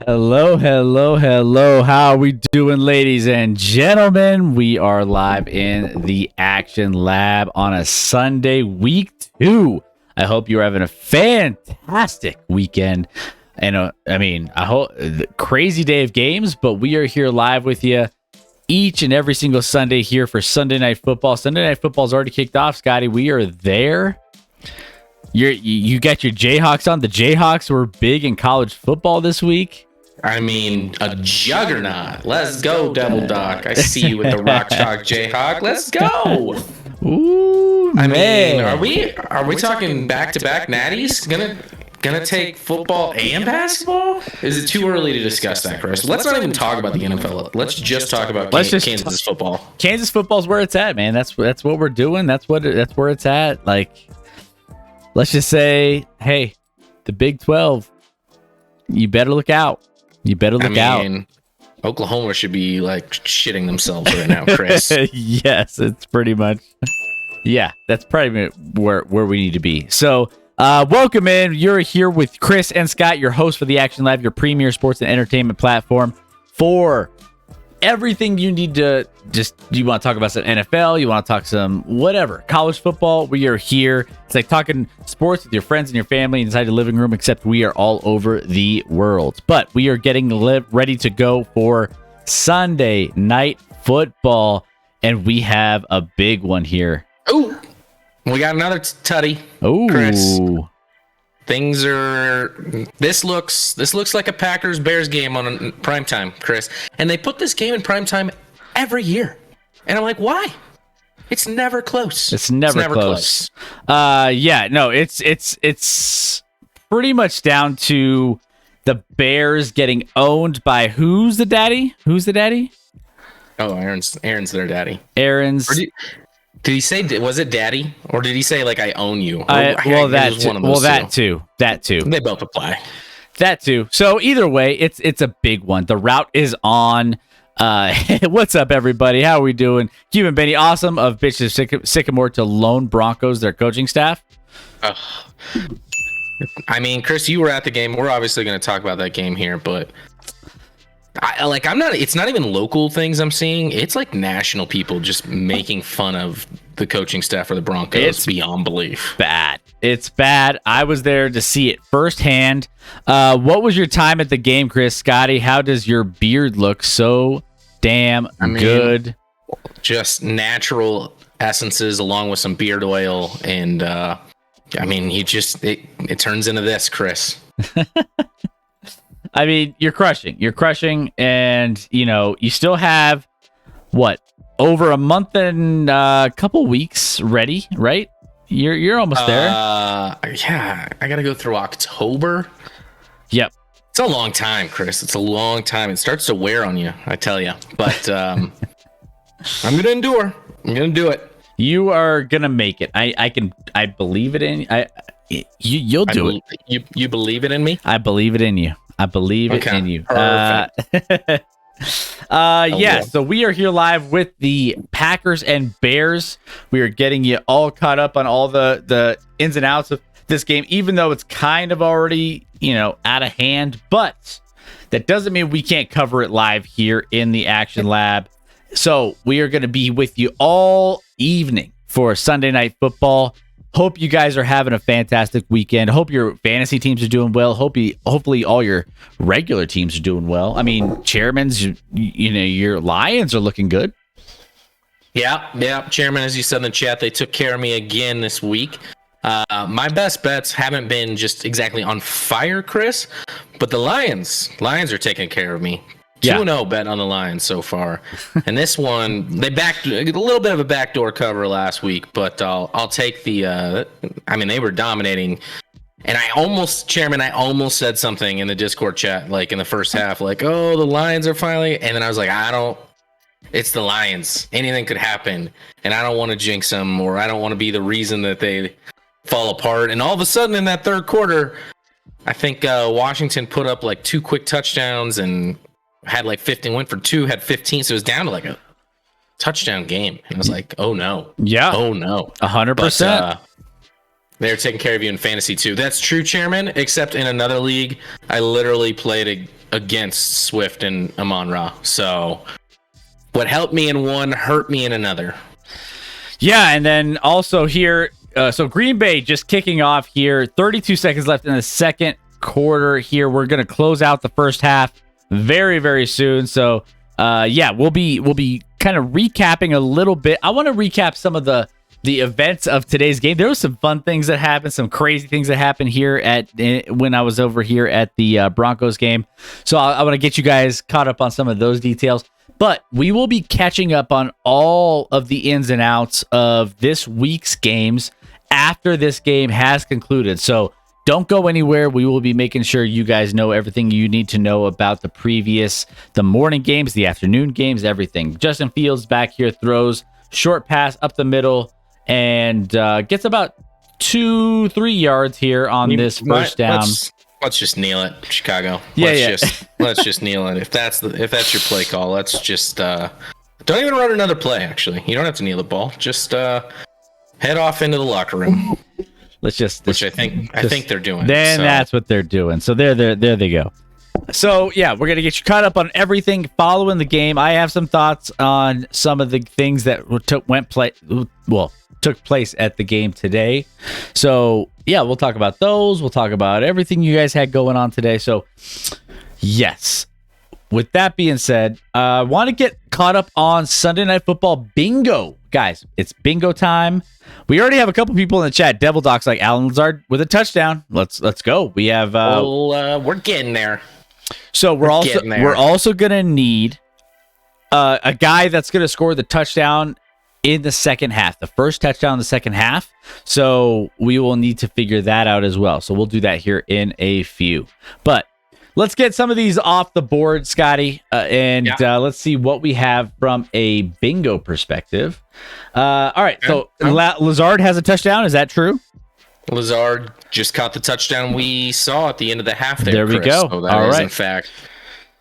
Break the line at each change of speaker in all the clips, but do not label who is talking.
Hello, hello, hello. How are we doing, ladies and gentlemen? We are live in the Action Lab on a Sunday, week 2. I hope you're having a fantastic weekend. And I hope crazy day of games, but we are here live with you each and every single Sunday here for Sunday Night Football. Sunday Night Football's already kicked off, Scotty. We are there. You got your Jayhawks on. The Jayhawks were big in college football this week.
I mean, a juggernaut. Let's go, Devil Doc. I see you with the Rock Chalk Jayhawk. Let's go.
Ooh,
I
man.
mean, are we talking back-to-back natties? Gonna take football and basketball? Is it too early to discuss that, Chris? Let's not even talk about the NFL. Let's just talk about Kansas football.
Kansas football's where it's at, man. That's what we're doing. That's where it's at. Like, let's just say, hey, the Big 12, you better look out. You better look out.
Oklahoma should be like shitting themselves right now, Chris.
Yes, it's pretty much. Yeah, that's probably where we need to be. So, welcome in. You're here with Chris and Scott, your host for the Action Lab, your premier sports and entertainment platform for everything you need to you want to talk about some NFL, you want to talk some whatever, college football, we are here. It's like talking sports with your friends and your family inside the living room, except we are all over the world. But we are getting ready to go for Sunday Night Football, and we have a big one here.
Ooh, we got another tutty.
Ooh.
Chris. This looks like a Packers-Bears game on primetime, Chris. And they put this game in primetime every year. And I'm like, why? It's never close.
It's never close. It's pretty much down to the Bears getting owned by who's the daddy?
Oh, Aaron's their daddy. Did he say, was it daddy? Or did he say, like, I own you?
That too.
They both apply.
That too. So either way, it's a big one. The route is on. What's up, everybody? How are we doing? Cuban Benny, awesome, of Bitches Sycamore to Lone Broncos, their coaching staff.
I mean, Chris, you were at the game. We're obviously going to talk about that game here, but it's not even local things I'm seeing. It's like national people just making fun of the coaching staff for the Broncos. It's beyond belief.
It's bad. I was there to see it firsthand. What was your time at the game, Chris? Scotty, how does your beard look so damn good?
Just natural essences along with some beard oil. And, it turns into this, Chris.
I mean, you're crushing, and you still have over a month and a couple weeks ready, right? You're almost there.
Yeah, I gotta go through October.
Yep,
it's a long time, Chris. It's a long time. It starts to wear on you, I tell you. But I'm gonna endure. I'm gonna do it.
You are gonna make it. I believe it in you'll do it.
You believe it in me?
I believe it in you. I believe it in you. Yeah, so we are here live with the Packers and Bears. We are getting you all caught up on all the ins and outs of this game, even though it's kind of already, out of hand. But that doesn't mean we can't cover it live here in the Action Lab. So we are going to be with you all evening for Sunday Night Football. Hope you guys are having a fantastic weekend. Hope your fantasy teams are doing well. Hopefully all your regular teams are doing well. I mean, Chairman's, your Lions are looking good.
Yeah. Chairman, as you said in the chat, they took care of me again this week. My best bets haven't been just exactly on fire, Chris, but the Lions are taking care of me. 2-0 bet on the Lions so far. And this one, they backed a little bit of a backdoor cover last week, but I'll take the they were dominating. And I almost said something in the Discord chat, like in the first half, like, oh, the Lions are finally, and then I was like, it's the Lions. Anything could happen. And I don't want to jinx them, or I don't want to be the reason that they fall apart. And all of a sudden in that third quarter, I think Washington put up like 2 quick touchdowns and had like 15, went for 2, had 15, so it was down to like a touchdown game. And I was like, oh no.
Yeah.
Oh no.
100%.
They're taking care of you in fantasy too. That's true, Chairman, except in another league, I literally played against Swift and Amon-Ra. So what helped me in one hurt me in another.
Yeah, and then also here, so Green Bay just kicking off here. 32 seconds left in the second quarter here. We're going to close out the first half very, very soon. So, we'll be kind of recapping a little bit. I want to recap some of the events of today's game. There were some fun things that happened, some crazy things that happened here when I was over here at the Broncos game. So I want to get you guys caught up on some of those details. But we will be catching up on all of the ins and outs of this week's games after this game has concluded. So don't go anywhere. We will be making sure you guys know everything you need to know about the morning games, the afternoon games, everything. Justin Fields back here throws short pass up the middle and gets about 2-3 yards here on this first down.
Let's just kneel it, Chicago.
Yeah,
Let's just kneel it. If that's your play call, let's just don't even run another play. Actually, you don't have to kneel the ball. Just head off into the locker room. Which I think they're doing.
That's what they're doing. So there they go. So yeah, we're gonna get you caught up on everything following the game. I have some thoughts on some of the things that took place at the game today. So yeah, we'll talk about those. We'll talk about everything you guys had going on today. So yes. With that being said, I want to get caught up on Sunday Night Football bingo. Guys, it's bingo time. We already have a couple people in the chat. Devil Doc's like Alan Lazard with a touchdown. Let's go. We have
we're getting there.
So we're also gonna need a guy that's gonna score the touchdown in the second half, the first touchdown in the second half. So we will need to figure that out as well. So we'll do that here in a few. But let's get some of these off the board, Scotty, let's see what we have from a bingo perspective. All right, so Lazard has a touchdown. Is that true?
Lazard just caught the touchdown we saw at the end of the half there.
There we go.
So that is, in fact,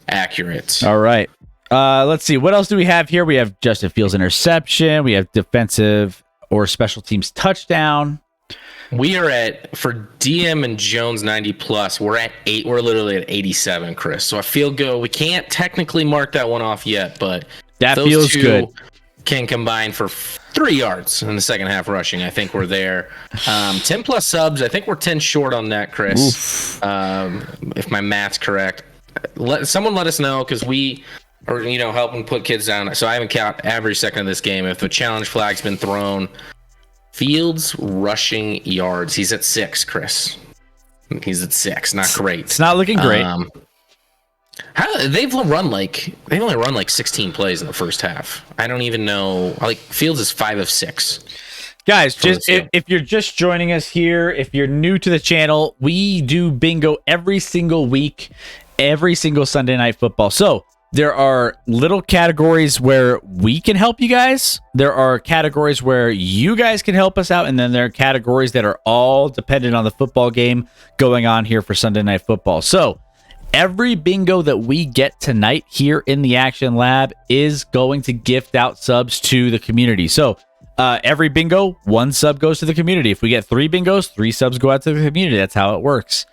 accurate.
All right. Let's see. What else do we have here? We have Justin Fields interception. We have defensive or special teams touchdown.
We are for DM and Jones 90 plus, we're at 8. We're literally at 87, Chris. So I feel good. We can't technically mark that one off yet, but
that
those
feels
two
good.
Can combine for 3 yards in the second half rushing. I think we're there. 10 plus subs. I think we're 10 short on that, Chris. If my math's correct. Someone let us know, because we are, helping put kids down. So I haven't counted every second of this game. If the challenge flag's been thrown. Fields rushing yards. He's at 6, Chris. He's at 6. Not great.
It's not looking great.
They've only run like 16 plays in the first half. I don't even know. Like, Fields is 5 of 6.
Guys, just if you're just joining us here, if you're new to the channel, we do bingo every single week, every single Sunday Night Football. So there are little categories where we can help you guys. There are categories where you guys can help us out. And then there are categories that are all dependent on the football game going on here for Sunday Night Football. So every bingo that we get tonight here in the Action Lab is going to gift out subs to the community. So every bingo, 1 sub goes to the community. If we get 3 bingos, 3 subs go out to the community. That's how it works.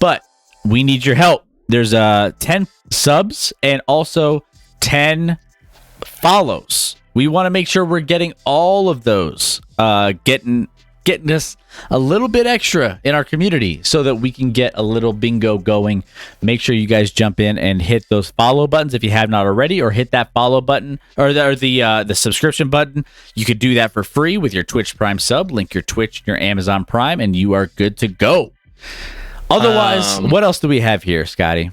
But we need your help. There's 10 subs and also 10 follows. We want to make sure we're getting all of those, getting us a little bit extra in our community so that we can get a little bingo going. Make sure you guys jump in and hit those follow buttons if you have not already, or hit that follow button or the subscription button. You could do that for free with your Twitch Prime sub. Link your Twitch and your Amazon Prime, and you are good to go. Otherwise, what else do we have here, Scotty?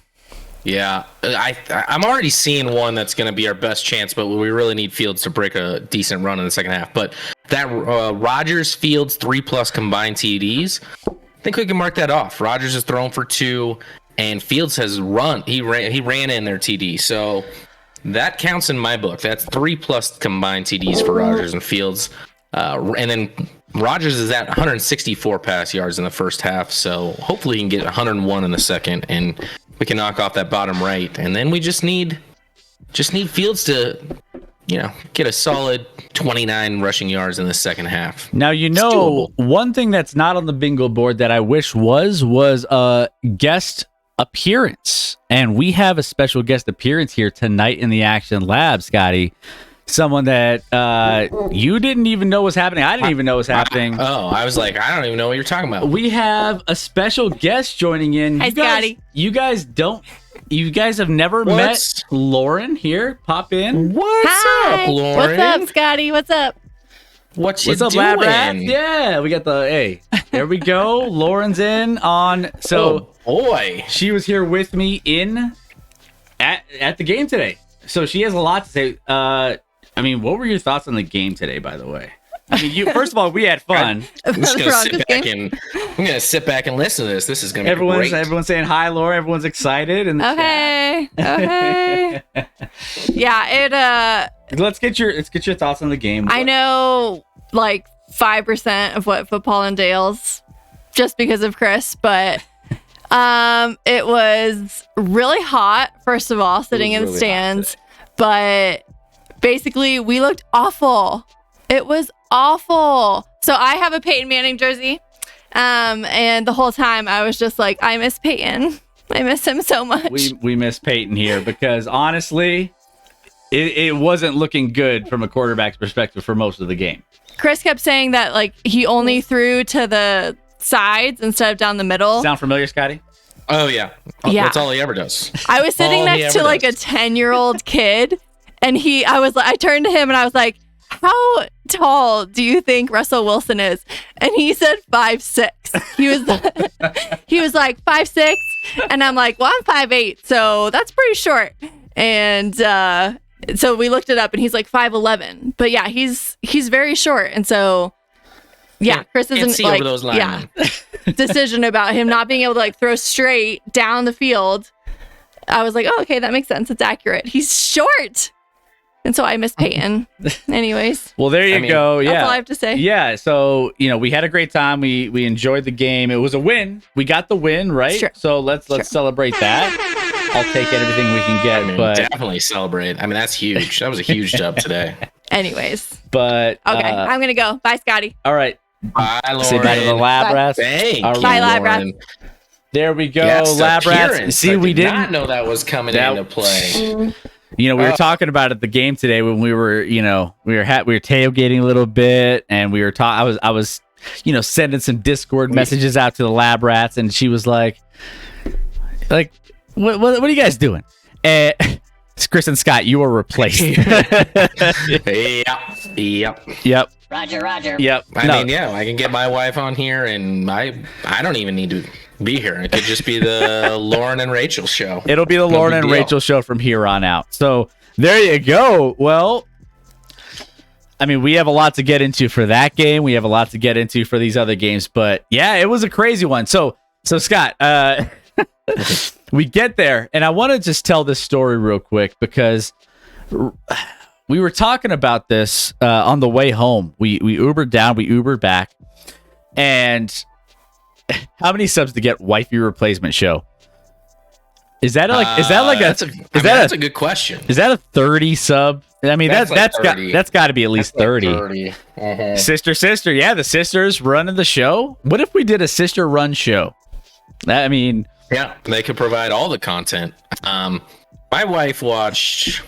Yeah, I'm already seeing one that's going to be our best chance, but we really need Fields to break a decent run in the second half. But that Rodgers Fields 3+ combined TDs, I think we can mark that off. Rodgers has thrown for 2, and Fields has run. He ran in their TD, so that counts in my book. That's 3+ combined TDs for Rodgers and Fields, and then Rodgers is at 164 pass yards in the first half, so hopefully he can get 101 in the second, and we can knock off that bottom right. And then we just need Fields to, get a solid 29 rushing yards in the second half.
Now, one thing that's not on the bingo board that I wish was a guest appearance. And we have a special guest appearance here tonight in the Action Lab, Scotty. Someone that you didn't even know was happening. I didn't even know was happening.
I was like, I don't even know what you're talking about.
We have a special guest joining in.
Hi, Scotty.
You guys have never met Lauren here. Pop in.
What's up, Lauren?
What's up, Scotty? What's up?
What's
up,
doing?
Lab Rat? Yeah, we got there we go. Lauren's in on. So,
boy,
she was here with me at the game today. So she has a lot to say. What were your thoughts on the game today, by the way? First of all, we had fun.
I'm just gonna sit back and listen to this. This is gonna be great.
Everyone's saying hi, Laura. Everyone's excited. And
okay. Yeah,
let's get your thoughts on the game.
I know like 5% of what football entails, just because of Chris, but it was really hot. First of all, sitting in the stands, but basically we looked awful. It was awful. So I have a Peyton Manning jersey. And the whole time I was just like, I miss Peyton. I miss him so much.
We miss Peyton here because honestly, it wasn't looking good from a quarterback's perspective for most of the game.
Chris kept saying that like he only threw to the sides instead of down the middle.
Sound familiar, Scotty?
Oh yeah. That's all he ever does.
I was sitting next to like a 10-year-old kid, and I turned to him and I was like, how tall do you think Russell Wilson is? And he said 5'6". He was like 5'6", and I'm like, well, I'm 5'8", so that's pretty short. And so we looked it up, and he's like 5'11". But yeah, he's very short, and so yeah, Chris isn't
see
like
over those linemen.
Decision about him not being able to like throw straight down the field. I was like, oh, okay, that makes sense. It's accurate. He's short. And so I miss Peyton. Anyways.
Well, there you go. Yeah.
That's all I have to say.
Yeah. So, we had a great time. We enjoyed the game. It was a win. We got the win, right?
Sure.
So let's celebrate that. I'll take everything we can get. But
definitely celebrate. That's huge. That was a huge dub today.
Anyways.
But
okay, I'm gonna go. Bye, Scotty.
All right.
Bye, Lauren.
Say bye to the Lab Rats.
Bye, Lab Rats.
There we go, Lab Rats. See, we didn't
not know that was coming into play.
We were talking about it at the game today when we were, we were tailgating a little bit, and we were talking. I was, sending some Discord messages out to the Lab Rats, and she was like, what are you guys doing? It's Chris and Scott. You are replaced. Yep.
Roger.
Yep.
I can get my wife on here, and I don't even need to be here. It could just be the Lauren and Rachel show.
It'll be the Lauren and Rachel show from here on out. So there you go. Well, we have a lot to get into for that game. We have a lot to get into for these other games, but yeah, it was a crazy one. So Scott, we get there, and I want to just tell this story real quick because we were talking about this on the way home. We Ubered down, we Ubered back, and how many subs to get wifey replacement show? Is that like
that's a good question.
Is that a 30 sub? I mean,
That's like 30.
that's got to be at least 30.
30.
Sister, yeah, the sisters running the show. What if we did a sister run show? I mean,
Yeah, they could provide all the content. My wife watched,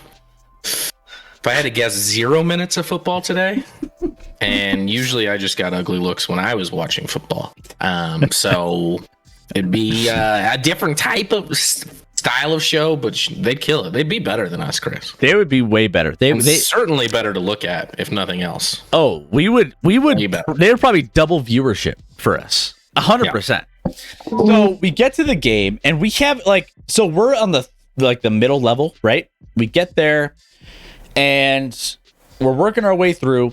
if I had to guess, 0 minutes of football today. And usually I just got ugly looks when I was watching football. So it'd be a different type of style of show, but they'd kill it. They'd be better than us, Chris.
they would be way better. They
Certainly better to look at, if nothing else.
Oh, we would.
Way better.
They would probably double viewership for us. 100%. So we get to the game and we have so we're on the middle level, right? We get there and we're working our way through.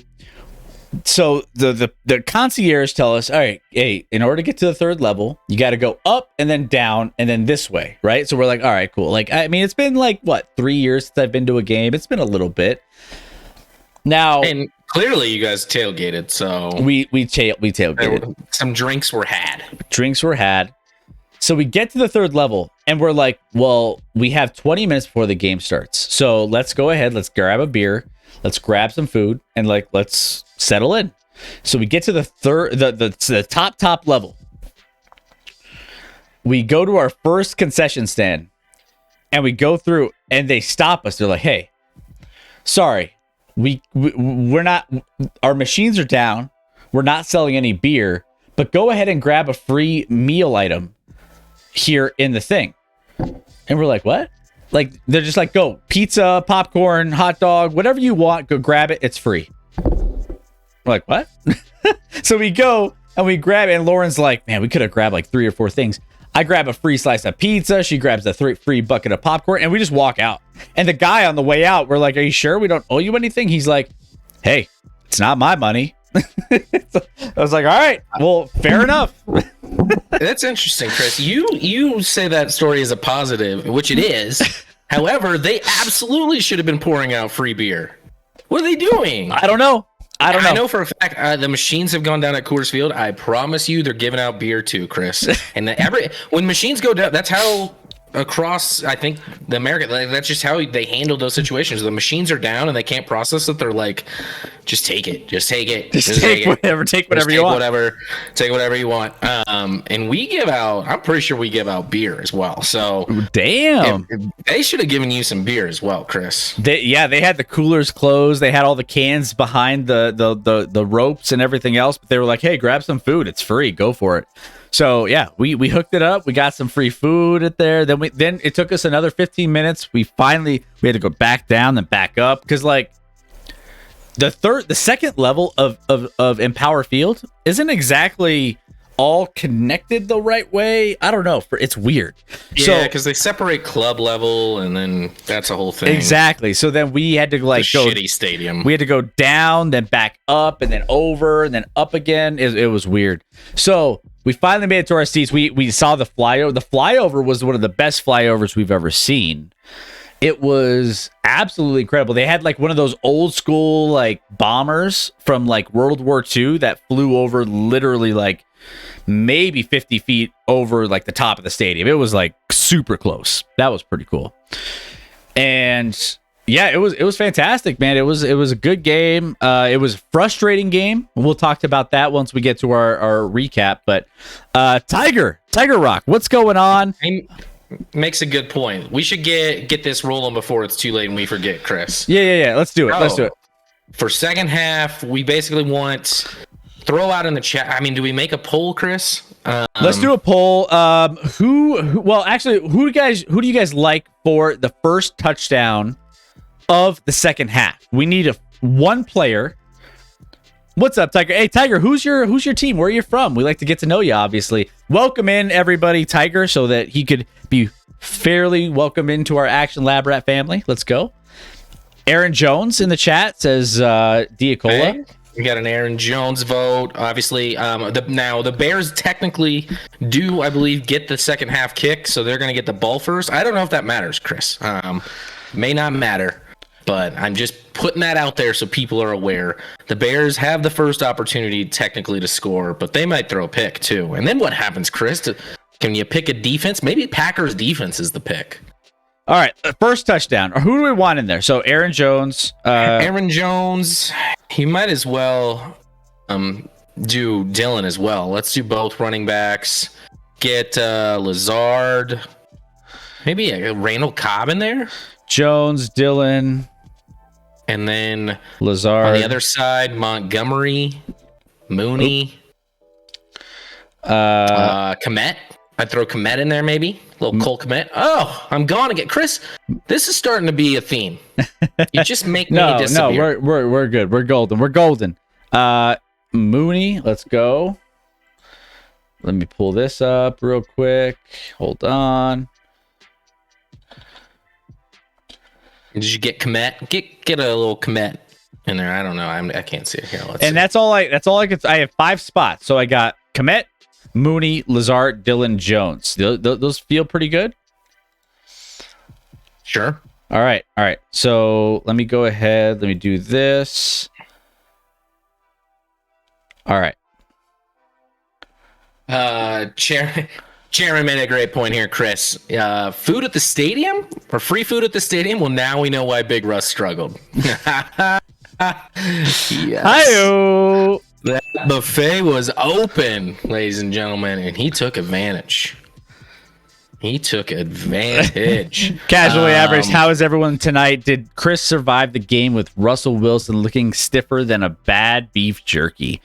So the concierge tell us, all right, hey, in order to get to the third level, you got to go up and then down and then this way, right? So we're like, all right, cool. Like, I mean, it's been 3 years since I've been to a game. It's been a little bit. Now,
And clearly you guys tailgated, so
we tailgated.
some drinks were had.
Drinks were had. So we get to the third level and we're like, well, we have 20 minutes before the game starts. So let's go ahead. Let's grab a beer. Let's grab some food and let's settle in. So we get to the top level. We go to our first concession stand and we go through and they stop us. They're like, hey, sorry, we're not, our machines are down. We're not selling any beer, but go ahead and grab a free meal item here in the thing. And we're like, what? Like, they're just like, go, pizza, popcorn, hot dog, whatever you want, go grab it. It's free. We're like, what? So we go and we grab it. And Lauren's like, man, we could have grabbed 3 or 4 things. I grab a free slice of pizza. She grabs a free bucket of popcorn. And we just walk out. And the guy on the way out, we're like, are you sure we don't owe you anything? He's like, hey, it's not my money. I was like, all right, well, fair enough.
That's interesting, Chris. You say that story as a positive, which it is. However, they absolutely should have been pouring out free beer. What are they doing?
I don't know.
I know for a fact the machines have gone down at Coors Field. I promise you, they're giving out beer too, Chris. And when machines go down, that's how across, I think, the America, that's just how they handle those situations. The machines are down and they can't process it. They're like, just take it. Just take it.
Just take whatever. Take whatever you want.
Take whatever you want. And we give out, I'm pretty sure we give out beer as well. So
damn,
they should have given you some beer as well, Chris.
They had the coolers closed. They had all the cans behind the ropes and everything else. But they were like, hey, grab some food. It's free. Go for it. So yeah, we hooked it up. We got some free food at there. Then it took us another 15 minutes. We had to go back down and back up because the second level of Empower Field isn't exactly all connected the right way. I don't know. It's weird.
Yeah, because they separate club level and then that's a whole thing.
Exactly. So then we had to go
shitty stadium.
We had to go down, then back up, and then over, and then up again. It was weird. So we finally made it to our seats. We saw the flyover. The flyover was one of the best flyovers we've ever seen. It was absolutely incredible. They had one of those old school bombers from World War II that flew over literally maybe 50 feet over the top of the stadium. It was super close. That was pretty cool. And yeah, it was fantastic, man. It was a good game. It was a frustrating game. We'll talk about that once we get to our recap. But Tiger Rock, what's going on?
Makes a good point. We should get this rolling before it's too late and we forget, Chris.
Yeah. Let's do it. Let's do it.
For second half, we basically want throw out in the chat. I mean, do we make a poll, Chris?
Let's do a poll. Well, actually, who do you guys like for the first touchdown of the second half? We need one player. What's up, Tiger? Hey, Tiger, who's your team? Where are you from? We like to get to know you, obviously. Welcome in, everybody, Tiger, so that he could be fairly welcome into our Action Lab Rat family. Let's go. Aaron Jones in the chat says Diacola.
Hey, we got an Aaron Jones vote. Obviously, now the Bears technically do, I believe, get the second half kick, so they're going to get the ball first. I don't know if that matters, Chris. May not matter. But I'm just putting that out there so people are aware. The Bears have the first opportunity technically to score, but they might throw a pick too. And then what happens, Chris? Can you pick a defense? Maybe Packers defense is the pick.
All right, first touchdown. Who do we want in there? So Aaron Jones.
Aaron Jones. He might as well do Dillon as well. Let's do both running backs. Get Lazard. Maybe a Randall Cobb in there.
Jones, Dillon,
and then
Lazard.
On the other side, Montgomery, Mooney, Kmet. I'd throw Kmet in there, maybe. A little Cole Kmet. Oh, I'm gone again. Chris, this is starting to be a theme. You just make me disappear.
No, we're good. We're golden. We're golden. Mooney, let's go. Let me pull this up real quick. Hold on.
Did you get Kmet? Get a little Kmet in there. I don't know. I can't see it here. Let's see.
That's all I could. I have 5 spots, so I got Kmet, Mooney, Lazard, Dillon, Jones. Those feel pretty good.
Sure.
All right. So let me go ahead. Let me do this. All right.
Chairman made a great point here, Chris. Food at the stadium or free food at the stadium? Well, now we know why Big Russ struggled. Yes.
Hi-yo.
That buffet was open, ladies and gentlemen, and he took advantage.
Casually average. How is everyone tonight? Did Chris survive the game with Russell Wilson looking stiffer than a bad beef jerky?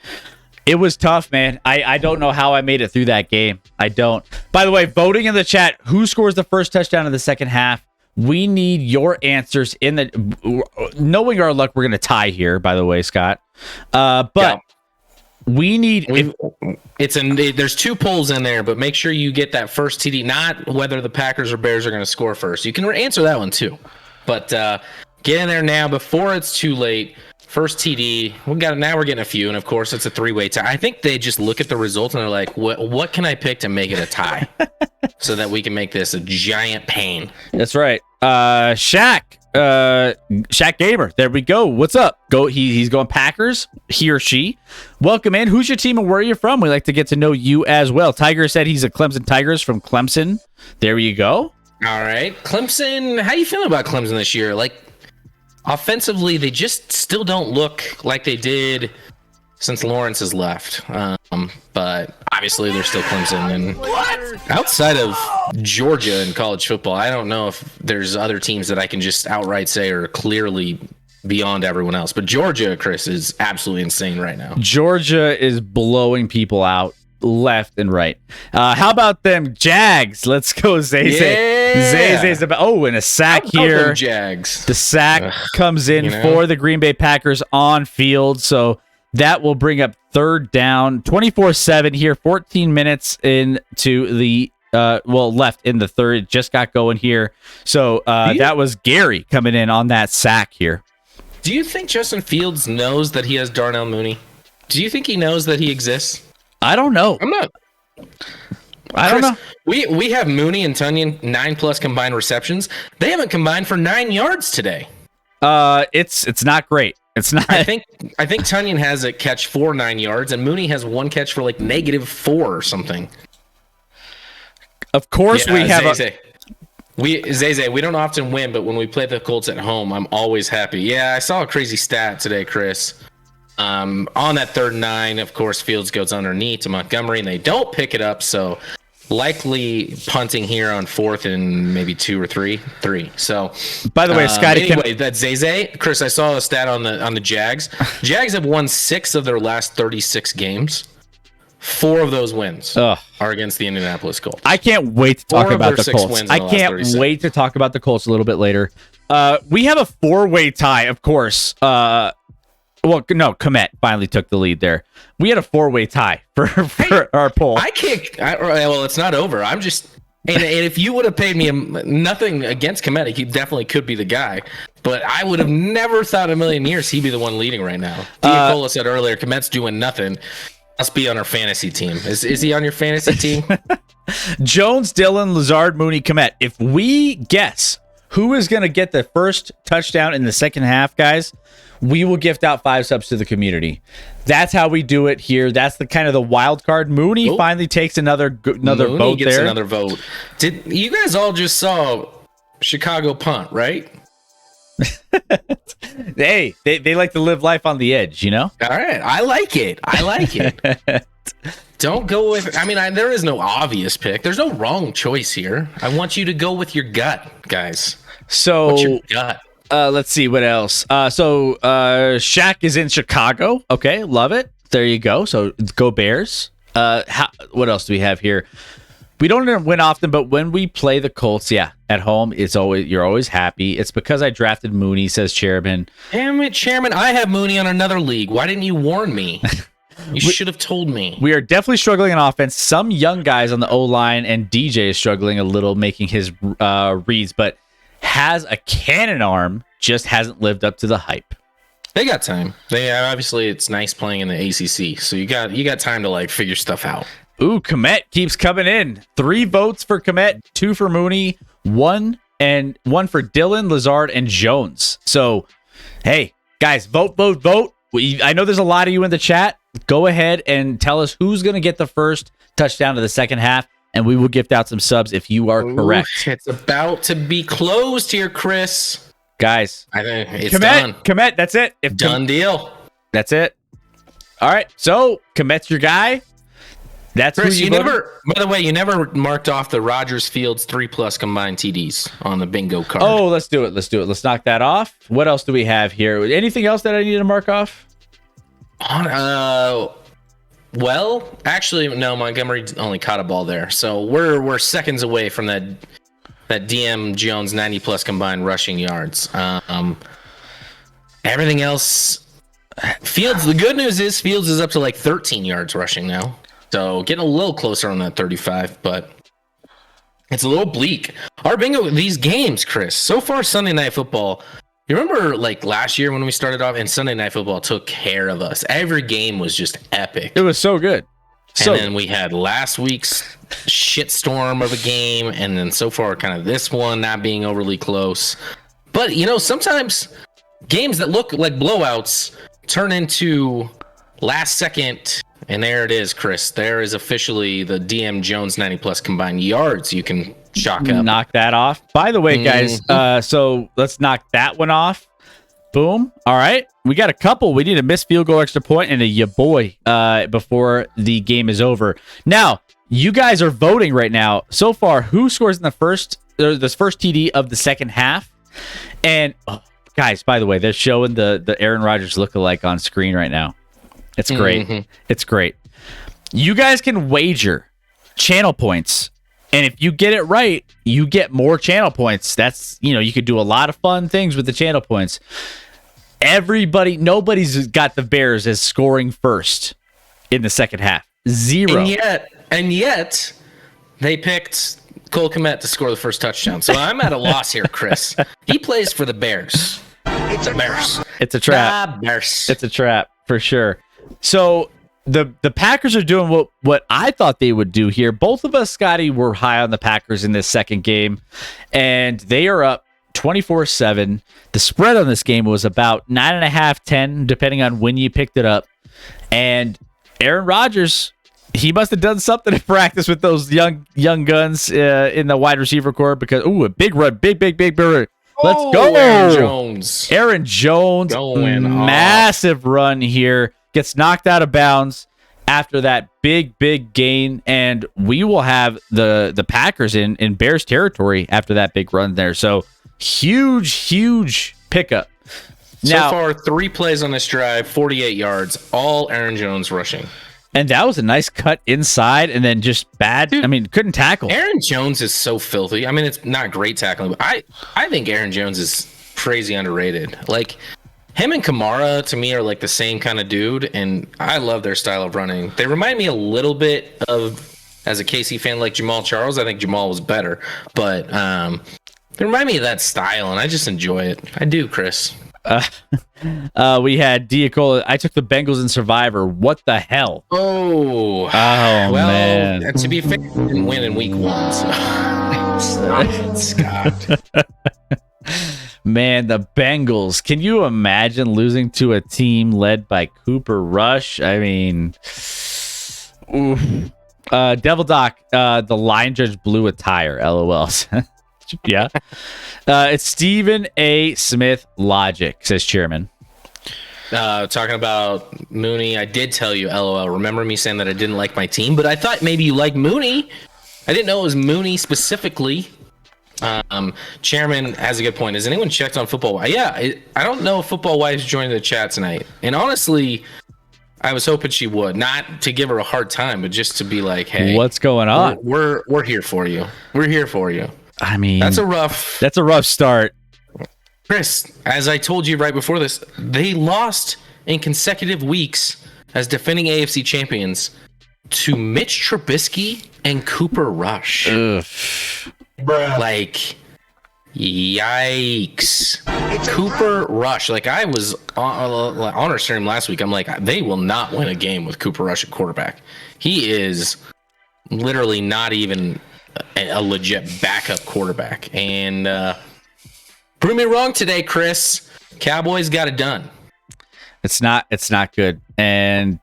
It was tough, man. I don't know how I made it through that game. I don't. By the way, voting in the chat, who scores the first touchdown of the second half? We need your answers in the... Knowing our luck, we're going to tie here, by the way, Scott. But we need...
There's 2 polls in there, but make sure you get that first TD, not whether the Packers or Bears are going to score first. You can answer that one, too. But get in there now before it's too late. First TD, now we're getting a few, and of course it's a 3-way tie. I think they just look at the results and they're like, "What can I pick to make it a tie, so that we can make this a giant pain?"
That's right. Shaq Gamer. There we go. What's up? He's going Packers. He or she. Welcome in. Who's your team and where are you from? We like to get to know you as well. Tiger said he's a Clemson Tigers from Clemson. There you go.
All right, Clemson. How you feeling about Clemson this year? Like, offensively, they just still don't look like they did since Lawrence has left. But obviously, they're still Clemson. And outside of Georgia in college football, I don't know if there's other teams that I can just outright say are clearly beyond everyone else. But Georgia, Chris, is absolutely insane right now.
Georgia is blowing people out left and right. How about them Jags? Let's go, Zay.
Yeah.
Zay's about. And a sack here.
Jags.
The sack comes in for the Green Bay Packers on field, so that will bring up third down. 24-7 here. 14 minutes into the left in the third. It just got going here. So that was Gary coming in on that sack here.
Do you think Justin Fields knows that he has Darnell Mooney? Do you think he knows that he exists?
I don't know.
I'm not.
I don't know.
We have Mooney and Tunyon 9+ combined receptions. They haven't combined for 9 yards today.
It's not great. It's not.
I think Tunyon has a catch for 9 yards, and Mooney has one catch for like -4 or something.
Of course, we have
Zay, we don't often win, but when we play the Colts at home, I'm always happy. Yeah, I saw a crazy stat today, Chris. On that 3rd and 9, of course, Fields goes underneath to Montgomery, and they don't pick it up. So likely punting here on 4th and maybe 2 or 3. So,
by the way, Scotty.
Anyway, that's Zay. Chris, I saw a stat on the Jags. Jags have won 6 of their last 36 games. 4 of those wins are against the Indianapolis Colts.
I can't wait to talk about the Colts. I can't wait to talk about the Colts a little bit later. We have a 4-way tie, of course. Well, no, Kmet finally took the lead there. We had a 4-way tie for our poll.
Well, it's not over. I'm just... And if you would have paid me nothing against Kmet, he definitely could be the guy. But I would have never thought in a million years he'd be the one leading right now. Diacola said earlier, Kmet's doing nothing. Must be on our fantasy team. Is he on your fantasy team?
Jones, Dillon, Lazard, Mooney, Kmet. If we guess who is going to get the first touchdown in the second half, guys, we will gift out 5 subs to the community. That's how we do it here. That's the kind of the wild card. Mooney finally takes another
Mooney
vote
gets
there.
Another vote. Did you guys all just saw Chicago punt, right?
Hey, they like to live life on the edge, you know?
All right. I like it. Don't go with, I mean, there is no obvious pick. There's no wrong choice here. I want you to go with your gut, guys.
So
What's your gut?
let's see what else. Shaq is in Chicago. Okay, love it. There you go. So go Bears. What else do we have here? We don't win often, but when we play the Colts, at home, you're always happy. It's because I drafted Mooney, says Chairman.
Damn it, Chairman. I have Mooney on another league. Why didn't you warn me? You should have told me.
We are definitely struggling on offense. Some young guys on the O-line, and DJ is struggling a little making his reads, but has a cannon arm, just hasn't lived up to the hype.
They got time. Obviously it's nice playing in the ACC, so you got time to like figure stuff out.
Ooh, Komet keeps coming in. 3 votes for Komet, 2 for Mooney, 1 for Dylan, Lazard, and Jones. So, hey, guys, vote. I know there's a lot of you in the chat. Go ahead and tell us who's going to get the first touchdown of the second half, and we will gift out some subs if you are correct.
It's about to be closed here, Chris.
Guys,
I think it's done.
Komet, that's it.
Done deal.
That's it. All right, so Komet's your guy. That's
Chris,
who you
by the way, you never marked off the Rodgers Fields 3+ combined TDs on the bingo card.
Oh, let's do it. Let's knock that off. What else do we have here? Anything else that I need to mark off?
Well, actually, no. Montgomery only caught a ball there, so we're seconds away from that DM Jones 90+ combined rushing yards. Everything else, Fields. The good news is Fields is up to like 13 yards rushing now. So getting a little closer on that 35, but it's a little bleak. Our bingo, these games, Chris, so far Sunday Night Football, you remember like last year when we started off and Sunday Night Football took care of us. Every game was just epic.
It was so good.
And then we had last week's shitstorm of a game, and then so far kind of this one not being overly close. But, sometimes games that look like blowouts turn into last second. And there it is, Chris. There is officially the DM Jones 90+ combined yards you can chalk up.
Knock that off. By the way, guys, so let's knock that one off. Boom. All right. We got a couple. We need a missed field goal extra point and a ya boy before the game is over. Now, you guys are voting right now. So far, who scores in the first TD of the second half? And, guys, by the way, they're showing the Aaron Rodgers lookalike on screen right now. It's great. Mm-hmm. It's great. You guys can wager channel points. And if you get it right, you get more channel points. That's, you could do a lot of fun things with the channel points. Nobody's got the Bears as scoring first in the second half. 0.
And yet, they picked Cole Kmet to score the first touchdown. So I'm at a loss here, Chris. He plays for the Bears. It's a Bears.
It's a trap.
Bears.
It's a trap for sure. So the Packers are doing what I thought they would do here. Both of us, Scotty, were high on the Packers in this second game, and they are up 24-7. The spread on this game was about 9.5, 10, depending on when you picked it up. And Aaron Rodgers, he must have done something in practice with those young guns in the wide receiver corps because a big run, big run. Let's go, Aaron Jones, massive run here. Gets knocked out of bounds after that big gain, and we will have the Packers in Bears territory after that big run there. So huge pickup.
So far, 3 plays on this drive, 48 yards, all Aaron Jones rushing.
And that was a nice cut inside, and then just bad.
Dude,
couldn't tackle.
Aaron Jones is so filthy. It's not great tackling, but I think Aaron Jones is crazy underrated. Like, him and Kamara, to me, are like the same kind of dude, and I love their style of running. They remind me a little bit of, as a KC fan, like Jamal Charles. I think Jamal was better, but they remind me of that style, and I just enjoy it. I do, Chris.
We had Diacola. I took the Bengals in Survivor. What the hell?
Well,
man.
To be fair, they didn't win in week 1. So. Stop it, Scott.
Man, the Bengals. Can you imagine losing to a team led by Cooper Rush? I mean, oof. Devil Doc, the line judge blew a tire. LOL. Yeah. It's Stephen A. Smith logic, says Chairman.
Talking about Mooney, I did tell you, LOL. Remember me saying that I didn't like my team, but I thought maybe you liked Mooney. I didn't know it was Mooney specifically. Chairman has a good point. Has anyone checked on Football? Yeah, I don't know if Football Wife's joining the chat tonight. And honestly, I was hoping she would, not to give her a hard time, but just to be like, hey,
what's going on?
We're here for you. We're here for you.
I mean,
that's a rough
start.
Chris, as I told you right before this, they lost in consecutive weeks as defending AFC champions to Mitch Trubisky and Cooper Rush.
Ugh.
Like, yikes. Cooper Rush. Like, I was on our stream last week. I'm like, they will not win a game with Cooper Rush at quarterback. He is literally not even a legit backup quarterback. And prove me wrong today, Chris. Cowboys got it done.
It's not good. And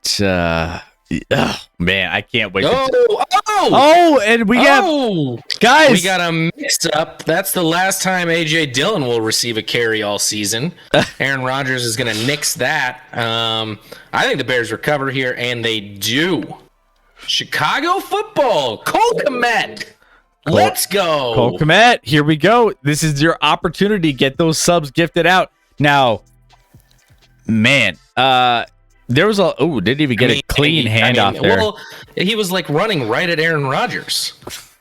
man, I can't wait. And we guys.
We got a mix up. That's the last time AJ Dillon will receive a carry all season. Aaron Rodgers is going to nix that. I think the Bears recover here, and they do. Chicago football. Cole Kmet. Let's go.
Cole Kmet. Here we go. This is your opportunity. Get those subs gifted out. Now, man, there was didn't even get a clean handoff there.
Well, he was like running right at Aaron Rodgers.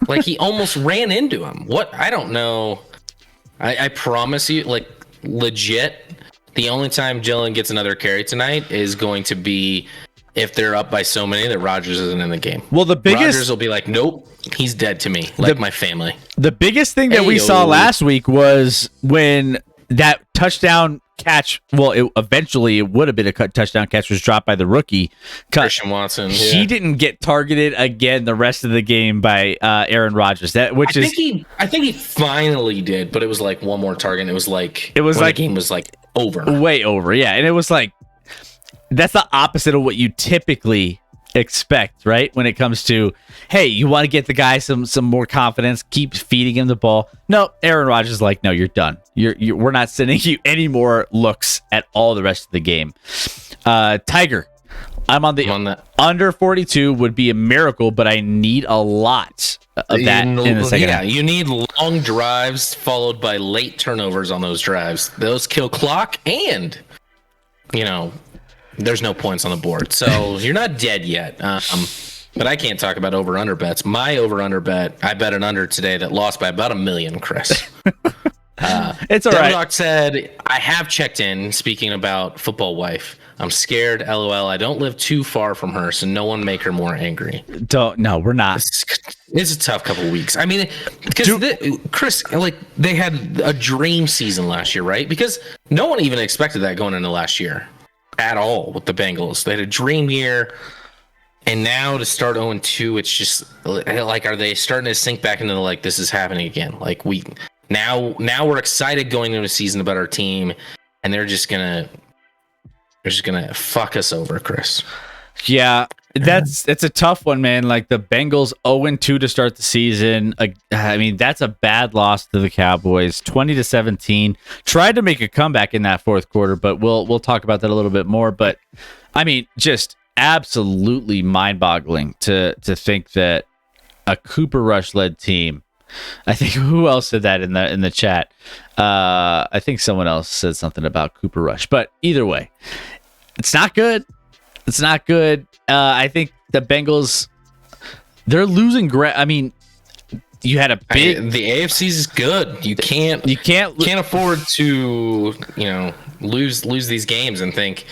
Like he almost ran into him. What? I don't know. I promise you, like legit, the only time Dillon gets another carry tonight is going to be if they're up by so many that Rodgers isn't in the game.
Well, the biggest
Rodgers will be like, nope, he's dead to me, like my family.
The biggest thing that we saw last week was when that touchdown catch, eventually it would have been a touchdown catch, was dropped by the rookie
Christian Watson. Yeah.
He didn't get targeted again the rest of the game by Aaron Rodgers. I
think he finally did, but it was like one more target. It was like the game was like over,
way over. Yeah, and it was like that's the opposite of what you typically expect, right? When it comes to, hey, you want to get the guy some more confidence, keep feeding him the ball. No, Aaron Rodgers is like, no, you're done. We're not sending you any more looks at all the rest of the game. Tiger, I'm on the under 42 would be a miracle, but I need a lot of that in the second half.
You need long drives followed by late turnovers on those drives. Those kill clock, and there's no points on the board. So you're not dead yet. But I can't talk about over-under bets. My over-under bet, I bet an under today that lost by about $1 million, Chris.
It's all right.
Doc said, I have checked in, speaking about Football Wife. I'm scared, LOL. I don't live too far from her, so no one make her more angry.
No, we're not.
It's a tough couple of weeks. I mean, because Chris, like, they had a dream season last year, right? Because no one even expected that going into last year at all with the Bengals. They had a dream year, and now to start 0-2, it's just like, are they starting to sink back into like, this is happening again? Like, now we're excited going into a season about our team, and they're just gonna fuck us over, Chris.
Yeah, it's a tough one, man. Like the Bengals 0-2 to start the season. I mean, that's a bad loss to the Cowboys, 20-17. Tried to make a comeback in that fourth quarter, but we'll talk about that a little bit more. But I mean, just absolutely mind-boggling to think that a Cooper Rush led team. I think who else said that in the chat? I think someone else said something about Cooper Rush. But either way, it's not good. It's not good. I think the Bengals, they're losing. I mean, you had a big.
The AFC is good. You can't afford to lose these games and think.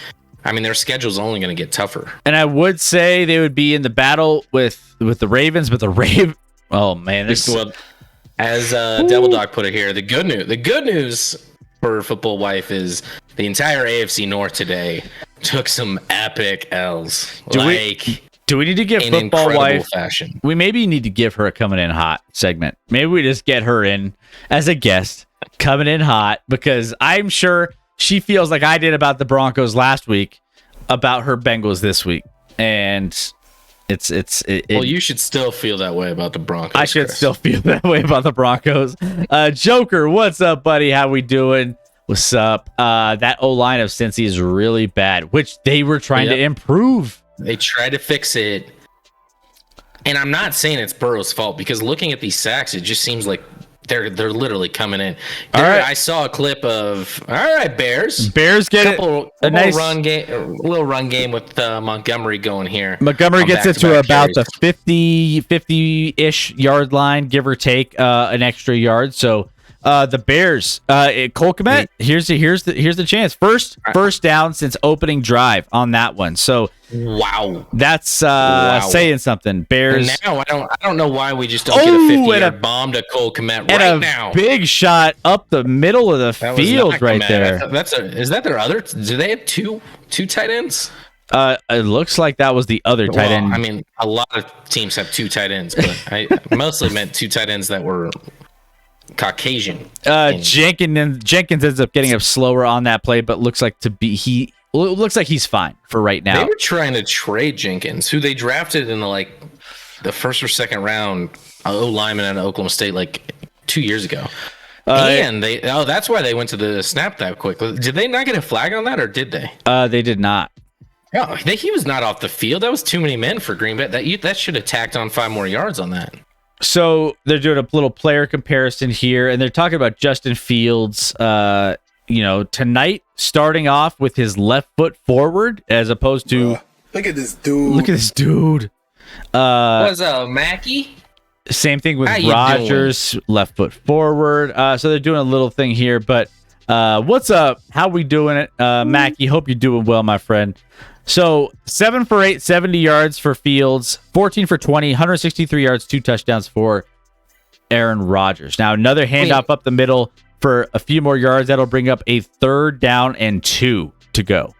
I mean, their schedule's only going to get tougher.
And I would say they would be in the battle with the Ravens, but the oh man,
as Devil Dog put it here, the good news for Football Wife is the entire AFC North today took some epic L's.
Do Do we need to give
in
Football
incredible
Wife?
fashion.
We maybe need to give her a coming in hot segment. Maybe we just get her in as a guest, coming in hot, because I'm sure she feels like I did about the Broncos last week, about her Bengals this week, and
Well, you should still feel that way about the Broncos.
I should
Chris.
still feel that way about the Broncos. Joker, what's up, buddy? How we doing? What's up? That O-line of Cincy is really bad, which they were trying to improve.
They tried to fix it. And I'm not saying it's Burrow's fault, because looking at these sacks, it just seems like they're literally coming in.
All right.
I saw a clip of, all right, Bears.
Bears get
a nice little run game with Montgomery going here.
Montgomery gets it to
back-to-back
about
carries.
the 50-ish yard line, give or take an extra yard. So the Bears, Cole Kmet, here's the chance. First down since opening drive on that one. So
wow,
that's saying something. Bears.
And now I don't know why we just don't get a 50-yard bomb to Cole Kmet right now.
Big shot up the middle of the field right there.
Is that their other? Do they have two tight ends?
It looks like that was the other tight end.
I mean, a lot of teams have two tight ends, but I mostly meant two tight ends that were Caucasian.
Jenkins ends up getting up slower on that play, but looks like he's fine for right now.
They were trying to trade Jenkins, who they drafted in the first or second round, O lineman at Oklahoma State 2 years ago. And that's why they went to the snap that quick. Did they not get a flag on that, or did they?
They did not.
No, he was not off the field. That was too many men for Green Bay. That should have tacked on 5 more yards on that.
So they're doing a little player comparison here, and they're talking about Justin Fields. Tonight starting off with his left foot forward as opposed to
look at this dude.
What's up, Mackie?
Same thing with
How you
Rodgers, left foot forward. So they're doing a little thing here, but what's up? How we doing it? Mackie, hope you're doing well, my friend. So 7 for 8, 70 yards for Fields, 14 for 20, 163 yards, 2 touchdowns for Aaron Rodgers. Now another handoff up the middle for a few more yards. That'll bring up a 3rd down and 2 to go.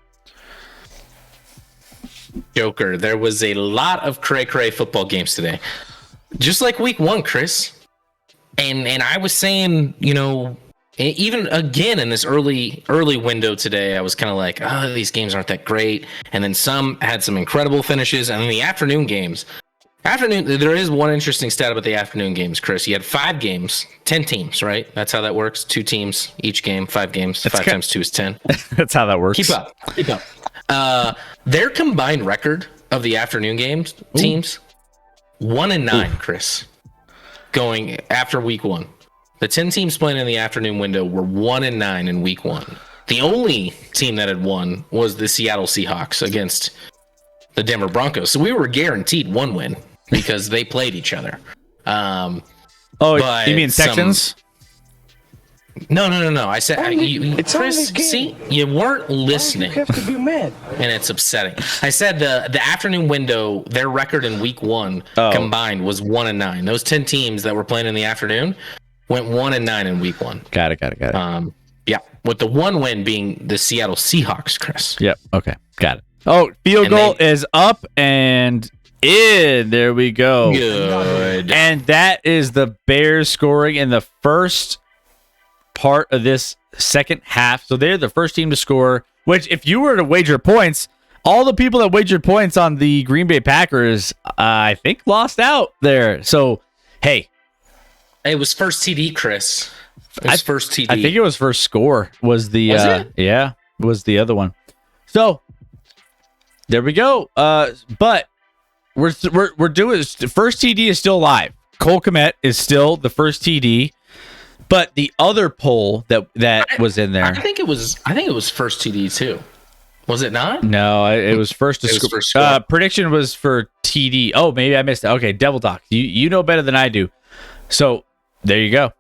Joker, there was a lot of cray-cray football games today. Just like week 1, Chris. And I was saying, even again in this early window today, I was kind of like, these games aren't that great. And then some had some incredible finishes. And then the afternoon games. There is one interesting stat about the afternoon games, Chris. You had 5 games, 10 teams, right? That's how that works. 2 teams each game, 5 games. 5 times 2 is 10.
That's how that works.
Keep up. Their combined record of the afternoon games teams, 1-9, Chris. Going after week 1. The 10 teams playing in the afternoon window were 1-9 in week 1. The only team that had won was the Seattle Seahawks against the Denver Broncos. So we were guaranteed 1 win because they played each other.
You mean Texans?
No. I said, Chris, see, you weren't listening.
You have to be mad.
And it's upsetting. I said the afternoon window, their record in week 1 combined was 1-9. Those 10 teams that were playing in the afternoon went 1-9 in week 1.
Got it.
Yeah, with the 1 win being the Seattle Seahawks, Chris.
Yep. Okay. Got it. Oh, field goal is up and in. There we go.
Good.
And that is the Bears scoring in the first part of this second half. So they're the first team to score, which if you were to wager points, all the people that wagered points on the Green Bay Packers, I think lost out there. So, hey.
It was first TD, Chris. It was first TD.
I think it was first score was the was the other one. So there we go. But we're doing first TD is still alive. Cole Kmet is still the first TD, but the other poll that was in there.
I think it was first TD too. Was it not?
No, it was first to score. Prediction was for TD. Oh, maybe I missed it. Okay, Devil Talk. You know better than I do. So there you go.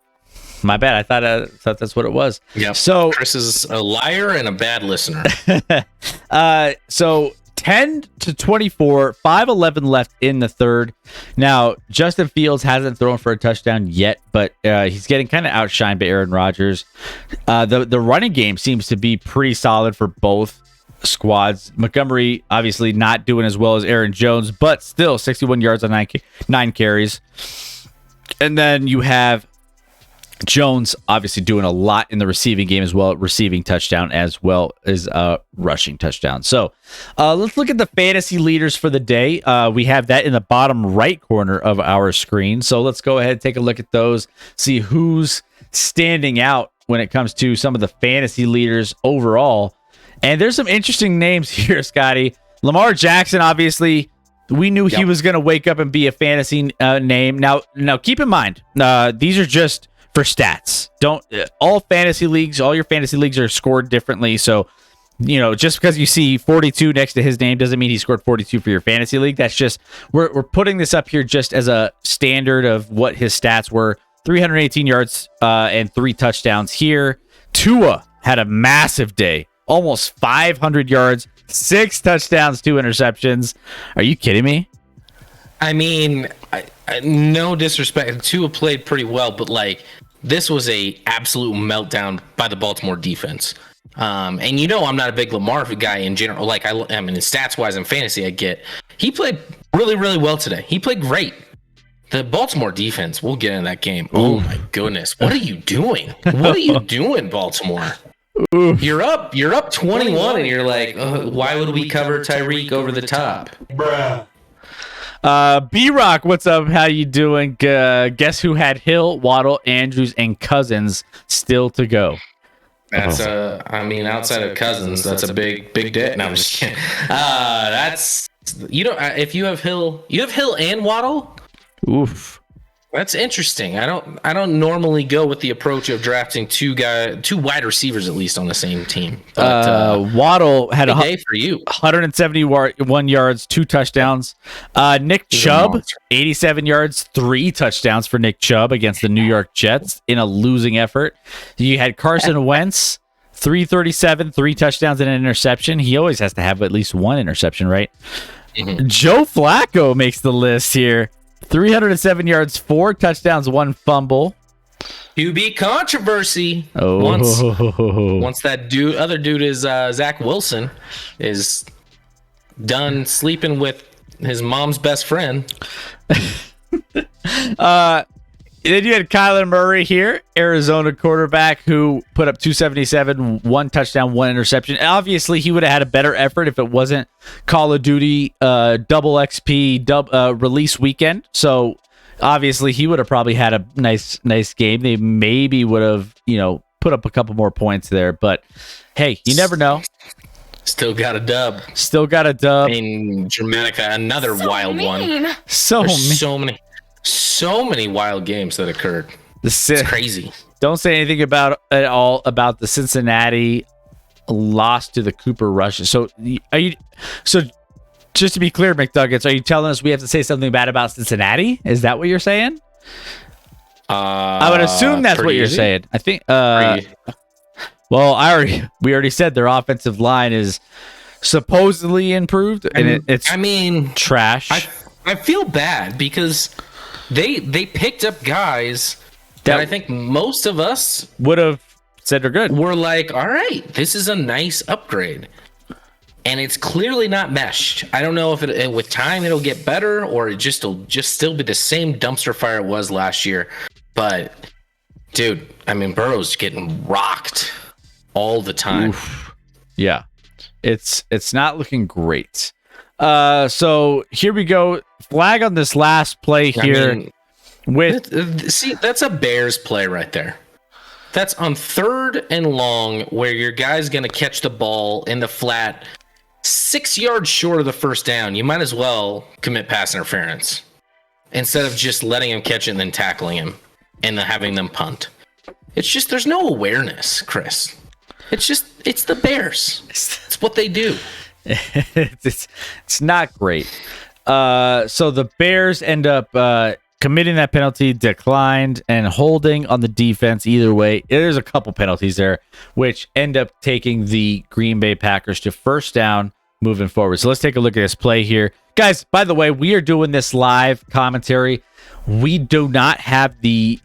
My bad. I thought that's what it was.
Yeah.
So
Chris is a liar and a bad listener.
So 10-24, 5:11 left in the third. Now Justin Fields hasn't thrown for a touchdown yet, but he's getting kind of outshined by Aaron Rodgers. The running game seems to be pretty solid for both squads. Montgomery obviously not doing as well as Aaron Jones, but still 61 yards on nine carries. And then you have Jones obviously doing a lot in the receiving game as well, receiving touchdown as well as rushing touchdown. So let's look at the fantasy leaders for the day. We have that in the bottom right corner of our screen. So let's go ahead and take a look at those, see who's standing out when it comes to some of the fantasy leaders overall. And there's some interesting names here, Scotty. Lamar Jackson, obviously, we knew he was going to wake up and be a fantasy name. Now keep in mind, these are just for stats. All your fantasy leagues are scored differently. So, just because you see 42 next to his name doesn't mean he scored 42 for your fantasy league. That's just, we're putting this up here just as a standard of what his stats were. 318 yards and 3 touchdowns here. Tua had a massive day, almost 500 yards, 6 touchdowns, 2 interceptions. Are you kidding me?
I mean, no disrespect. Tua played pretty well, but this was a absolute meltdown by the Baltimore defense. And I'm not a big Lamar guy in general. I mean, stats wise and fantasy, I get. He played really, really well today. He played great. The Baltimore defense, we'll get into that game. Oh my goodness. What are you doing? What are you doing, Baltimore? You're up 21 and you're like, why would we cover Tyreek over the top?
Bruh.
B-Rock, what's up? How you doing? Guess who had Hill, Waddle, Andrews, and Cousins still to go?
That's outside of Cousins, that's a big day. No, I'm just kidding. If you have Hill, and Waddle.
Oof.
That's interesting. I don't normally go with the approach of drafting two wide receivers at least on the same team. But,
Waddle had a
day for you.
171 yards, 2 touchdowns. Nick Chubb, 87 yards, 3 touchdowns for Nick Chubb against the New York Jets in a losing effort. You had Carson Wentz, 337, 3 touchdowns and an interception. He always has to have at least 1 interception, right? Mm-hmm. Joe Flacco makes the list here. 307 yards, 4 touchdowns, 1 fumble.
QB controversy.
Oh.
Once that other dude is Zach Wilson is done sleeping with his mom's best friend.
Then you had Kyler Murray here, Arizona quarterback, who put up 277, 1 touchdown, 1 interception. Obviously, he would have had a better effort if it wasn't Call of Duty double XP release weekend. So obviously, he would have probably had a nice game. They maybe would have, put up a couple more points there. But hey, you never know.
Still got a dub.
I
mean, Germanica, another wild one. So many wild games that occurred. It's crazy.
Don't say anything about the Cincinnati loss to the Cooper Rush. So just to be clear, McNuggets, are you telling us we have to say something bad about Cincinnati? Is that what you're saying? I would assume that's what you're saying. I think. Well, we already said their offensive line is supposedly improved, and it's trash.
I feel bad because they picked up guys that I think most of us
would have said are good.
We're like, all right, this is a nice upgrade. And it's clearly not meshed. I don't know if with time it'll get better or it'll just still be the same dumpster fire it was last year. But dude, Burrow's getting rocked all the time.
Oof. Yeah. It's not looking great. So here we go. Flag on this last play here.
That's a Bears play right there. That's on 3rd and long where your guy's going to catch the ball in the flat 6 yards short of the first down. You might as well commit pass interference instead of just letting him catch it and then tackling him and then having them punt. It's just there's no awareness, Chris. It's the Bears. It's what they do.
It's not great. So the Bears end up committing that penalty, declined, and holding on the defense. Either way, there's a couple penalties there, which end up taking the Green Bay Packers to first down moving forward. So let's take a look at this play here. Guys, by the way, we are doing this live commentary. We do not have the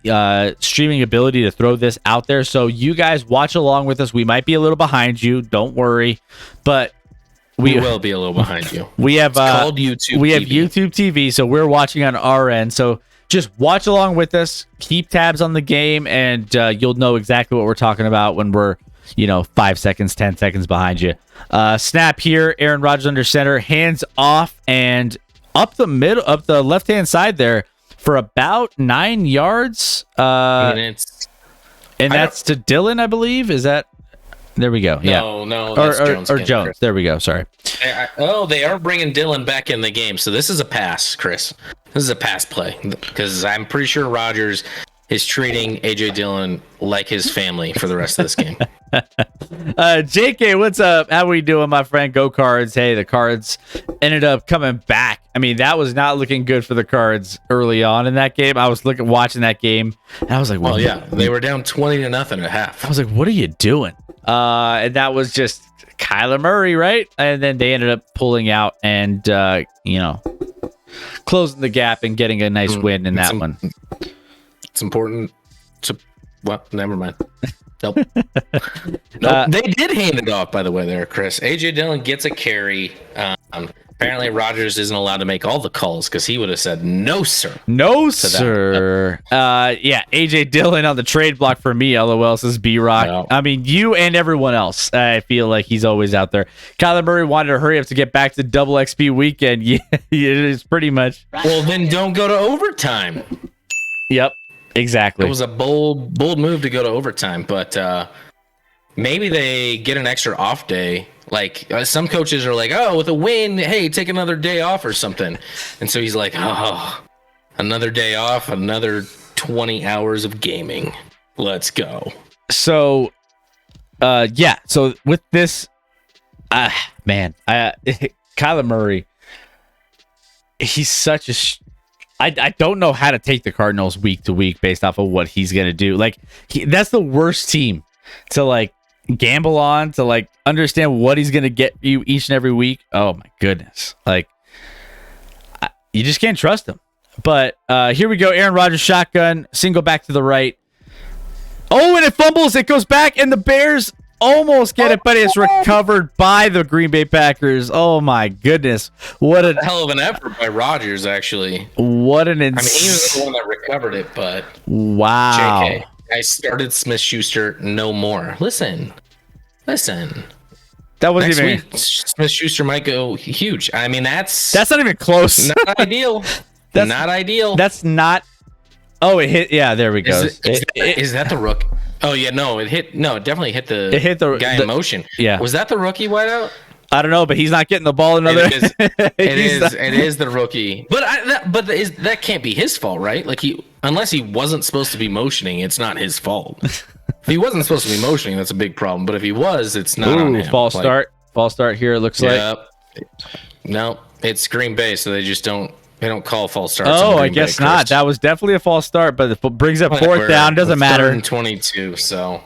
streaming ability to throw this out there. So you guys watch along with us. We might be a little behind you. Don't worry. But
we will be a little behind you.
We have
called YouTube.
We have
TV.
YouTube TV, so we're watching on our end. So just watch along with us. Keep tabs on the game, and you'll know exactly what we're talking about when we're 5 seconds, 10 seconds behind you. Snap here. Aaron Rodgers under center, hands off, and up the left hand side there for about 9 yards. And that's to Dillon, I believe. Is that? There we go.
No, that's Jones.
Or Jones.
Chris.
There we go. Sorry.
They are bringing Dillon back in the game. So this is a pass, Chris. This is a pass play because I'm pretty sure Rodgers is treating AJ Dillon like his family for the rest of this game.
JK, what's up? How we doing, my friend? Go Cards. Hey, the Cards ended up coming back. I mean, that was not looking good for the Cards early on in that game. I was watching that game, and I was like,
well, yeah, they were down 20-0 at half.
I was like, what are you doing? And that was just Kyler Murray, right? And then they ended up pulling out and, closing the gap and getting a nice win in that one.
It's important to, well, never mind. Nope. They did hand it off, by the way, there, Chris. AJ Dillon gets a carry. Apparently, Rodgers isn't allowed to make all the calls because he would have said no, sir.
No, sir. Yeah, AJ Dillon on the trade block for me. LOL says B-Rock.
No.
I mean, you and everyone else. I feel like he's always out there. Kyler Murray wanted to hurry up to get back to double XP weekend. Yeah, it is pretty much.
Well, then don't go to overtime.
Yep, exactly.
It was a bold move to go to overtime, but maybe they get an extra off day. Like some coaches are like, oh, with a win, hey, take another day off or something. And so he's like, oh, another day off, another 20 hours of gaming. Let's go.
So, yeah. So with this, man, Kyler Murray, he's such a. I don't know how to take the Cardinals week to week based off of what he's gonna do. Like that's the worst team to gamble on, to understand what he's gonna get you each and every week. Oh my goodness, you just can't trust him. But here we go. Aaron Rodgers shotgun, single back to the right. Oh, and it fumbles. It goes back, and the Bears almost get it, but it's recovered by the Green Bay Packers. Oh my goodness. What a
hell of an effort by Rodgers, actually.
What an
he was the one that recovered it, but
wow.
JK, I started Smith-Schuster no more. Listen.
That wasn't
Next
even
week, Smith-Schuster might go huge. I mean, that's
not even close.
Not ideal. Not ideal.
That's not. Oh, it hit. Yeah, there we go.
Is that the rook? Oh yeah, no, it hit. No, it definitely hit the.
It hit the
guy in motion.
Yeah,
was that the rookie wideout?
I don't know, but he's not getting the ball another.
It is the rookie, but that can't be his fault, right? Unless he wasn't supposed to be motioning, it's not his fault. If he wasn't supposed to be motioning, that's a big problem. But if he was, it's not on him.
False start here. It looks like.
No, it's Green Bay, so they just don't. They don't call false starts.
Oh, I guess not. That was definitely a false start, but if it brings up fourth down, doesn't matter.
22.
So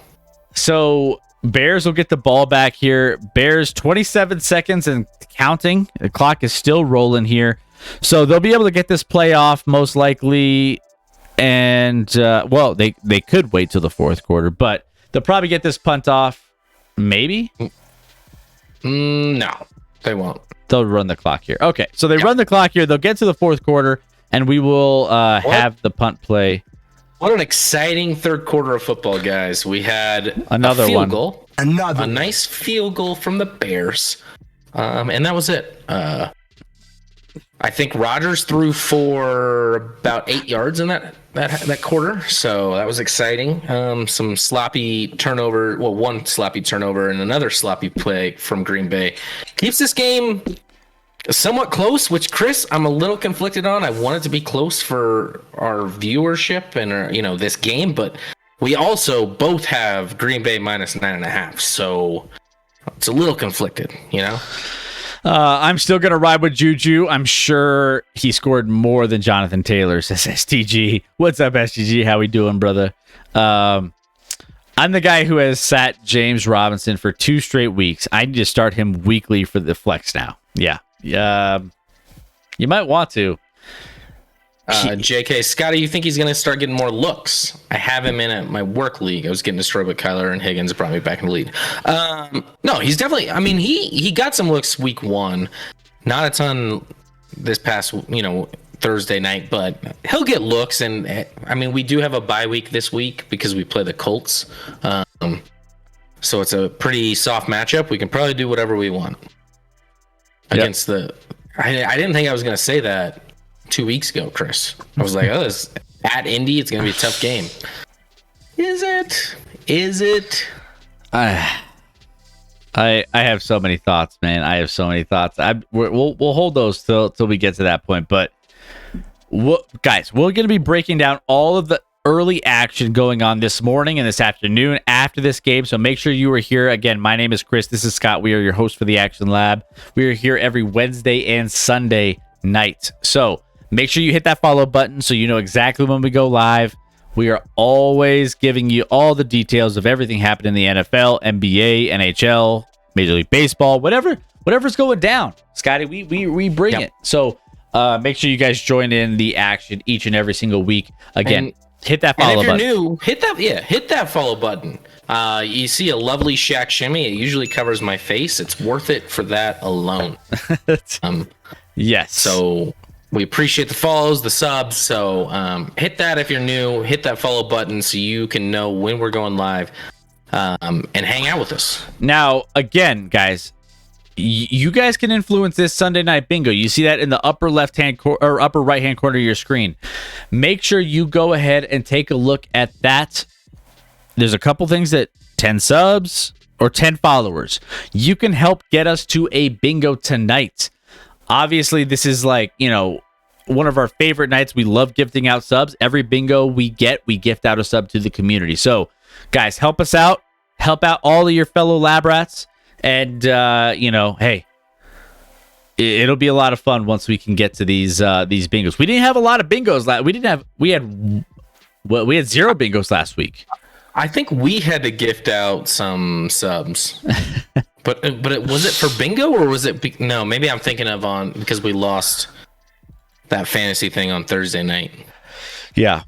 Bears will get the ball back here. Bears 27 seconds and counting. The clock is still rolling here, so they'll be able to get this play off most likely. And they could wait till the fourth quarter, but they'll probably get this punt off. Maybe.
No, they won't.
They'll run the clock here. Okay, so they run the clock here. They'll get to the fourth quarter, and we will have the punt play.
What an exciting third quarter of football, guys. We had
another
field
one.
Goal. A nice field goal from the Bears. And that was it. I think Rodgers threw for about 8 yards in that quarter, so that was exciting. Some sloppy turnover, one sloppy turnover and another sloppy play from Green Bay keeps this game somewhat close. Which, Chris, I'm a little conflicted on. I want it to be close for our viewership and this game, but we also both have Green Bay minus 9.5, so it's a little conflicted,
I'm still going to ride with Juju. I'm sure he scored more than Jonathan Taylor, says STG. What's up, STG? How we doing, brother? I'm the guy who has sat James Robinson for 2 straight weeks. I need to start him weekly for the flex now. Yeah. You might want to.
JK, Scotty, you think he's going to start getting more looks? I have him in at my work league. I was getting destroyed by Kyler and Higgins, brought me back in the lead. No, he's definitely, I mean, he got some looks week 1. Not a ton this past, Thursday night, but he'll get looks. And I mean, we do have a bye week this week because we play the Colts. So it's a pretty soft matchup. We can probably do whatever we want against the, I didn't think I was going to say that 2 weeks ago, Chris. I was like, this at Indy, it's going to be a tough game. Is it?
I have so many thoughts, man. I have so many thoughts. We'll hold those till we get to that point. But guys, we're going to be breaking down all of the early action going on this morning and this afternoon after this game. So make sure you are here. Again, my name is Chris. This is Scott. We are your host for the Action Lab. We are here every Wednesday and Sunday night. So make sure you hit that follow button so you know exactly when we go live. We are always giving you all the details of everything happening in the NFL, NBA, NHL, Major League Baseball, whatever's going down. Scotty, we bring it. So make sure you guys join in the action each and every single week. Again, hit that follow button.
And if you're new, hit that follow button. You see a lovely Shaq shimmy. It usually covers my face. It's worth it for that alone.
Yes.
So we appreciate the follows, the subs. So hit that if you're new. Hit that follow button so you can know when we're going live and hang out with us.
Now, again, guys, you guys can influence this Sunday night bingo. You see that in the upper left-hand or upper right-hand corner of your screen. Make sure you go ahead and take a look at that. There's a couple things that 10 subs or 10 followers. You can help get us to a bingo tonight. Obviously, this is like, one of our favorite nights. We love gifting out subs. Every bingo we gift out a sub to the community. So, guys, help us out. Help out all of your fellow lab rats. And, hey, it'll be a lot of fun once we can get to these bingos. We didn't have a lot of bingos. We had 0 bingos last week.
I think we had to gift out some subs. But was it for bingo or was it? No, maybe I'm thinking of because we lost that fantasy thing on Thursday night.
Yeah.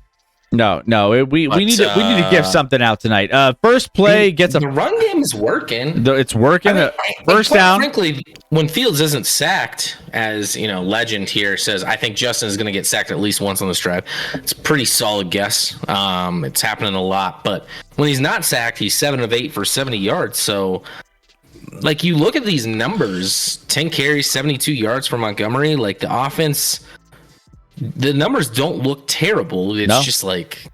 No. We need to give something out tonight. First play gets
the run game is working.
It's working. First down.
Frankly, when Fields isn't sacked, as legend here says, I think Justin is going to get sacked at least once on this drive. It's a pretty solid guess. It's happening a lot, but when he's not sacked, he's 7 of 8 for 70 yards. So, like, you look at these numbers: 10 carries, 72 yards for Montgomery. Like, the offense. The numbers don't look terrible. It's just like,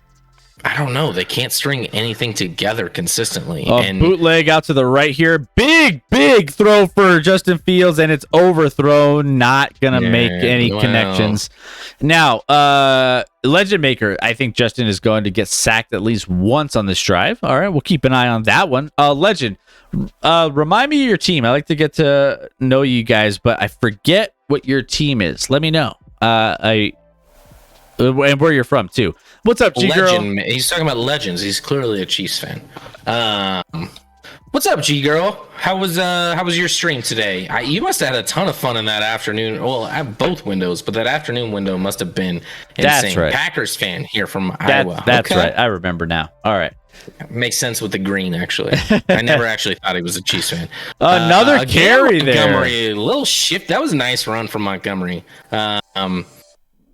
I don't know. They can't string anything together consistently. And
bootleg out to the right here. Big throw for Justin Fields, and it's overthrown. Not going to make any connections. Now, Legend Maker, I think Justin is going to get sacked at least once on this drive. All right, we'll keep an eye on that one. Legend, remind me of your team. I like to get to know you guys, but I forget what your team is. Let me know. And where you're from too. What's up, G Girl?
He's talking about legends. He's clearly a Chiefs fan. What's up, G Girl? How was your stream today? You must have had a ton of fun in that afternoon. Well, at both windows, but that afternoon window must have been insane.
That's right.
Packers fan here from Iowa.
That's right. I remember now. All right.
Makes sense with the green, actually. I never actually thought he was a Chiefs fan.
Another carry there.
Montgomery, a little shift. That was a nice run from Montgomery.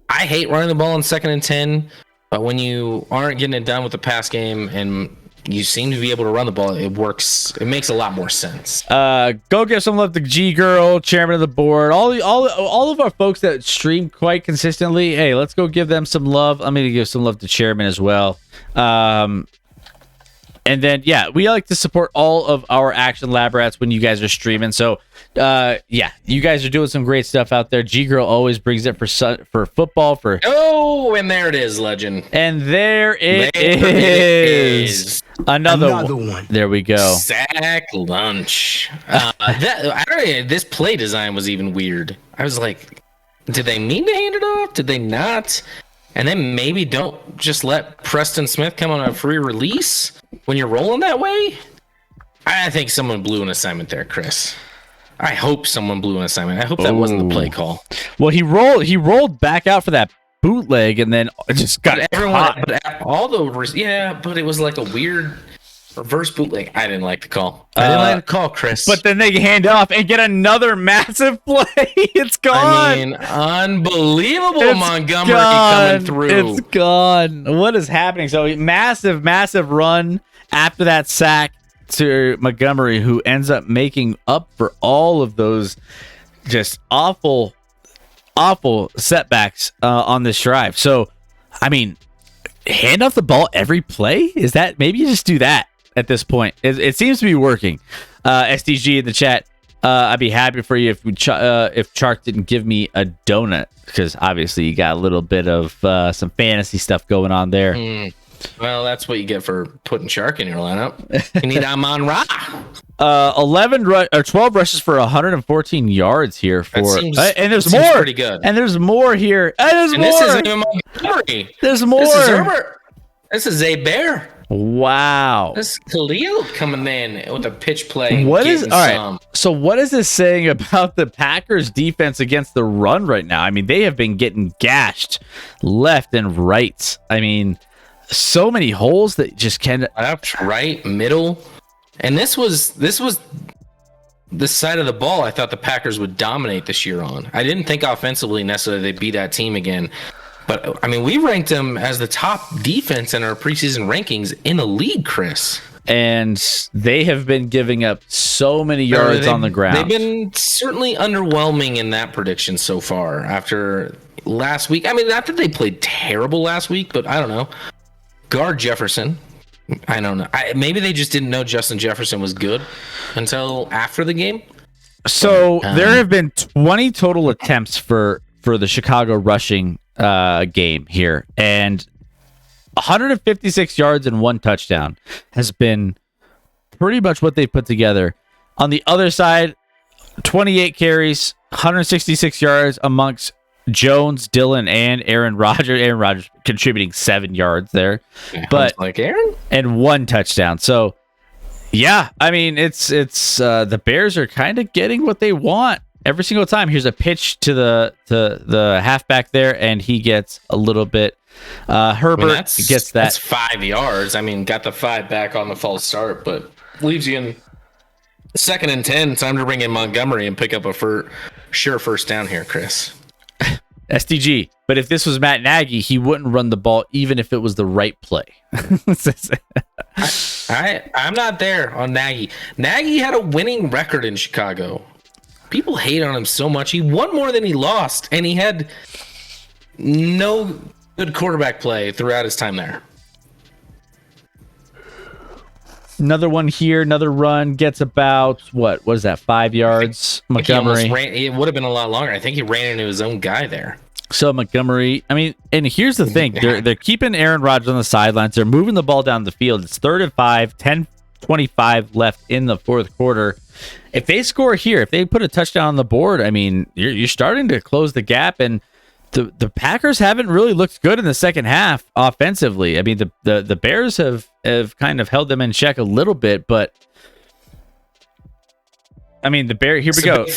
I hate running the ball on 2nd and 10, but when you aren't getting it done with the pass game and you seem to be able to run the ball, it works. It makes a lot more sense.
Go give some love to G Girl, chairman of the board, all of our folks that stream quite consistently. Hey, let's go give them some love. I'm going to give some love to chairman as well. And then, we like to support all of our Action Lab Rats when you guys are streaming. So, you guys are doing some great stuff out there. G-Girl always brings it for football.
And there it is, legend.
And there it is. Another one. There we go.
Sack lunch. This play design was even weird. I was like, did they mean to hand it off? Did they not? And then maybe don't just let Preston Smith come on a free release when you're rolling that way? I think someone blew an assignment there, Chris. I hope someone blew an assignment. I hope that wasn't the play call.
Well, he rolled back out for that bootleg and then just got caught.
But all the but it was like a weird reverse bootleg. I didn't like the call. I didn't like the call, Chris.
But then they hand off and get another massive play. It's gone.
I mean, unbelievable. It's Montgomery coming through.
It's gone. What is happening? So massive run after that sack to Montgomery, who ends up making up for all of those just awful setbacks on this drive. So, I mean, hand off the ball every play? Is that, maybe you just do that at this point? It seems to be working. SDG in the chat, I'd be happy for you if Chark didn't give me a donut, because obviously you got a little bit of some fantasy stuff going on there.
Well, that's what you get for putting Chark in your lineup. You need Amon-Ra.
12 rushes for 114 yards here for, and there's more.
Pretty good.
And there's more here. And there's more.
This isn't even Montgomery.
There's more.
This is Herbert. This is a Bear.
Wow.
This is Khalil coming in with a pitch play.
What is all right? So what is this saying about the Packers defense against the run right now? I mean, they have been getting gashed left and right. I mean, so many holes that just can't.
Left, right, middle, and this was the side of the ball I thought the Packers would dominate this year on. I didn't think offensively necessarily they'd beat that team again, but I mean, we ranked them as the top defense in our preseason rankings in the league, Chris.
And they have been giving up so many yards on the ground.
They've been certainly underwhelming in that prediction so far after last week. I mean, not that they played terrible last week, but I don't know. Guard Jefferson. I don't know. Maybe they just didn't know Justin Jefferson was good until after the game.
So there have been 20 total attempts for the Chicago rushing game here, and 156 yards and 1 touchdown has been pretty much what they put together. On the other side, 28 carries, 166 yards amongst Jones, Dillon, and Aaron Rodgers. Aaron Rodgers contributing 7 yards there, but
like Aaron,
and 1 touchdown. So, yeah, I mean, it's the Bears are kind of getting what they want every single time. Here's a pitch to the halfback there, and he gets a little bit. Herbert gets that.
That's 5 yards. I mean, got the 5 back on the false start, but leaves you in 2nd and 10. Time to bring in Montgomery and pick up a first down here, Chris.
SDG. But if this was Matt Nagy, he wouldn't run the ball even if it was the right play.
I'm not there on Nagy. Nagy had a winning record in Chicago. People hate on him so much. He won more than he lost, and he had no good quarterback play throughout his time there.
Another one here, another run, gets about, what is that, 5 yards? Montgomery.
It would have been a lot longer. I think he ran into his own guy there.
So Montgomery, I mean, and here's the thing. They're keeping Aaron Rodgers on the sidelines. They're moving the ball down the field. It's 3rd and 5, 10:25 left in the 4th quarter. If they score here, if they put a touchdown on the board, I mean, you're starting to close the gap, and the Packers haven't really looked good in the second half offensively. I mean, the Bears have kind of held them in check a little bit, but I mean, the Bear. Here we go.
Big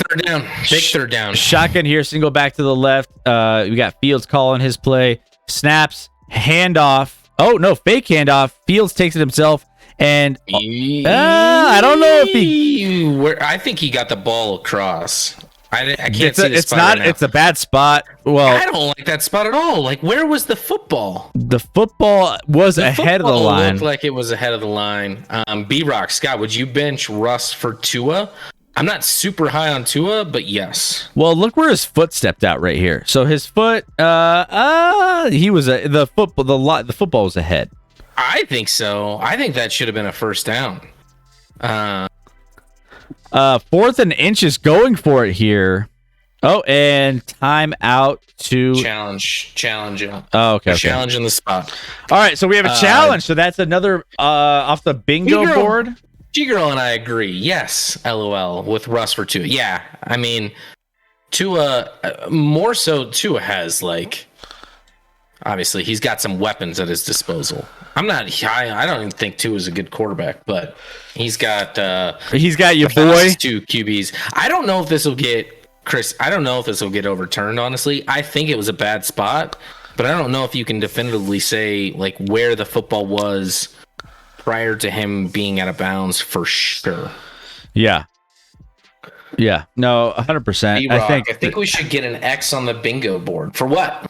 third down.
Shotgun here, single back to the left. We got Fields calling his play. Snaps, handoff. Oh no, fake handoff. Fields takes it himself, and I don't know if he.
I think he got the ball across. I can't see the
it's
spot
not.
right now.
It's a bad spot. Well,
I don't like that spot at all. Like, where was the football?
The football was ahead of the line.
Looked like it was ahead of the line. B-Rock, Scott, would you bench Russ for Tua? I'm not super high on Tua, but yes.
Well, look where his foot stepped out right here. So his foot, he was the football was ahead.
I think so. I think that should have been a first down.
4th and inches, going for it here. Oh, and time out to
challenge.
Oh, okay.
Challenge in the spot.
All right, so we have a challenge. So that's another off the bingo board.
G-Girl and I agree. Yes, LOL, with Russ for Tua. Yeah, I mean, Tua, more so Tua has, like, obviously he's got some weapons at his disposal. I don't even think Tua is a good quarterback, but he's got
your boy.
2 QBs. I don't know if this will get, Chris, I don't know if this will get overturned, honestly. I think it was a bad spot, but I don't know if you can definitively say like where the football was prior to him being out of bounds for sure.
Yeah. Yeah. No, 100%.
I think we should get an X on the bingo board. For what?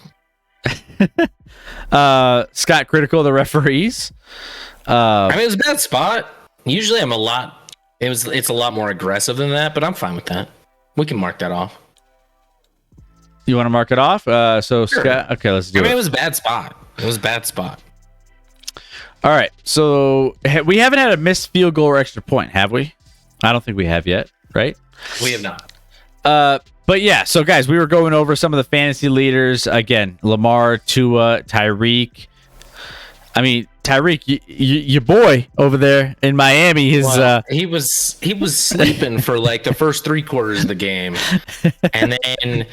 Scott critical of the referees.
I mean, it was a bad spot. Usually it's a lot more aggressive than that, but I'm fine with that. We can mark that off.
You want to mark it off? So
Sure.
Scott, okay, let's do it.
It was a bad spot.
All right. So we haven't had a missed field goal or extra point, have we? I don't think we have yet, right?
We have not.
But yeah, so guys, we were going over some of the fantasy leaders again. Lamar, Tua, Tyreek. I mean, Tyreek, your boy over there in Miami, he
was sleeping for like the first 3 quarters of the game, and then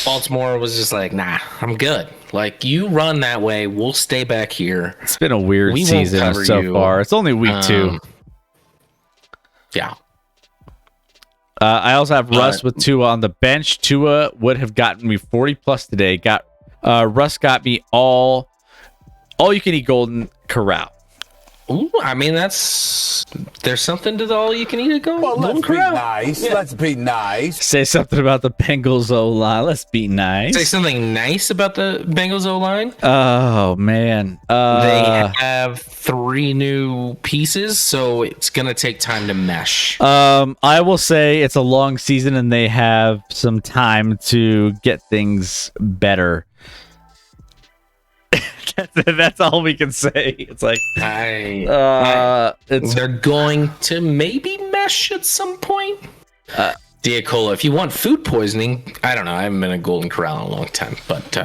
Baltimore was just like, nah, I'm good. Like, you run that way, we'll stay back here.
It's been a weird
We won't
season
cover
so
you.
far. It's only week 2.
Yeah.
I also have Russ with Tua on the bench. Tua would have gotten me 40 plus today. Russ got me all you can eat Golden Corral.
Ooh, I mean, there's something to the all you can eat
Well,
Golden
let's be
Corral.
nice.
Yeah.
Let's be nice.
Say something about the Bengals O-line. Let's be nice.
Say something nice about the Bengals O-line.
Oh man,
They have 3 new pieces, so it's gonna take time to mesh.
I will say it's a long season and they have some time to get things better. That's all we can say. It's like
They're going to maybe mesh at some point. Diacola, if you want food poisoning, I don't know. I haven't been in Golden Corral in a long time, but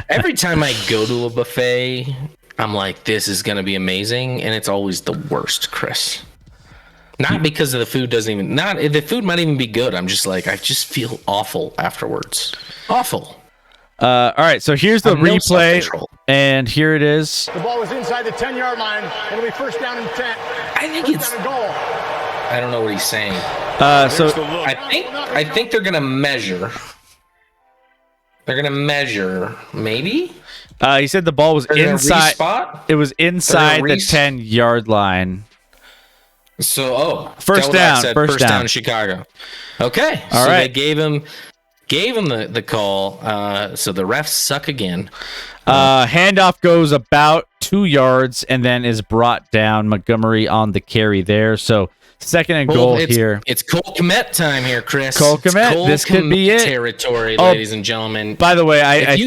every time I go to a buffet, I'm like, this is going to be amazing, and it's always the worst, Chris. Not because of the food the food might even be good. I'm just like, I just feel awful afterwards. Awful.
all right, so here's the
I have no
replay,
self-control.
and here it is.
The ball was inside the 10-yard line. It'll be first down and 10.
I think
First
it's.
down and goal.
I don't know what he's saying.
So
I think they're gonna measure. They're gonna measure, maybe.
he said the ball was
They're gonna
inside.
respot?
It was inside the
res-
10-yard line.
So
First
Delvac
down,
said
first down.
in Chicago. Okay,
All
so
right.
they gave him the call. So the refs suck again.
Handoff goes about 2 yards and then is brought down. Montgomery on the carry there. So second and goal here.
It's Cole Kmet time here, Chris.
Cole
It's
Kmet,
Cole
this could be
Kmet
it.
territory,
Oh,
ladies and gentlemen.
By the way,
If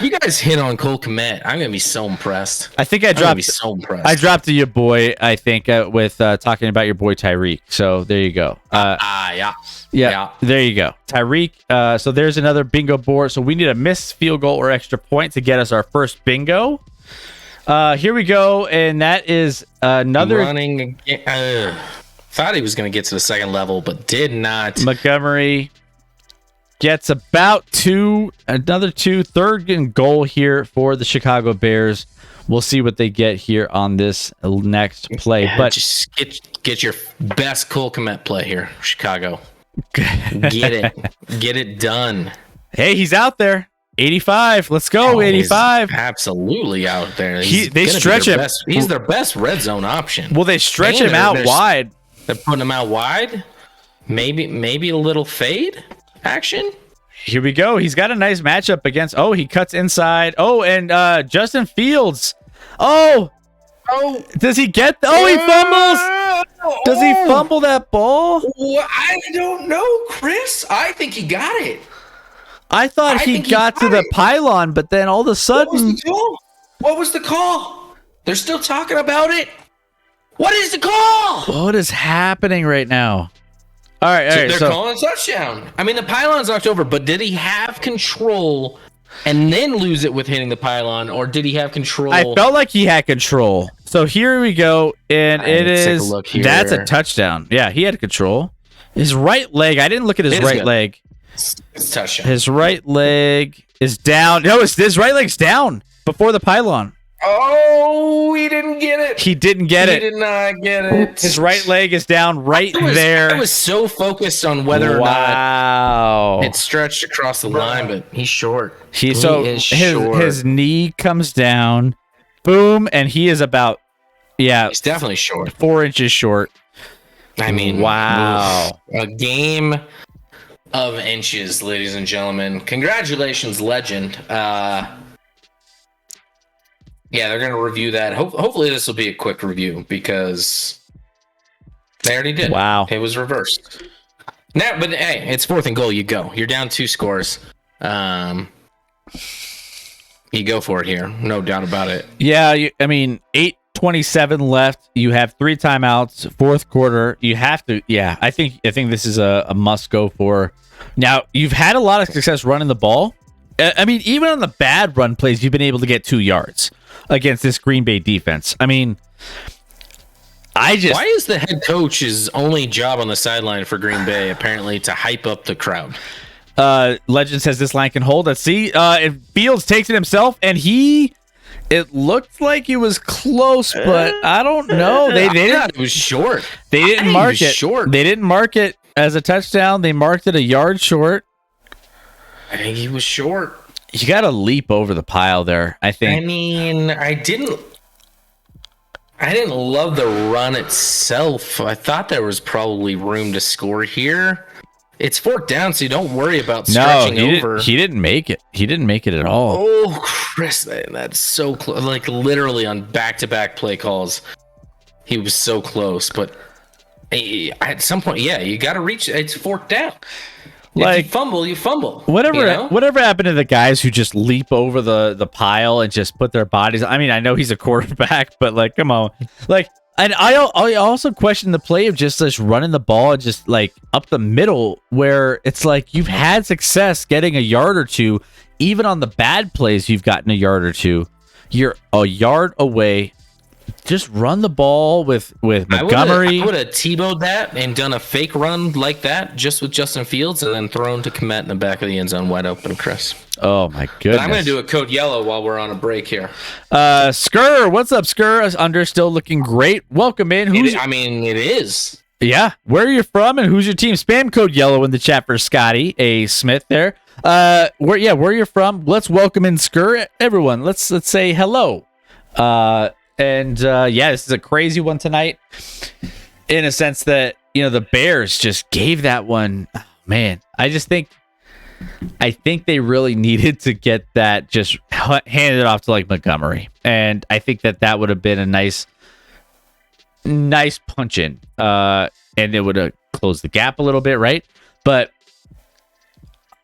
you guys hit on Cole Kmet, I'm gonna be so impressed.
I think I
I'm gonna be
dropped.
so impressed.
I dropped to your boy. I think with talking about your boy Tyreek. So there you go.
Yeah.
Yeah, there you go. Tyreek. So there's another bingo board. So we need a missed field goal or extra point to get us our first bingo. Here we go, and that is another
running again. Thought he was going to get to the second level, but did not.
Montgomery gets about another 2, third and goal here for the Chicago Bears. We'll see what they get here on this next play. But
just get your best Cole Kmet play here, Chicago. Get it done.
hey, he's out there. 85. Let's go, 85.
He's absolutely out there.
They stretch him.
He's their best red zone option.
Well, they stretch
And
him out
they're-
wide.
They're putting him out wide. Maybe a little fade action.
Here we go. He's got a nice matchup against. Oh, he cuts inside. Oh, and Justin Fields. Oh, does he get? Oh, he fumbles. Does he fumble that ball?
Well, I don't know, Chris. I think he got it.
I thought
I
he
think he
got to
got
the
it.
pylon, but then all of a sudden,
What was the call? They're still talking about it. What is the call?
what is happening right now? All right,
They're
so
calling a touchdown. I mean, the pylon's knocked over, but did he have control and then lose it with hitting the pylon, or did he have control?
I felt like he had control. So here we go, and it
Let's take a
is
look here.
that's a touchdown. Yeah, he had control. His right leg. I didn't look at his
It is
right
good.
leg.
It's a touchdown.
His right leg is down. No, his right leg's down before the pylon.
Oh, he didn't get it.
He didn't get
He
it.
did not get it.
His right leg is down right there.
I was so focused on whether or not
Wow.
it stretched across the line, but he's short.
His
short.
knee comes down, boom, and he is about
He's definitely short.
4 inches short.
I mean,
wow.
A game of inches, ladies and gentlemen. Congratulations, legend. Yeah, they're going to review that. Hopefully this will be a quick review because they already did.
Wow.
It was reversed. Now, but hey, it's 4th and goal. You go. You're down 2 scores. You go for it here. No doubt about it.
Yeah, 8:27 left. You have 3 timeouts, 4th quarter. You have to. Yeah, I think this is a must go for. Now, you've had a lot of success running the ball. I mean, even on the bad run plays, you've been able to get 2 yards against this Green Bay defense. I mean, why
is the head coach's only job on the sideline for Green Bay apparently to hype up the crowd?
Legend says this line can hold. Let's see. Fields takes it himself, and it looked like it was close, but I don't know. They didn't.
It was short.
They didn't mark it.
Short.
They didn't mark it as a touchdown. They marked it a yard short.
I think he was short.
You got to leap over the pile there, I think.
I mean, I didn't love the run itself. I thought there was probably room to score here. It's 4th down, so you don't worry about stretching over.
He didn't make it. He didn't make it at all.
Oh, Chris, that's so close. Like literally on back-to-back play calls, he was so close. But at some point, you got to reach. It's 4th down.
Like,
if you fumble, you fumble.
Whatever happened to the guys who just leap over the pile and just put their bodies? I mean, I know he's a quarterback, but like, come on, like. And I also question the play of just running the ball and just like up the middle, where it's like you've had success getting a yard or two, even on the bad plays you've gotten a yard or two. You're a yard away. Just run the ball with Montgomery.
I would have Tebowed that and done a fake run like that just with Justin Fields and then thrown to Kmet in the back of the end zone wide open, Chris.
Oh, my goodness.
But I'm going to do a code yellow while we're on a break here.
Skur, what's up, Skur? Under still looking great. Welcome in.
It is.
Yeah. Where are you from and who's your team? Spam code yellow in the chat for Scotty A. Smith there. Where you're from. Let's welcome in Skur. Everyone, let's say hello. This is a crazy one tonight in a sense that, the Bears just gave that one. Oh, man, I think they really needed to get that just handed off to like Montgomery. And I think that would have been a nice punch in. And it would have closed the gap a little bit, right? But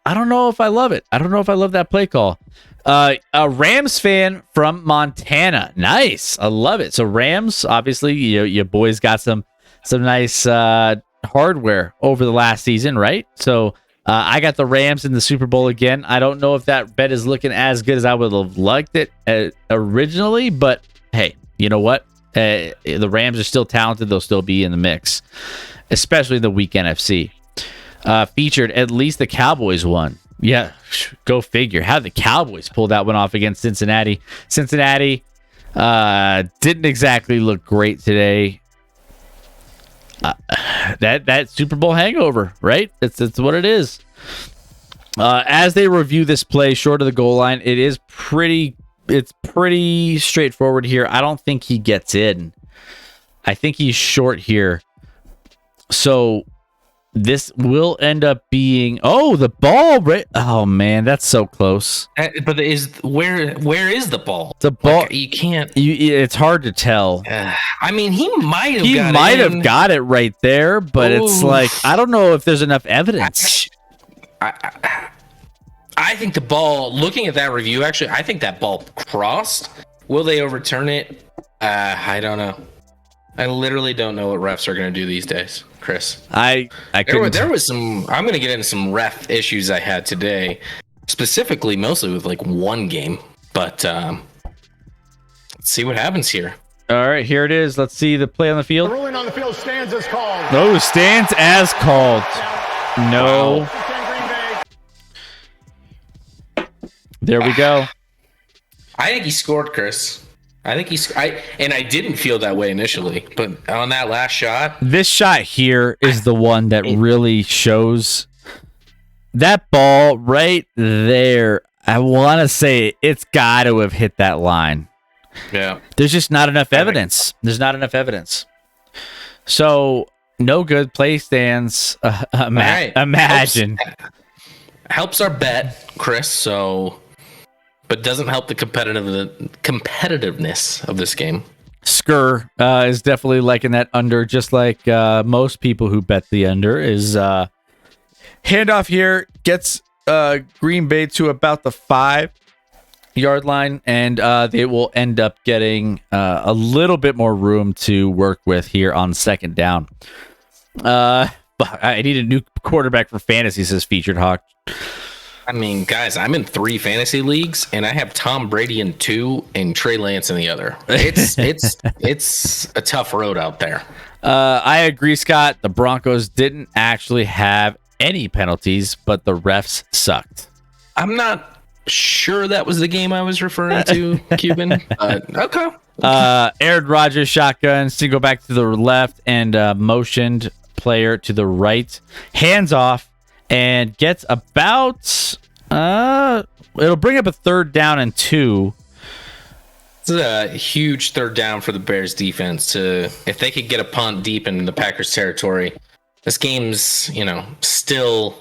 I don't know if I love it. I don't know if I love that play call. A Rams fan from Montana. Nice. I love it. So Rams, obviously, your boys got some nice hardware over the last season, right? So I got the Rams in the Super Bowl again. I don't know if that bet is looking as good as I would have liked it originally, but hey, you know what? The Rams are still talented. They'll still be in the mix, especially in the weak NFC. Featured at least the Cowboys won. Yeah, go figure. How the Cowboys pulled that one off against Cincinnati. Cincinnati didn't exactly look great today. That Super Bowl hangover, right? It's what it is. As they review this play short of the goal line, it's pretty straightforward here. I don't think he gets in. I think he's short here. So this will end up being the ball. Right? Oh man, that's so close.
But where is the ball?
The ball.
Like, you can't.
It's hard to tell.
I mean, he might have
got it right there, but it's like I don't know if there's enough evidence.
I think the ball. Looking at that review, actually, I think that ball crossed. Will they overturn it? I don't know. I literally don't know what refs are going to do these days, Chris.
I couldn't.
There was some. I'm going to get into some ref issues I had today, specifically, mostly with like one game. But let's see what happens here.
All right, here it is. Let's see the play on the field.
The ruling on the field stands as called.
No, stands as called. No. There we go.
I think he scored, Chris. I think I didn't feel that way initially, but on that last shot,
This shot here is the one that really shows that ball right there. I want to say it's got to have hit that line.
yeah.
There's just not enough evidence. There's not enough evidence. So no good play stands.
Right.
Imagine.
Helps our bet, Chris. So, but doesn't help the competitiveness of this game.
Skur is definitely liking that under, just like most people who bet the under. Is handoff here gets Green Bay to about the 5-yard line, and they will end up getting a little bit more room to work with here on second down. I need a new quarterback for fantasy, says Featured Hawk.
I mean, guys, I'm in 3 fantasy leagues, and I have Tom Brady in 2 and Trey Lance in the other. It's a tough road out there.
I agree, Scott. The Broncos didn't actually have any penalties, but the refs sucked.
I'm not sure that was the game I was referring to, Cuban. Okay.
Aaron Rodgers shotgun, single back to the left, and motioned player to the right. Hands off, and gets about it'll bring up a 3rd down and 2.
This is a huge 3rd down for the Bears defense. If they could get a punt deep in the Packers territory, this game's, they still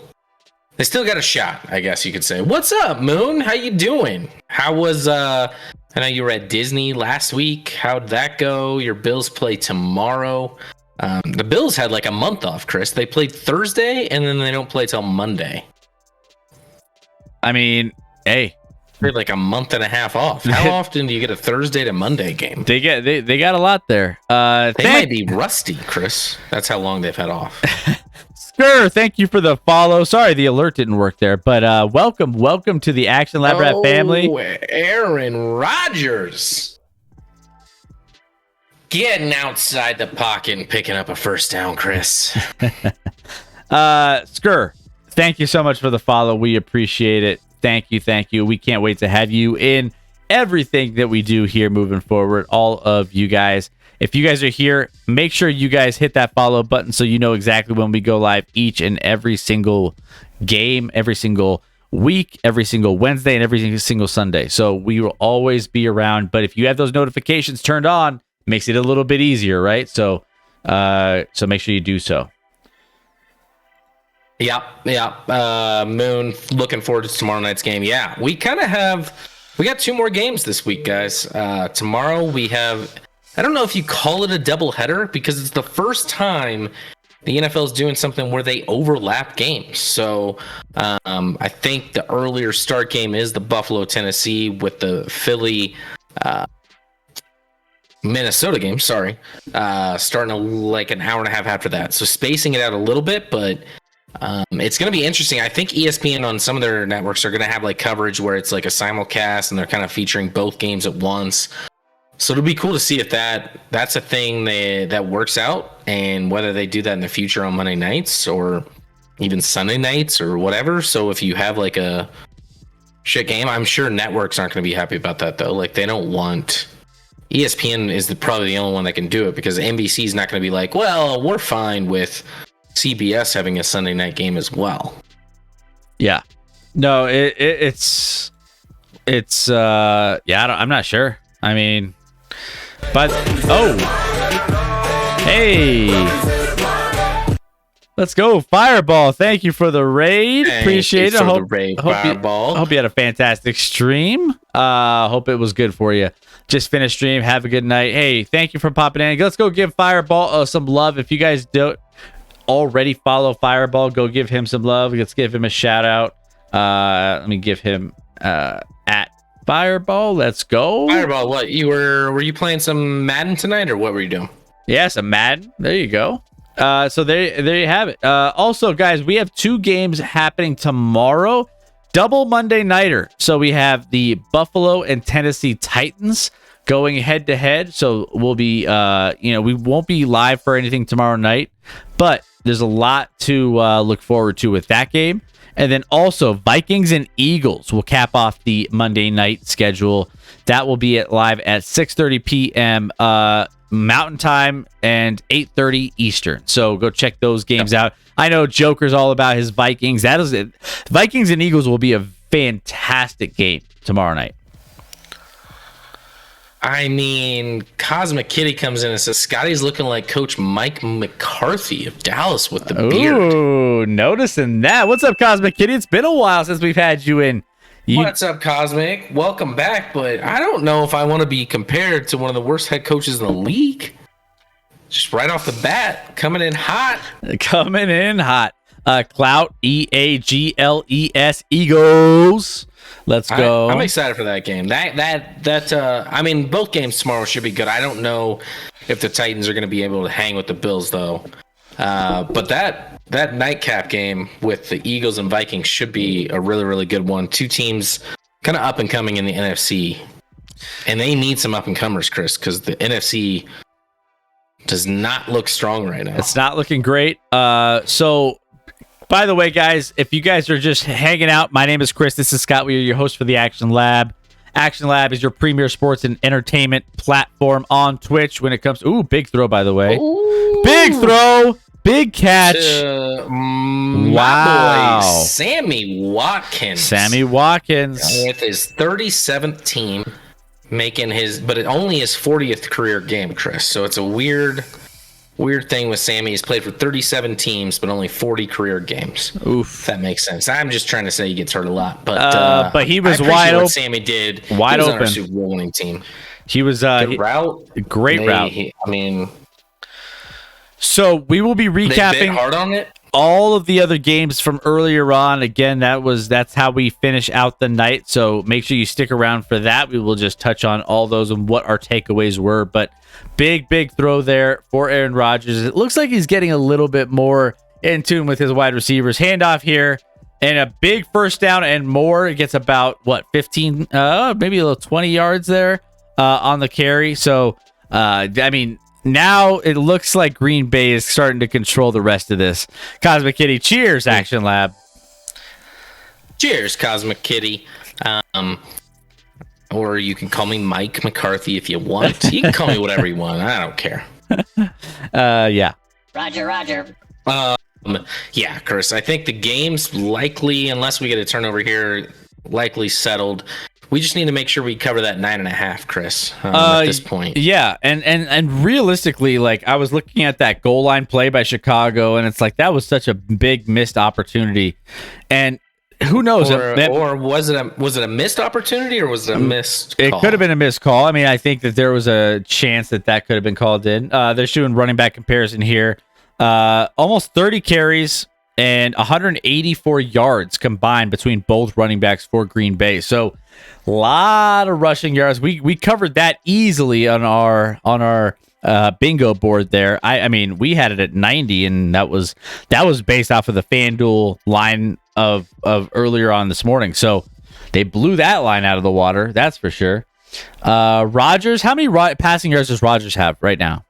got a shot, I guess you could say. What's up, Moon? How you doing? How was I know you were at Disney last week. How'd that go? Your Bills play tomorrow. The Bills had like a month off, Chris. They played Thursday and then they don't play till Monday.
I mean, hey,
They had like a month and a half off. How often do you get a Thursday to Monday game?
they got a lot there.
They might be rusty, Chris. That's how long they've had off.
Sure, thank you for the follow. Sorry, the alert didn't work there, but welcome to the Action Lab Rat family.
Aaron Rodgers getting outside the pocket and picking up a first down, Chris.
Skur, thank you so much for the follow. We appreciate it. Thank you. We can't wait to have you in everything that we do here moving forward. All of you guys. If you guys are here, make sure you guys hit that follow button so you know exactly when we go live each and every single game, every single week, every single Wednesday, and every single Sunday. So we will always be around. But if you have those notifications turned on, makes it a little bit easier, right? So make sure you do so.
Yeah. Moon, looking forward to tomorrow night's game. Yeah, we got 2 more games this week, guys. Tomorrow we have, I don't know if you call it a doubleheader because it's the first time the NFL is doing something where they overlap games. So I think the earlier start game is the Buffalo, Tennessee with the Philly, Minnesota game. Sorry, starting like an hour and a half after that. So spacing it out a little bit, but it's going to be interesting. I think ESPN on some of their networks are going to have like coverage where it's like a simulcast and they're kind of featuring both games at once. So it'll be cool to see if that's a thing that works out, and whether they do that in the future on Monday nights or even Sunday nights or whatever. So if you have like a shit game, I'm sure networks aren't going to be happy about that though. Like they don't want, ESPN is probably the only one that can do it because NBC is not going to be like, well, we're fine with CBS having a Sunday night game as well.
Yeah, no, it's I'm not sure. I mean, but hey, let's go Fireball. Thank you for the raid. Appreciate it. Hope you had a fantastic stream. Hope it was good for you. Just finished stream. Have a good night. Hey, thank you for popping in. Let's go give Fireball some love. If you guys don't already follow Fireball, go give him some love. Let's give him a shout out. Let me give him at Fireball. Let's go.
Fireball, what were you playing some Madden tonight or what were you doing?
Yeah, some Madden. There you go. So there you have it. Also, guys, we have 2 games happening tomorrow. Double Monday nighter. So we have the Buffalo and Tennessee Titans going head to head. So we'll be we won't be live for anything tomorrow night, but there's a lot to look forward to with that game. And then also Vikings and Eagles will cap off the Monday night schedule. That will be live at 6:30 p.m. Mountain Time and 8:30 Eastern. So go check those games out. I know Joker's all about his Vikings. That is it. Vikings and Eagles will be a fantastic game tomorrow night.
I mean, Cosmic Kitty comes in and says Scotty's looking like Coach Mike McCarthy of Dallas with the beard.
Ooh, noticing that. What's up, Cosmic Kitty? It's been a while since we've had you in.
What's up, Cosmic? Welcome back, but I don't know if I want to be compared to one of the worst head coaches in the league. Just right off the bat, coming in hot.
Coming in hot. Clout, Eagles, Eagles. Let's go.
I'm excited for that game. I mean, both games tomorrow should be good. I don't know if the Titans are going to be able to hang with the Bills, though. But that nightcap game with the Eagles and Vikings should be a really, really good one. Two teams kind of up and coming in the NFC. And they need some up and comers, Chris, because the NFC does not look strong right now.
It's not looking great. So, by the way, guys, if you guys are just hanging out, my name is Chris. This is Scott. We are your host for the Action Lab. Action Lab is your premier sports and entertainment platform on Twitch when it comes to... Ooh, big throw, by the way.
Ooh.
Big throw. Big catch.
My boy, Sammy Watkins.
Sammy Watkins.
With his 37th team, making but it only his 40th career game, Chris. So it's a weird thing with Sammy. He's played for 37 teams, but only 40 career games.
Oof.
If that makes sense. I'm just trying to say he gets hurt a lot. But
he was
I
wide open.
What Sammy did.
Wide
he was
open.
On our Super Bowl winning team.
He was
Good route.
Great route. So we will be
They
recapping
bit hard on it.
all of the other games from earlier on. Again, that's how we finish out the night. So make sure you stick around for that. We will just touch on all those and what our takeaways were. But big throw there for Aaron Rodgers. It looks like he's getting a little bit more in tune with his wide receivers. Handoff here and a big first down and more. It gets about 15, maybe a little 20 yards there on the carry. So now it looks like Green Bay is starting to control the rest of this. Cosmic Kitty, cheers, Action Lab.
Cheers, Cosmic Kitty. Or you can call me Mike McCarthy if you want. You can call me whatever you want. I don't care.
Yeah.
Roger.
Yeah, Chris. I think the game's likely, unless we get a turnover here, likely settled. We just need to make sure we cover that 9.5, Chris, at this point.
Yeah, and realistically, like I was looking at that goal line play by Chicago, and it's like that was such a big missed opportunity. And who knows?
Or was it a missed opportunity, or was it a missed call?
It could have been a missed call. I mean, I think that there was a chance that could have been called in. They're showing running back comparison here. Almost 30 carries and 184 yards combined between both running backs for Green Bay. So a lot of rushing yards. We covered that easily on our bingo board there. I mean, we had it at 90, and that was based off of the FanDuel line of earlier on this morning. So they blew that line out of the water. That's for sure. Rodgers, how many passing yards does Rodgers have right now?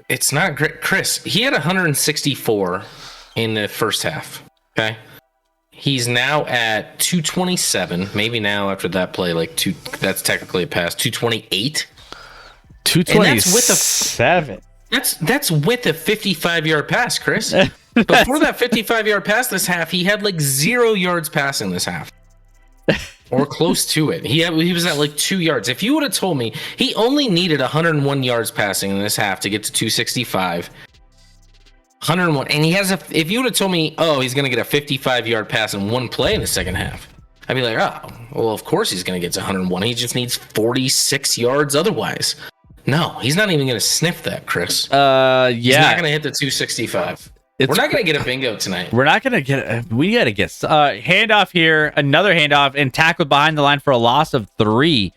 It's not great, Chris. He had 164 in the first half. Okay. He's now at 227. Maybe now after that play, that's technically a pass. 228.
227.
That's with a 55-yard pass, Chris. Before that 55-yard pass this half, he had 0 yards passing this half. Or close to it. He was at 2 yards. If you would have told me he only needed 101 yards passing in this half to get to 265, 101, and if you would have told me, he's going to get a 55-yard pass in one play in the second half, I'd be like, well, of course he's going to get to 101. He just needs 46 yards otherwise. No, he's not even going to sniff that, Chris.
Yeah.
He's not going to hit the 265. We're not going to get a bingo tonight.
We're not going to get we got to get handoff here, another handoff, and tackled behind the line for a loss of 3.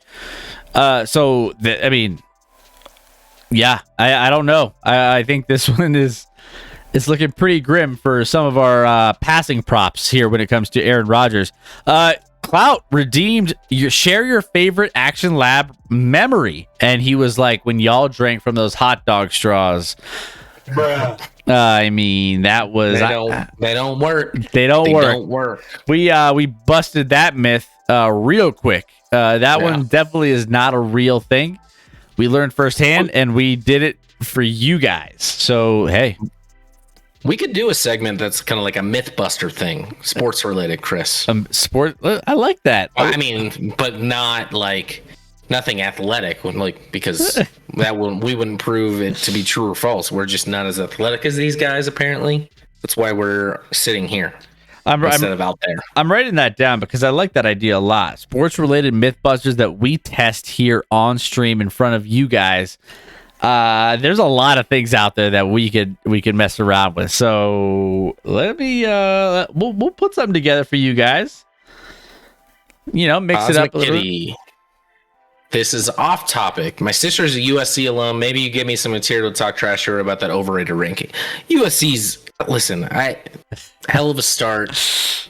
I don't know. I think this one is looking pretty grim for some of our passing props here when it comes to Aaron Rodgers. Clout redeemed share your favorite Action Lab memory, and he was like, when y'all drank from those hot dog straws. I mean, that was
They don't work.
They don't
They
work.
don't work.
We busted that myth real quick. That one definitely is not a real thing. We learned firsthand, and we did it for you guys. So hey,
We could do a segment that's kind of like a MythBuster thing, sports related, Chris.
sport. I like that.
I mean, but not like nothing athletic, like because we wouldn't prove it to be true or false. We're just not as athletic as these guys, apparently. That's why we're sitting here instead of out there.
I'm writing that down because I like that idea a lot. Sports related MythBusters that we test here on stream in front of you guys. There's a lot of things out there that we could mess around with. So let me we'll put something together for you guys. You know, mix it up a little bit.
This is off topic. My sister's a USC alum. Maybe you give me some material to talk trash to her about that overrated ranking. USC's hell of a start.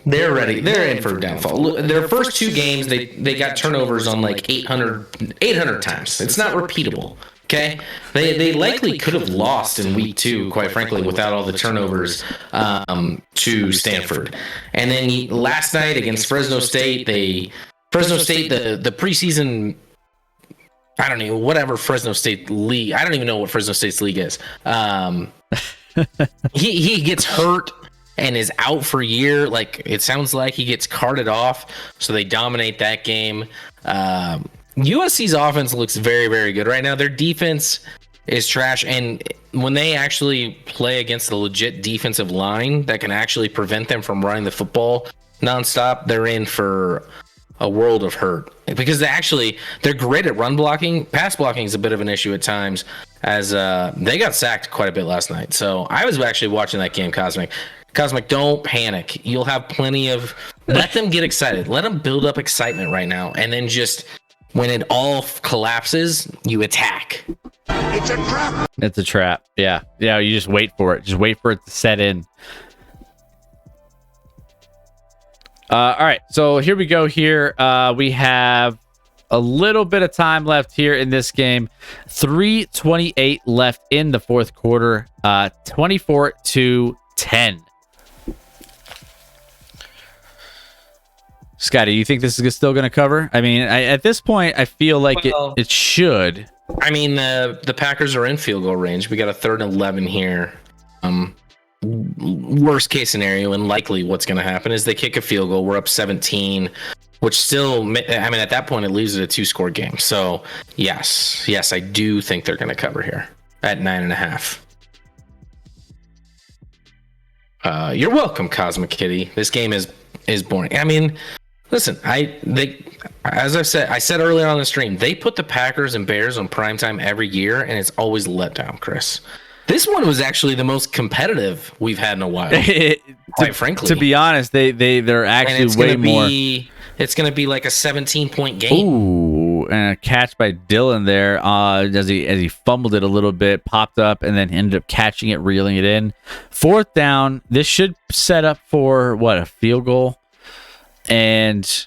They're ready. They're in for a downfall. Their first two games, they got turnovers on like 800 times. It's not repeatable. Okay, they likely could have lost in week 2, quite frankly, without all the turnovers to Stanford. And then last night against Fresno State, the preseason. I don't even whatever Fresno State league. I don't even know what Fresno State's league is. He gets hurt and is out for a year. Like it sounds like he gets carted off. So they dominate that game. USC's offense looks very, very good right now. Their defense is trash, and when they actually play against a legit defensive line that can actually prevent them from running the football nonstop, they're in for a world of hurt because they're great at run blocking. Pass blocking is a bit of an issue at times, as they got sacked quite a bit last night. So I was actually watching that game. Cosmic, don't panic. You'll have plenty of let them get excited. Let them build up excitement right now, and then just when it all collapses, you attack.
It's a trap.
It's a trap. Yeah. You just wait for it. Just wait for it to set in. All right, so here we go. Here we have a little bit of time left here in this game. 3:28 left in the fourth quarter. 24-10. Scotty, you think this is still going to cover? I mean, at this point, I feel like it should.
I mean, the Packers are in field goal range. We got a 3rd and 11 here. Worst case scenario, and likely what's going to happen is they kick a field goal. We're up 17, which still, I mean, at that point, it leaves it a 2-score game. So, yes, I do think they're going to cover here at 9.5. You're welcome, Cosmic Kitty. This game is boring. I mean, listen, as I said earlier on the stream, they put the Packers and Bears on primetime every year, and it's always a letdown, Chris. This one was actually the most competitive we've had in a while. Quite frankly,
to be honest, they're actually way more.
It's going to be like a 17-point game.
Ooh, and a catch by Dylan there. As he fumbled it a little bit, popped up, and then ended up catching it, reeling it in. 4th down. This should set up for a field goal, and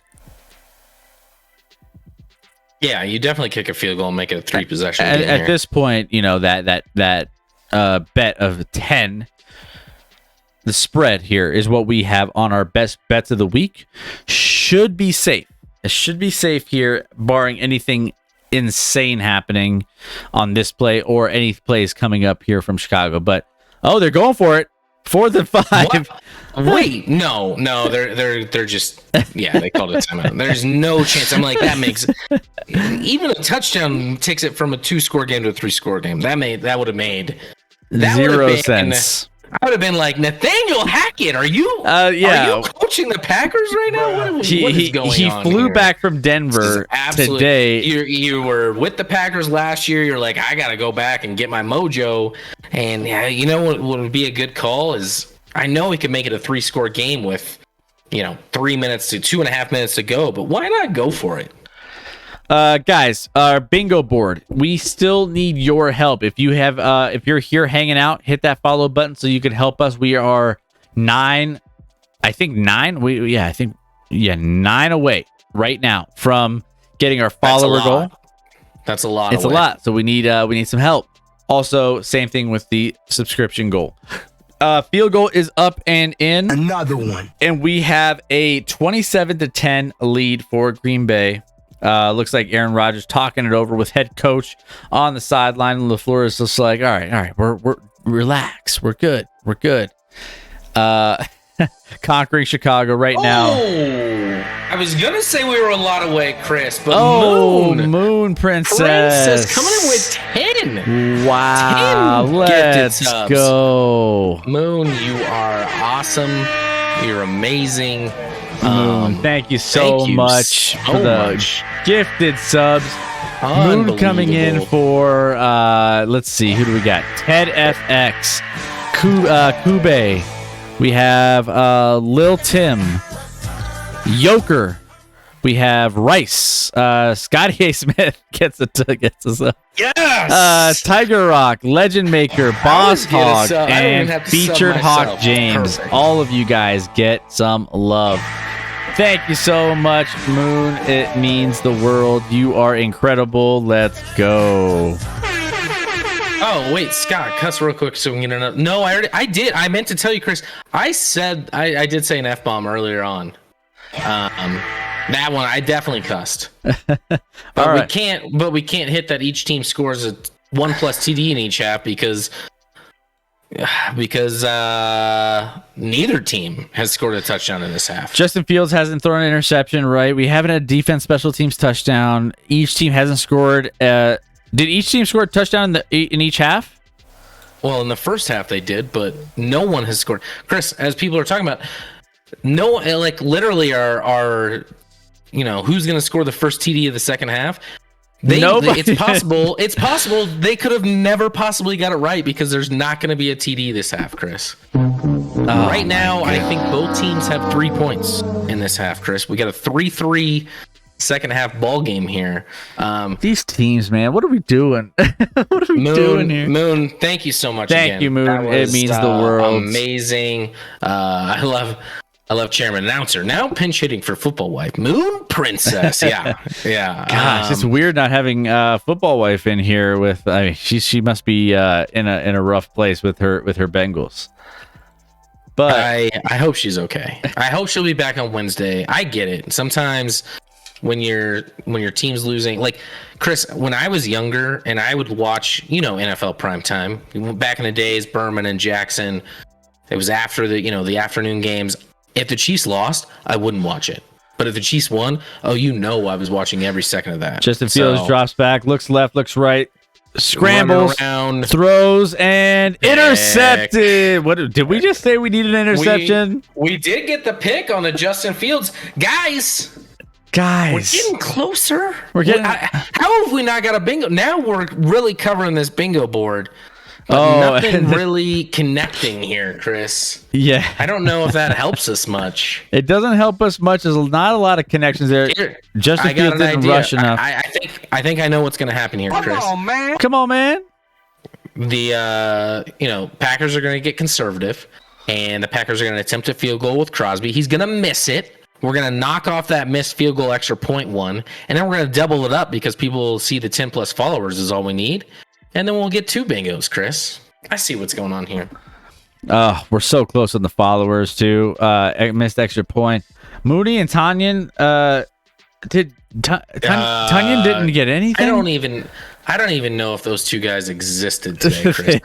yeah, you definitely kick a field goal and make it a 3-possession game.
At this point, you know that bet of 10, the spread here is what we have on our best bets of the week. Should be safe. It should be safe here, barring anything insane happening on this play or any plays coming up here from Chicago. But they're going for it. 4th and 5.
What? Wait, no, they're just they called it timeout. There's no chance. I'm like, that makes even a touchdown takes it from a 2-score game to a 3-score game. That would have made
0 sense.
I would have been like, Nathaniel Hackett, are you
Are you
coaching the Packers right now? What is going on?
He flew
here?
back from Denver today.
You were with the Packers last year. You're like, I got to go back and get my mojo. And you know what would be a good call is, I know we could make it a 3-score game with, 3 minutes to 2.5 minutes to go, but why not go for it?
Guys, our bingo board. We still need your help. If you have, if you're here hanging out, hit that follow button so you can help us. We are 9. I think 9. 9 away right now from getting our follower goal.
That's a lot.
It's a lot. So we need some help. Also, same thing with the subscription goal. Field goal is up and in.
Another one.
And we have a 27-10 lead for Green Bay. Looks like Aaron Rodgers talking it over with head coach on the sideline. And LaFleur is just like, all right, we're relax. We're good. Conquering Chicago right now.
I was gonna say we were a lot away, Chris, but
Moon Princess
coming in with 10.
Wow,
10 gifted
let's
subs.
go.
Moon, you are awesome. You're amazing.
Moon, thank you so much for the gifted subs. Moon coming in for let's see, who do we got? Ted FX, Kube. We have Lil Tim, Yoker. We have Rice. Scotty A. Smith gets us up.
Yes.
Tiger Rock, Legend Maker, Boss Hog, and Featured Hawk James.
Perfect.
All of you guys get some love. Thank you so much, Moon. It means the world. You are incredible. Let's go.
Oh wait, Scott, cuss real quick so we can get another. No, I did. I meant to tell you, Chris. I said I did say an F-bomb earlier on. That one I definitely cussed. But we can't hit that each team scores a 1+ TD in each half because neither team has scored a touchdown in this half.
Justin Fields hasn't thrown an interception, right? We haven't had a defense special teams touchdown. Each team hasn't scored. Did each team score a touchdown in each half?
Well, in the first half they did, but no one has scored. Chris, as people are talking about, no, like literally are who's going to score the first TD of the second half? It's possible. It's possible they could have never possibly got it right because there's not going to be a TD this half, Chris. Right now, I think both teams have 3 points in this half, Chris. We got a 3-3 second half ball game here.
These teams, man, what are we doing? What are we doing here?
Moon, thank you so much.
Thank you, Moon. It means the world.
Amazing. I love chairman announcer. Now pinch hitting for football wife. Moon Princess. Yeah.
Gosh, it's weird not having football wife in here with. I mean, she must be in a rough place with her Bengals. But
I hope she's okay. I hope she'll be back on Wednesday. I get it. Sometimes when your team's losing, like Chris, when I was younger and I would watch, NFL primetime back in the days, Berman and Jackson, it was after the afternoon games. If the Chiefs lost, I wouldn't watch it. But if the Chiefs won, I was watching every second of that.
Justin Fields drops back, looks left, looks right, scrambles, throws, and intercepted. What did we just say? We need an interception.
We did get the pick on the Justin Fields, guys. We're getting closer. How have we not got a bingo? Now we're really covering this bingo board. But nothing really connecting here, Chris.
Yeah.
I don't know if that helps us much.
It doesn't help us much. There's not a lot of connections there. Justin Fields didn't rush enough.
I think I know what's going to happen here, Chris.
Come on, man.
The Packers are going to get conservative, and the Packers are going to attempt a field goal with Crosby. He's going to miss it. We're going to knock off that missed field goal extra point one, and then we're going to double it up because people see the 10+ followers is all we need. And then we'll get 2 bingos, Chris. I see what's going on here.
Oh, we're so close on the followers, too. Missed extra point. Mooney and Tanyan, Tanyan didn't get anything?
I don't even know if those 2 guys existed today, Chris.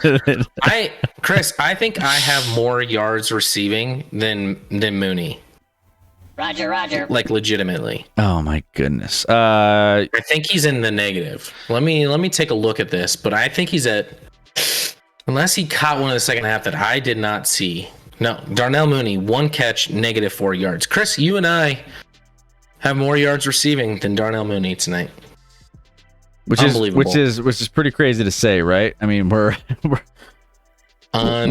Chris, I think I have more yards receiving than Mooney. Roger. Like legitimately.
Oh my goodness.
I think he's in the negative. Let me take a look at this, but I think he's at, unless he caught one in the second half that I did not see. No, Darnell Mooney, 1 catch, -4 yards. Chris, you and I have more yards receiving than Darnell Mooney tonight.
Which is pretty crazy to say, right? I mean,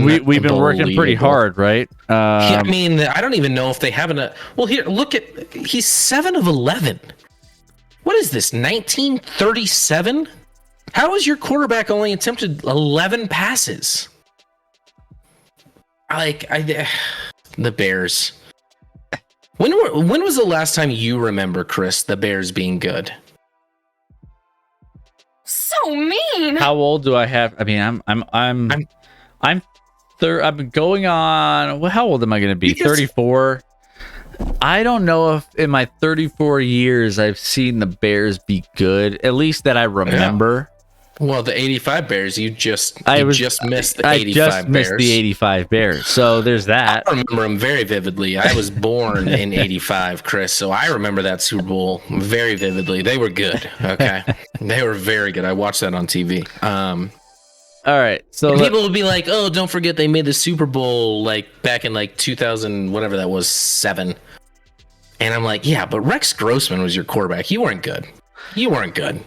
we've been working pretty hard, right?
I mean, I don't even know if they have well, here, look at, he's 7 of 11. What is this, 1937? How is your quarterback only attempted 11 passes? The Bears. When was the last time you remember, Chris, the Bears being good?
so mean.
How old do I have? I mean, I'm going on. Well, how old am I going to be? 34. I don't know if in my 34 years I've seen the Bears be good, at least that I remember.
Well, the 85 Bears, you just missed the 85
I just missed
Bears.
the 85 Bears. So there's that.
I remember them very vividly. I was born in 85, Chris, so I remember that Super Bowl very vividly. They were good, okay? They were very good. I watched that on TV.
All right. So
And people would be like, "Oh, don't forget they made the Super Bowl like back in like 2000, whatever that was, 7." And I'm like, "Yeah, but Rex Grossman was your quarterback. You weren't good. You weren't good."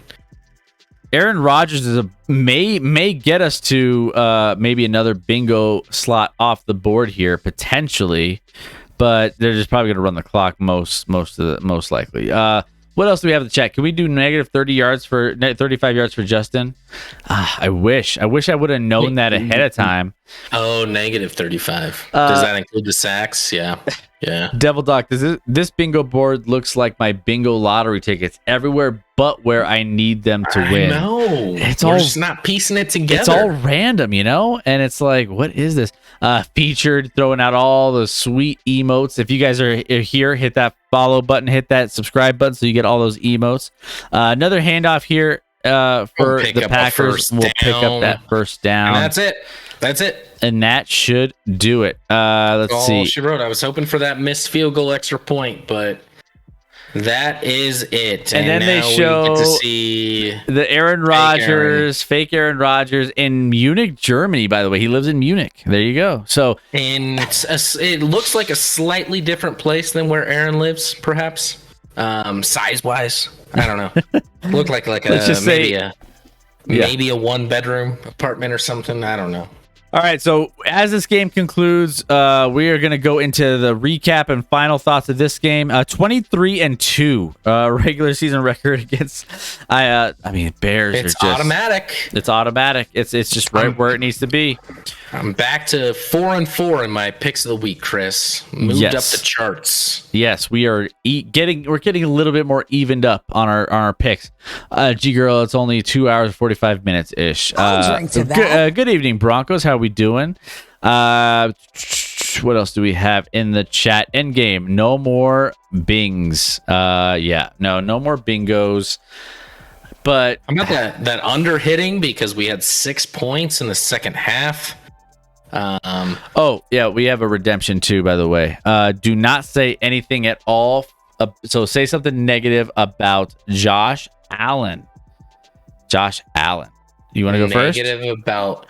Aaron Rodgers may get us to maybe another bingo slot off the board here potentially, but they're just probably going to run the clock most likely. What else do we have to check? Can we do negative 35 yards for Justin? I wish I would have known that ahead of time.
Oh, negative 35. Does that include the sacks? Yeah. Yeah.
Devil Doc, this bingo board looks like my bingo lottery tickets everywhere but where I need them to win.
No, we're just not piecing it together.
It's all random, and it's like, what is this? Featured, throwing out all the sweet emotes. If you guys are here, hit that follow button, hit that subscribe button so you get all those emotes. Another handoff here for the Packers. We'll pick up that first down.
And that's it.
And that should do it. Let's see.
She wrote. I was hoping for that missed field goal extra point, but that is it.
And then they show
we get to see
the Aaron Rodgers, fake Aaron Rodgers in Munich, Germany. By the way, he lives in Munich. There you go. So,
and it looks like a slightly different place than where Aaron lives, perhaps size wise. I don't know. Looked like
let's just say
maybe a 1-bedroom apartment or something. I don't know.
All right, so as this game concludes, we are going to go into the recap and final thoughts of this game. 23-2 regular season record against. Bears.
It's
are just
automatic.
It's automatic. It's just right where it needs to be.
I'm back to 4-4 in my picks of the week, Chris. Moved up the charts.
Yes, we are getting a little bit more evened up on our picks. G girl, it's only 2 hours and 45 minutes ish. Good evening, Broncos. How are we doing? What else do we have in the chat? Endgame. No more bings. No more bingos. But
I'm not that under hitting because we had 6 points in the second half.
We have a redemption too, by the way. Do not say anything at all. So say something negative about Josh Allen. You want to go first?
Negative about.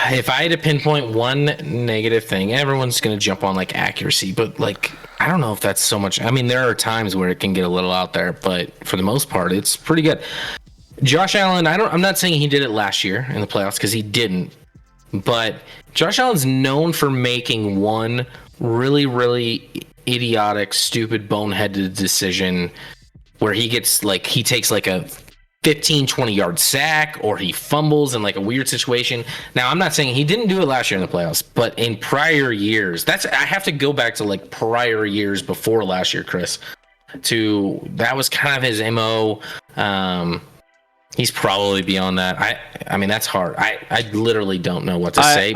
If I had to pinpoint one negative thing, everyone's going to jump on like accuracy, but like, I don't know if that's so much. I mean, there are times where it can get a little out there, but for the most part, it's pretty good. Josh Allen, I'm not saying he did it last year in the playoffs because he didn't, but Josh Allen's known for making one really, really idiotic, stupid, boneheaded decision where he takes like a 15-20 yard sack or he fumbles in like a weird situation. Now, I'm not saying he didn't do it last year in the playoffs, but in prior years, I have to go back to like prior years before last year, Chris, that was kind of his MO. He's probably beyond that. I mean, that's hard. I literally don't know what to say.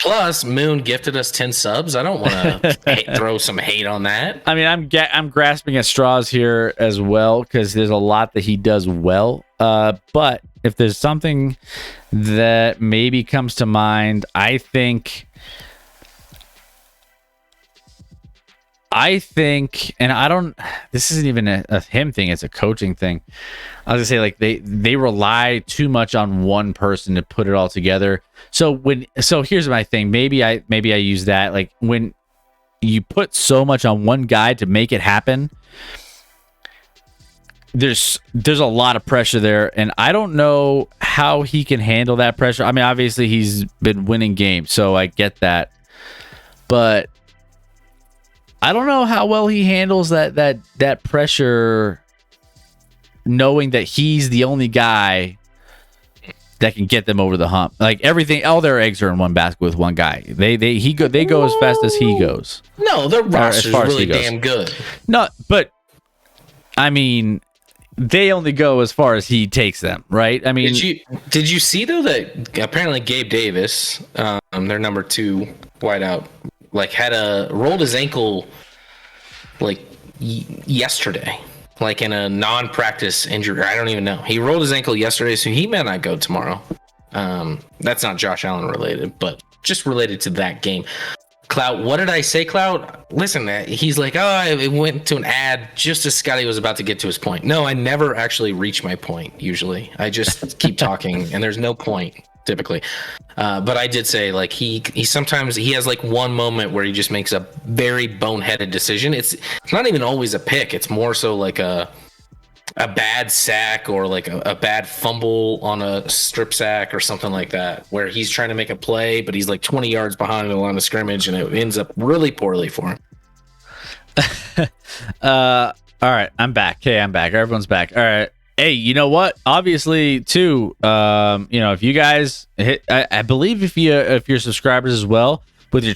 Plus, Moon gifted us 10 subs. I don't want to throw some hate on that.
I mean, I'm grasping at straws here as well because there's a lot that he does well. But if there's something that maybe comes to mind, I think, and this isn't even a him thing, it's a coaching thing. I was gonna say, like, they rely too much on one person to put it all together. So here's my thing. Maybe I use that, like, when you put so much on one guy to make it happen, there's a lot of pressure there, and I don't know how he can handle that pressure. I mean, obviously he's been winning games, so I get that, but I don't know how well he handles that pressure, knowing that he's the only guy that can get them over the hump. Like, everything, all their eggs are in one basket with one guy. They go as fast as he goes.
No, their roster's really damn good.
No, but I mean, they only go as far as he takes them, right? I mean,
did you see though that apparently Gabe Davis, their number 2 wideout, like rolled his ankle like yesterday, like in a non-practice injury. I don't even know. He rolled his ankle yesterday, so he may not go tomorrow. That's not Josh Allen related, but just related to that game. Clout, what did I say, Clout? Listen, he's like, oh, it went to an ad just as Scotty was about to get to his point. No, I never actually reach my point, usually. I just keep talking, and there's no point, typically. But I did say, like, he sometimes has, like, one moment where he just makes a very boneheaded decision. It's not even always a pick. It's more so like a bad sack or like a bad fumble on a strip sack or something like that, where he's trying to make a play, but he's like 20 yards behind the line of scrimmage, and it ends up really poorly for him.
All right, I'm back. Okay, I'm back. Everyone's back. All right. Hey, you know what? Obviously, too, if you guys hit, I believe if you're subscribers as well with your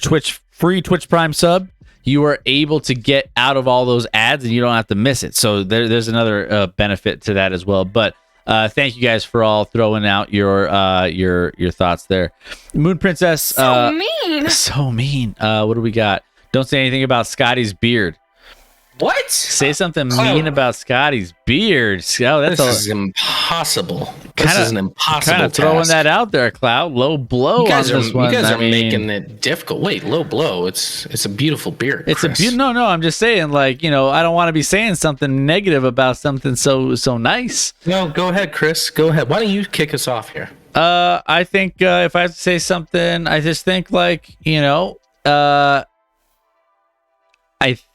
free Twitch Prime sub, you are able to get out of all those ads and you don't have to miss it. So there's another benefit to that as well. But thank you guys for all throwing out your thoughts there. Moon Princess. So mean. What do we got? Don't say anything about Scotty's beard.
What?
Say something mean about Scotty's beard. Oh,
this is impossible. This is an impossible
kind of throwing that out there, Cloud. Low blow on this one.
You guys are making it difficult. Wait, low blow. It's a beautiful beard.
It's Chris. No. I'm just saying, like, I don't want to be saying something negative about something so nice.
No, go ahead, Chris. Go ahead. Why don't you kick us off here?
I think if I have to say something, I just think like, I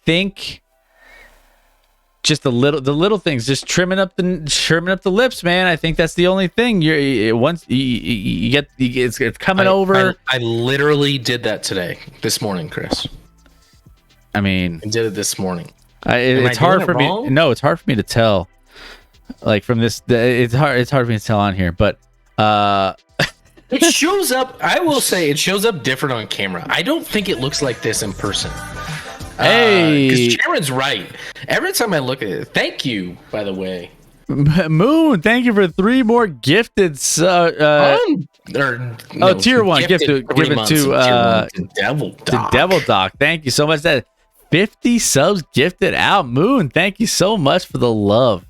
think. Just the little things, just trimming up the lips, man. I think that's the only thing. Once you get it's coming over.
I literally did that this morning, Chris.
I mean,
I did it this morning.
It's hard for me. No, it's hard for me to tell. Like from this, it's hard for me to tell on here, but
it shows up. I will say it shows up different on camera. I don't think it looks like this in person.
Hey,
because Cameron's right. Every time I look at it, thank you, by the way.
Moon, thank you for 3 more gifted. Tier 1 gifted given to Devil Doc. Thank you so much. That 50 subs gifted out. Moon, thank you so much for the love.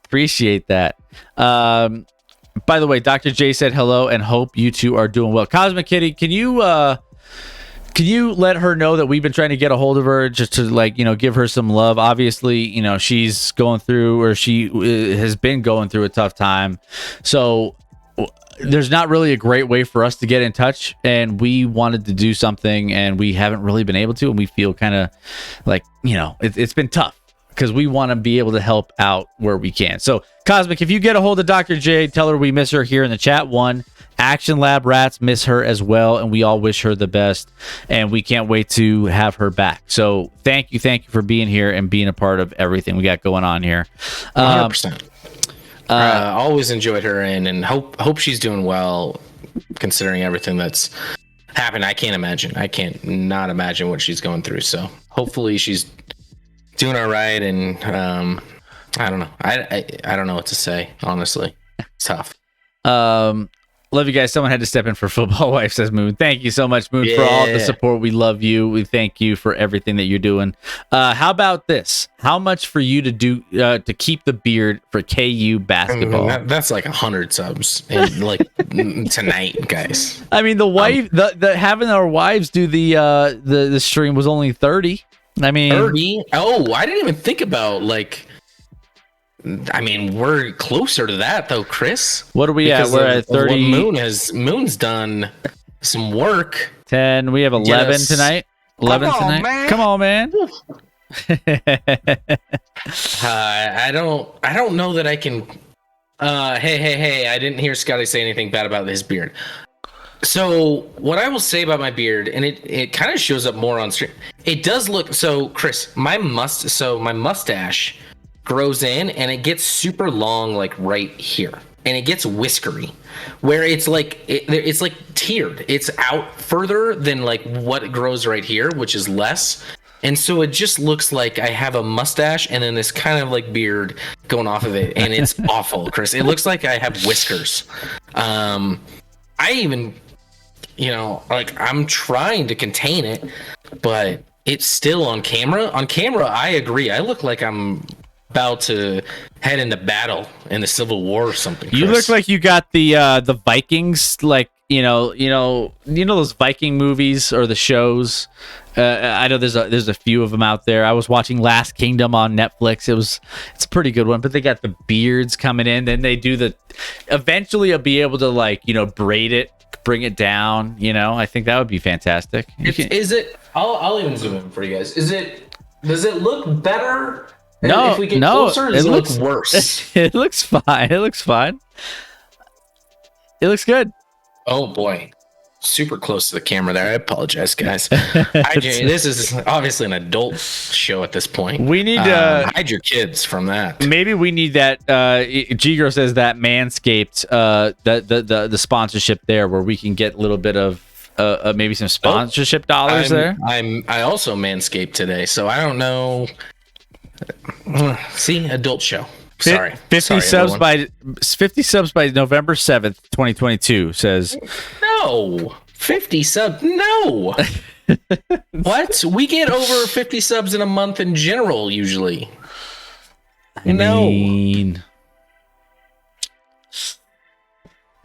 Appreciate that. By the way, Dr. J said hello and hope you two are doing well. Cosmic Kitty, can you let her know that we've been trying to get a hold of her just to give her some love? Obviously, she's going through, or she has been going through a tough time. So there's not really a great way for us to get in touch, and we wanted to do something and we haven't really been able to, and we feel kind of like, it's been tough because we want to be able to help out where we can. So Cosmic, if you get a hold of Dr. J, tell her we miss her here in the chat. Action Lab Rats miss her as well, and we all wish her the best, and we can't wait to have her back. So thank you for being here and being a part of everything we got going on here.
100%. Always enjoyed her and hope she's doing well, considering everything that's happened. I can't not imagine what she's going through. So hopefully she's doing all right. And I don't know. I don't know what to say. Honestly, it's tough.
Love you guys. Someone had to step in for Football Wife, says Moon. Thank you so much, Moon, for all the support. We love you. We thank you for everything that you're doing. How about this? How much for you to do to keep the beard for KU basketball?
That's like 100 subs and like tonight, guys.
I mean, the wife, the having our wives do the stream was only 30. I mean,
30. Oh, I didn't even think about we're closer to that though, Chris.
What are we at? We're at 30.
Moon's done some work.
10. We have 11 tonight. 11 tonight. Man. Come on, man.
I don't know that I can. Hey! I didn't hear Scotty say anything bad about his beard. So what I will say about my beard, and it kind of shows up more on stream. It does look so, Chris. My mustache grows in and it gets super long, like right here, and it gets whiskery, where it's like it's like tiered. It's out further than like what grows right here, which is less, And so it just looks like I have a mustache and then this kind of like beard going off of it. And it's awful, Chris. It looks like I have whiskers. I even, like I'm trying to contain it, but it's still on camera. On camera, I agree. I look like I'm about to head into battle in the Civil War or something. Chris.
You look like you got the Vikings, like you know those Viking movies or the shows. I know there's a few of them out there. I was watching Last Kingdom on Netflix. It's a pretty good one, but they got the beards coming in. Then they do eventually I'll be able to braid it, bring it down. I think that would be fantastic.
Is it? I'll even zoom in for you guys. Does it look better?
No,
if we get closer, does it look
looks
worse?
It looks fine. It looks fine. It looks good.
Oh boy. Super close to the camera there. I apologize, guys. This is obviously an adult show at this point.
We need to
hide your kids from that.
Maybe we need that. G-Girl says that Manscaped, the sponsorship there, where we can get a little bit of maybe some sponsorship dollars there.
I also Manscaped today, so I don't know. See, adult show. Sorry.
50 subs
everyone.
50 subs by November 7th, 2022 says.
No. 50 subs. No. What? We get over 50 subs in a month in general usually.
I mean,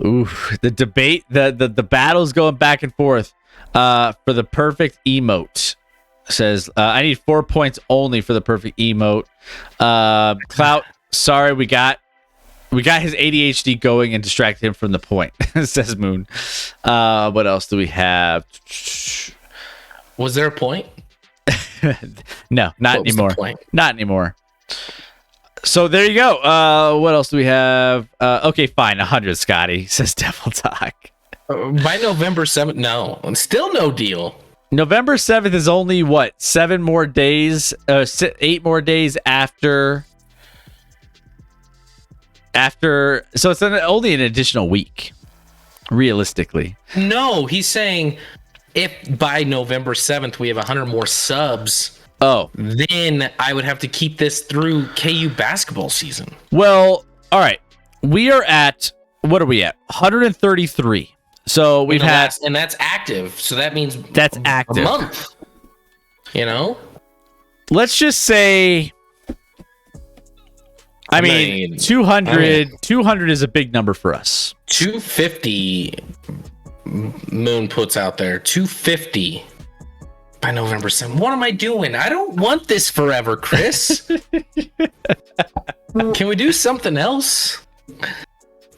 ooh, the debate, the battle's going back and forth for the perfect emote. Says I need 4 points only for the perfect emote. Clout, sorry, we got his ADHD going and distracted him from the point. Says Moon. What else do we have?
Was there a point?
No, not
What was the
anymore.
point?
Not anymore. So there you go. What else do we have? Okay, fine. 100, Scotty, says Devil Talk.
By November 7th, no. Still no deal.
November 7th is only what? 7 more days, 8 more days after, so it's only an additional week, realistically.
No, he's saying if by November 7th we have 100 more subs, then I would have to keep this through KU basketball season.
Well, all right. We are at, what are we at? 133. So we've had,
and that's active. So that means
that's active.
A month.
Let's just say, I mean 200 is a big number for us.
250 Moon puts out there. 250 by November 7th. What am I doing? I don't want this forever, Chris. Can we do something else?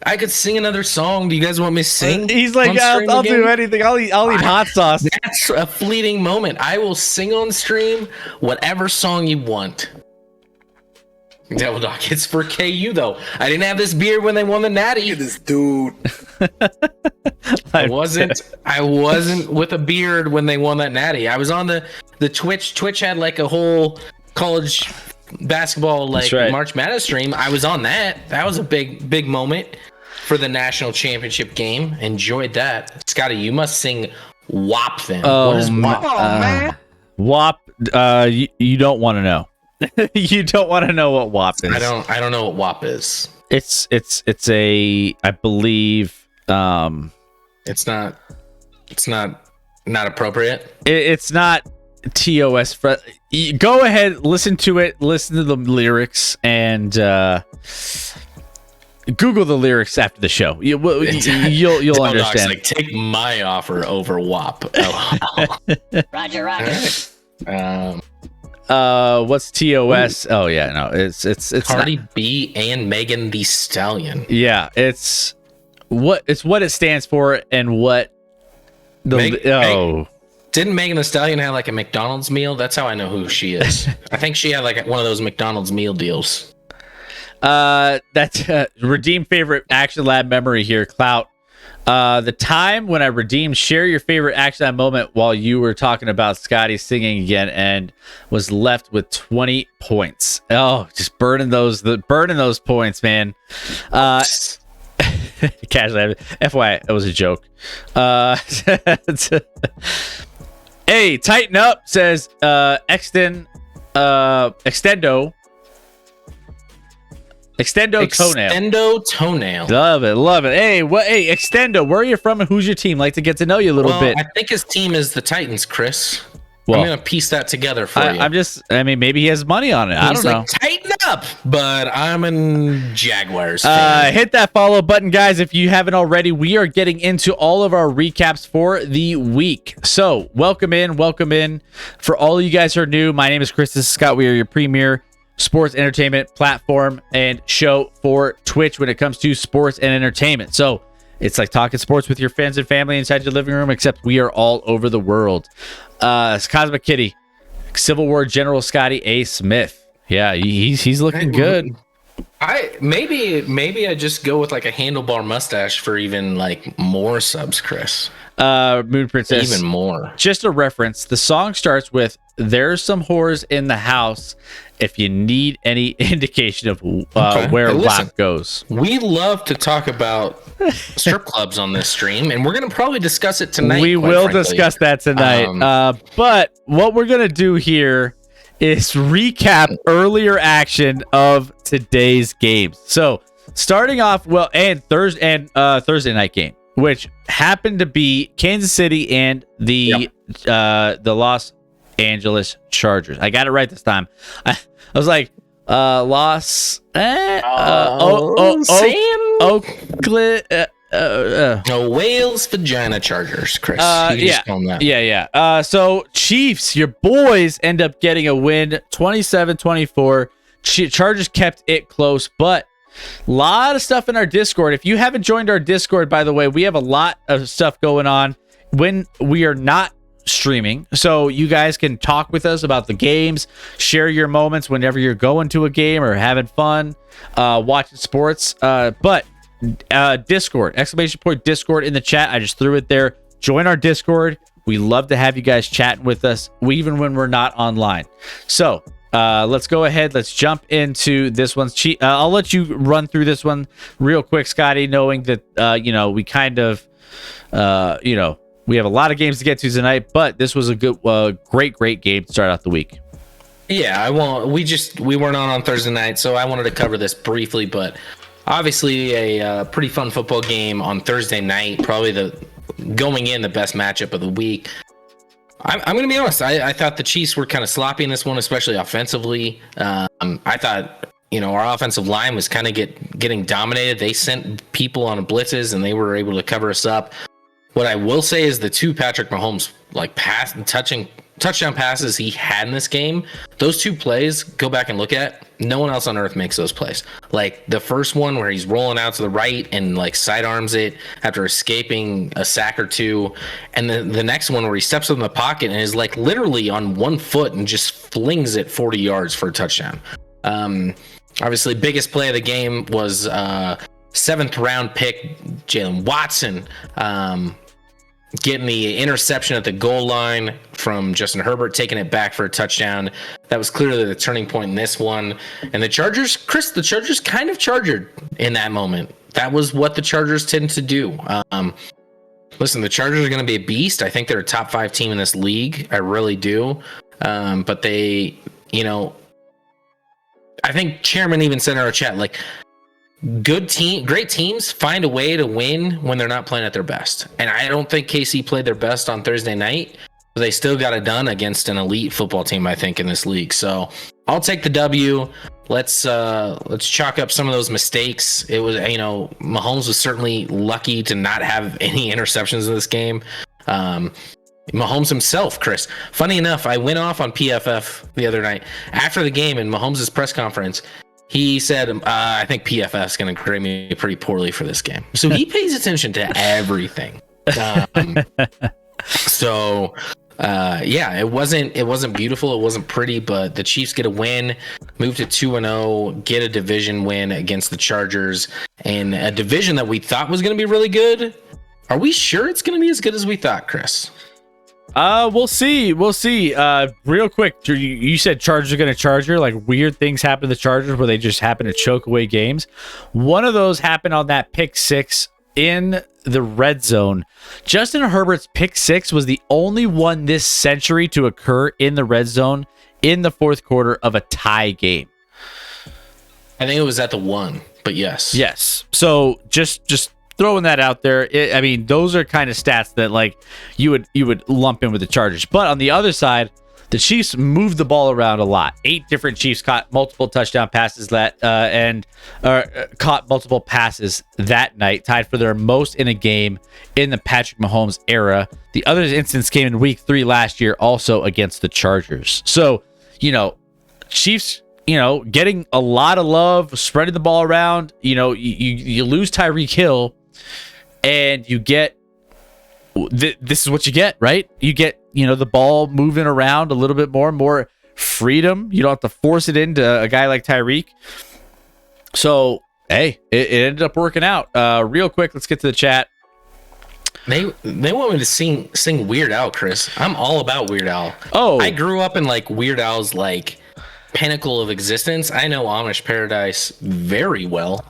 I could sing another song. Do you guys want me to sing?
He's like, I'll do anything. I'll eat hot sauce.
That's a fleeting moment. I will sing on stream whatever song you want. Devil Dog, it's for KU though. I didn't have this beard when they won the Natty.
Look at this dude.
I wasn't with a beard when they won that Natty. I was on the Twitch. Twitch had like a whole college basketball March Madness stream. I was on that. That was a big moment for the national championship game. Enjoyed that. Scotty, you must sing WAP then. What is WAP?
Man.
WAP, you don't want to know. You don't want to know what WAP is.
I don't know what WAP is.
It's a, I believe,
it's not appropriate.
It's not TOS. Go ahead, listen to it, listen to the lyrics, and Google the lyrics after the show. You'll understand.
Like, take my offer over WAP.
Roger.
What's TOS? Oh yeah, no, it's
Cardi
not.
B and Megan Thee Stallion.
Yeah, it's what it stands for and what
Didn't Megan Thee Stallion have like a McDonald's meal? That's how I know who she is. I think she had like one of those McDonald's meal deals.
That's redeem favorite Action Lab memory here, Clout. The time when I redeemed share your favorite Action Lab moment while you were talking about Scotty singing again and was left with 20 points. Oh, just burning those points, man. Casually, FYI, it was a joke. Hey, tighten up, says Extendo Toenail.
Extendo Toenail.
Love it. Hey, Extendo, where are you from and who's your team? Like to get to know you a little bit.
I think his team is the Titans, Chris.
Well,
I'm gonna piece that together for you.
Maybe he has money on it. I don't know.
Like, tighten up, but I'm a Jaguars fan.
Hit that follow button, guys, if you haven't already. We are getting into all of our recaps for the week. So welcome in. For all you guys who are new, my name is Chris. This is Scott. We are your premier sports entertainment platform and show for Twitch when it comes to sports and entertainment. So it's like talking sports with your friends and family inside your living room, except we are all over the world. It's Cosmic Kitty, Civil War General Scotty A. Smith. Yeah, he's looking good.
Maybe I just go with like a handlebar mustache for even like more subs, Chris.
Moon Princess.
Even more.
Just a reference. The song starts with "There's some whores in the house." If you need any indication of where WAP goes,
we love to talk about strip clubs on this stream, and we're going to probably discuss it tonight.
We will discuss that tonight. But what we're going to do here is recap earlier action of today's games. So starting off, Thursday night game, which happened to be Kansas City and the Los Angeles Chargers. I got it right this time. I was like, Oakland.
Wales Vagina Chargers, Chris. You just call them that.
Yeah. So Chiefs, your boys, end up getting a win, 27-24. Chargers kept it close, but a lot of stuff in our Discord. If you haven't joined our Discord, by the way, we have a lot of stuff going on when we are not streaming, so you guys can talk with us about the games, share your moments whenever you're going to a game or having fun, watching sports. But Discord, ! Discord in the chat. I just threw it there. Join our Discord. We love to have you guys chatting with us, even when we're not online. So let's go ahead. Let's jump into this one. I'll let you run through this one real quick, Scotty, knowing that we kind of we have a lot of games to get to tonight, but this was a good, great game to start out the week.
Yeah, we weren't on Thursday night, so I wanted to cover this briefly, but obviously a pretty fun football game on Thursday night, probably the best matchup of the week. I'm going to be honest. I thought the Chiefs were kind of sloppy in this one, especially offensively. I thought, our offensive line was kind of getting dominated. They sent people on blitzes, and they were able to cover us up. What I will say is the two Patrick Mahomes touchdown passes he had in this game, those two plays, go back and look at, no one else on earth makes those plays. Like the first one where he's rolling out to the right and like sidearms it after escaping a sack or two, and the next one where he steps up in the pocket and is like literally on one foot and just flings it 40 yards for a touchdown. Obviously, biggest play of the game was 7th round pick Jalen Watson getting the interception at the goal line from Justin Herbert, taking it back for a touchdown. That was clearly the turning point in this one. And the Chargers kind of chargered in that moment. That was what the Chargers tend to do. Listen, the Chargers are going to be a beast. I think they're a top 5 team in this league. I really do. But they, I think Chairman even said in our chat, like, great teams find a way to win when they're not playing at their best. And I don't think KC played their best on Thursday night, but they still got it done against an elite football team, I think, in this league. So I'll take the W. Let's chalk up some of those mistakes. It was, Mahomes was certainly lucky to not have any interceptions in this game. Mahomes himself, Chris. Funny enough, I went off on PFF the other night after the game in Mahomes' press conference. He said, I think PFF is going to grade me pretty poorly for this game. So he pays attention to everything. It wasn't beautiful. It wasn't pretty, but the Chiefs get a win, move to 2-0, get a division win against the Chargers, and a division that we thought was going to be really good. Are we sure it's going to be as good as we thought, Chris?
We'll see. Real quick, you said Chargers are going to Charger. Like, weird things happen to the Chargers where they just happen to choke away games. One of those happened on that pick 6 in the red zone. Justin Herbert's pick six was the only one this century to occur in the red zone in the fourth quarter of a tie game.
I think it was at the 1, but yes.
Yes. So just throwing that out there. I mean, those are kind of stats that like you would lump in with the Chargers. But on the other side, the Chiefs moved the ball around a lot. 8 different Chiefs caught multiple touchdown passes caught multiple passes that night, tied for their most in a game in the Patrick Mahomes era. The other instance came in week 3 last year, also against the Chargers. So, Chiefs, getting a lot of love, spreading the ball around. You lose Tyreek Hill, and you get this is what you get, right? You get, the ball moving around a little bit more freedom. You don't have to force it into a guy like Tyreek. So, hey, it ended up working out. Real quick, let's get to the chat.
They want me to sing Weird Al, Chris. I'm all about Weird Al.
Oh,
I grew up in like Weird Al's like pinnacle of existence. I know Amish Paradise very well.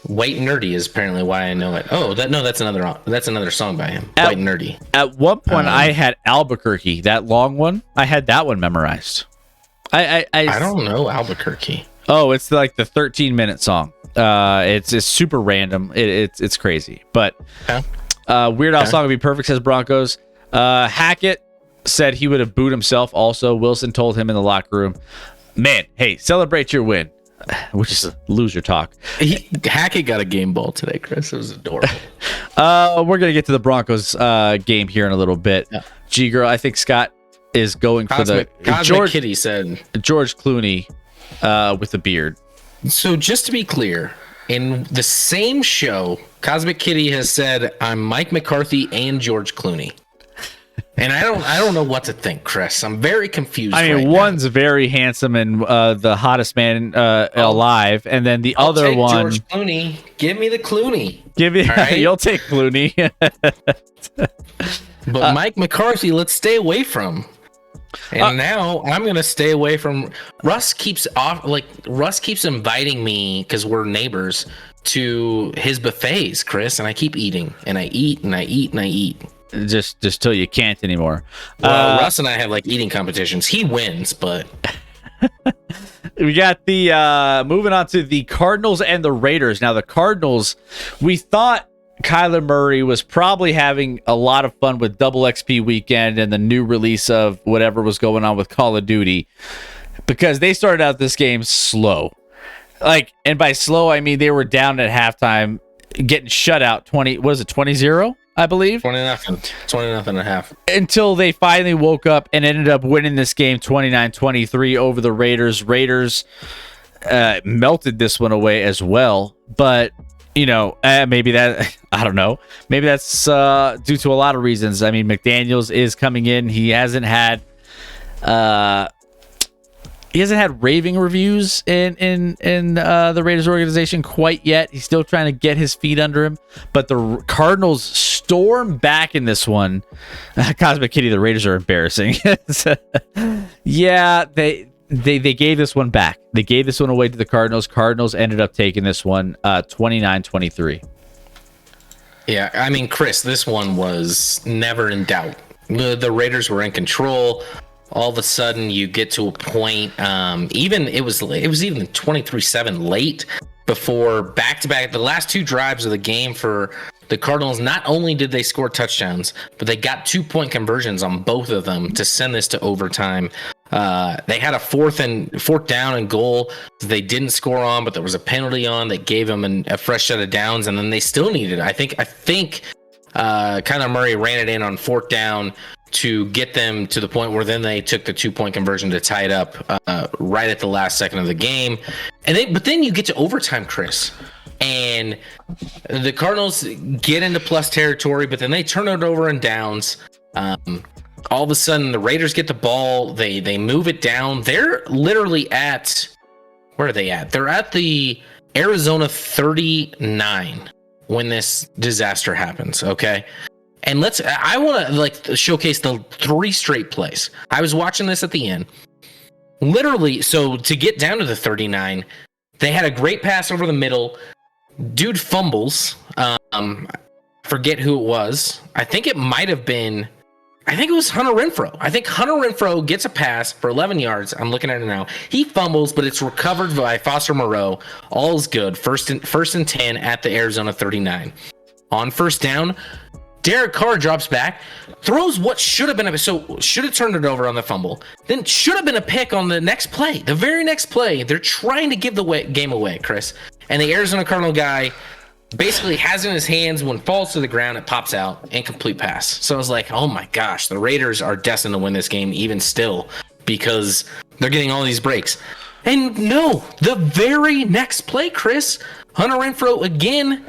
White Nerdy is apparently why I know it. Oh, that's another song by him. White Nerdy.
At one point, I had Albuquerque, that long one. I had that one memorized. I
don't know Albuquerque.
Oh, it's like the 13-minute song. It's super random. It's crazy. But Weird Al song would be perfect, says Broncos. Hackett said he would have booed himself also. Wilson told him in the locker room, man, hey, celebrate your win. Which is a loser talk.
Hackett got a game ball today, Chris. It was adorable.
We're going to get to the Broncos game here in a little bit. Yeah. G-Girl, I think Scott is going for the...
Cosmic Kitty said...
George Clooney with a beard.
So just to be clear, in the same show, Cosmic Kitty has said, I'm Mike McCarthy and George Clooney. And I don't know what to think, Chris. I'm very confused.
I mean, one's very handsome and the hottest man alive, and then the other one,
George Clooney. Give me the Clooney.
Right? You'll take Clooney.
But Mike McCarthy, let's stay away from. And now I'm gonna stay away from. Russ keeps inviting me because we're neighbors to his buffets, Chris, and I keep eating, and I eat, and I eat, and I eat.
Just till you can't anymore.
Well, Russ and I have like eating competitions. He wins, but
we got the moving on to the Cardinals and the Raiders. Now the Cardinals, we thought Kyler Murray was probably having a lot of fun with Double XP Weekend and the new release of whatever was going on with Call of Duty, because they started out this game slow. And by slow I mean they were down at halftime, getting shut out 20-0. I believe
20-0 and a half,
until they finally woke up and ended up winning this game 29-23 over the Raiders. Raiders melted this one away as well, but maybe that, I don't know, maybe that's due to a lot of reasons. I mean, McDaniels is coming in. He hasn't had raving reviews in the Raiders organization quite yet. He's still trying to get his feet under him. But the Cardinals storm back in this one. Cosmic Kitty, the Raiders are embarrassing. Yeah, they gave this one back. They gave this one away to the Cardinals. Cardinals ended up taking this one 29-23.
Yeah, I mean, Chris, this one was never in doubt. The Raiders were in control. All of a sudden, you get to a point. It was even 23-7 late before back-to-back. The last 2 drives of the game for the Cardinals. Not only did they score touchdowns, but they got 2-point conversions on both of them to send this to overtime. They had a fourth down and goal they didn't score on, but there was a penalty on that gave them a fresh set of downs, and then they still needed it. I think Kyler Murray ran it in on 4th down to get them to the point where then they took the 2-point conversion to tie it up right at the last second of the game. But then you get to overtime, Chris, and the Cardinals get into plus territory, but then they turn it over in downs. All of a sudden, the Raiders get the ball. They move it down. They're literally at, where are they at? They're at the Arizona 39 when this disaster happens, okay? And I want to showcase the 3 straight plays. I was watching this at the end. Literally, so to get down to the 39, they had a great pass over the middle. Dude fumbles. Forget who it was. I think it might have been. I think it was Hunter Renfrow. I think Hunter Renfrow gets a pass for 11 yards. I'm looking at it now. He fumbles, but it's recovered by Foster Moreau. All is good. First and 10 at the Arizona 39. On first down, Derek Carr drops back, throws what should have been should have turned it over on the fumble. Then should have been a pick on the next play. The very next play, they're trying to give the game away, Chris. And the Arizona Cardinal guy basically has it in his hands. When it falls to the ground, it pops out, incomplete pass. So I was like, oh my gosh, the Raiders are destined to win this game even still because they're getting all these breaks. And no, the very next play, Chris, Hunter Renfrow again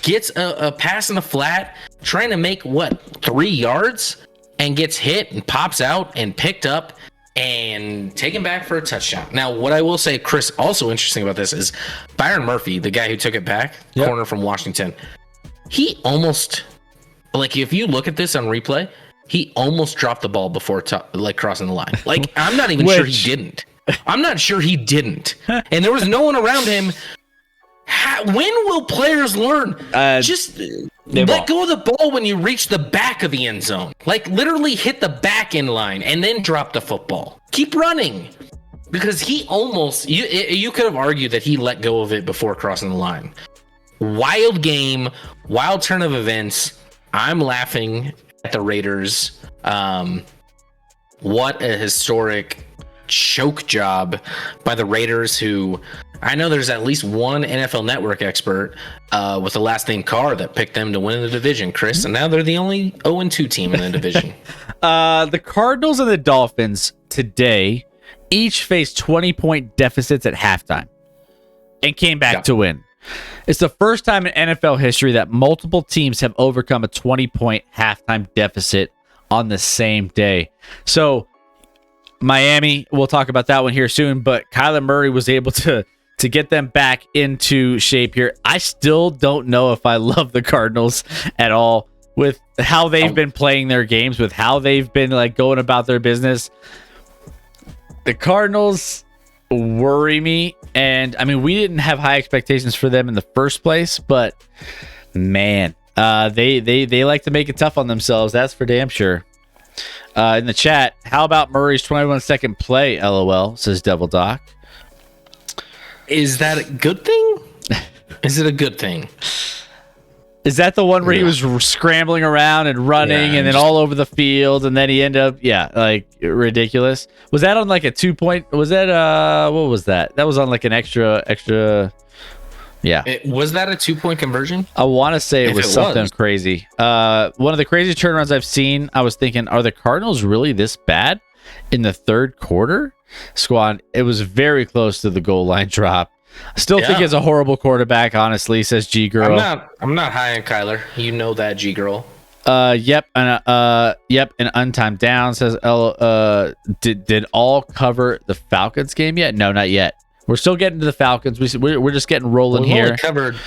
gets a pass in the flat, trying to make 3 yards, and gets hit and pops out and picked up and taken back for a touchdown. Now, what I will say, Chris, also interesting about this is Byron Murphy, the guy who took it back, corner from Washington, he almost, if you look at this on replay, he almost dropped the ball before crossing the line. I'm not even sure he didn't. I'm not sure he didn't. And there was no one around him. When will players learn? Just let go of the ball when you reach the back of the end zone. Literally hit the back end line and then drop the football. Keep running. Because he almost, you could have argued that he let go of it before crossing the line. Wild game, wild turn of events. I'm laughing at the Raiders. What a historic choke job by the Raiders, who I know there's at least one NFL Network expert with the last name Carr that picked them to win the division, Chris, and now they're the only 0-2 team in the division.
The Cardinals and the Dolphins today each faced 20-point deficits at halftime and came back to win. It's the first time in NFL history that multiple teams have overcome a 20-point halftime deficit on the same day. So Miami, we'll talk about that one here soon, but Kyler Murray was able to get them back into shape here. I still don't know if I love the Cardinals at all with how they've been playing their games, with how they've been going about their business. The Cardinals worry me, and I mean, we didn't have high expectations for them in the first place, but man, they like to make it tough on themselves. That's for damn sure. In the chat, how about Murray's 21-second play? LOL, says Devil Doc.
Is that a good thing? Is it a good thing?
Is that the one where he was scrambling around and running and then all over the field, and then he ended up, ridiculous? Was that on a 2-point? Was that, what was that? That was on an extra. Yeah.
Was that a 2-point conversion?
I want to say it was something crazy. One of the crazy turnarounds I've seen, I was thinking, are the Cardinals really this bad in the third quarter? Squad, it was very close to the goal line drop. I still think he's a horrible quarterback, honestly, says G Girl.
I'm not high on Kyler. You know that, G Girl.
Yep, and untimed down, says L. Did all cover the Falcons game yet? No, not yet. We're still getting to the Falcons. We're just getting rolling here.
Only covered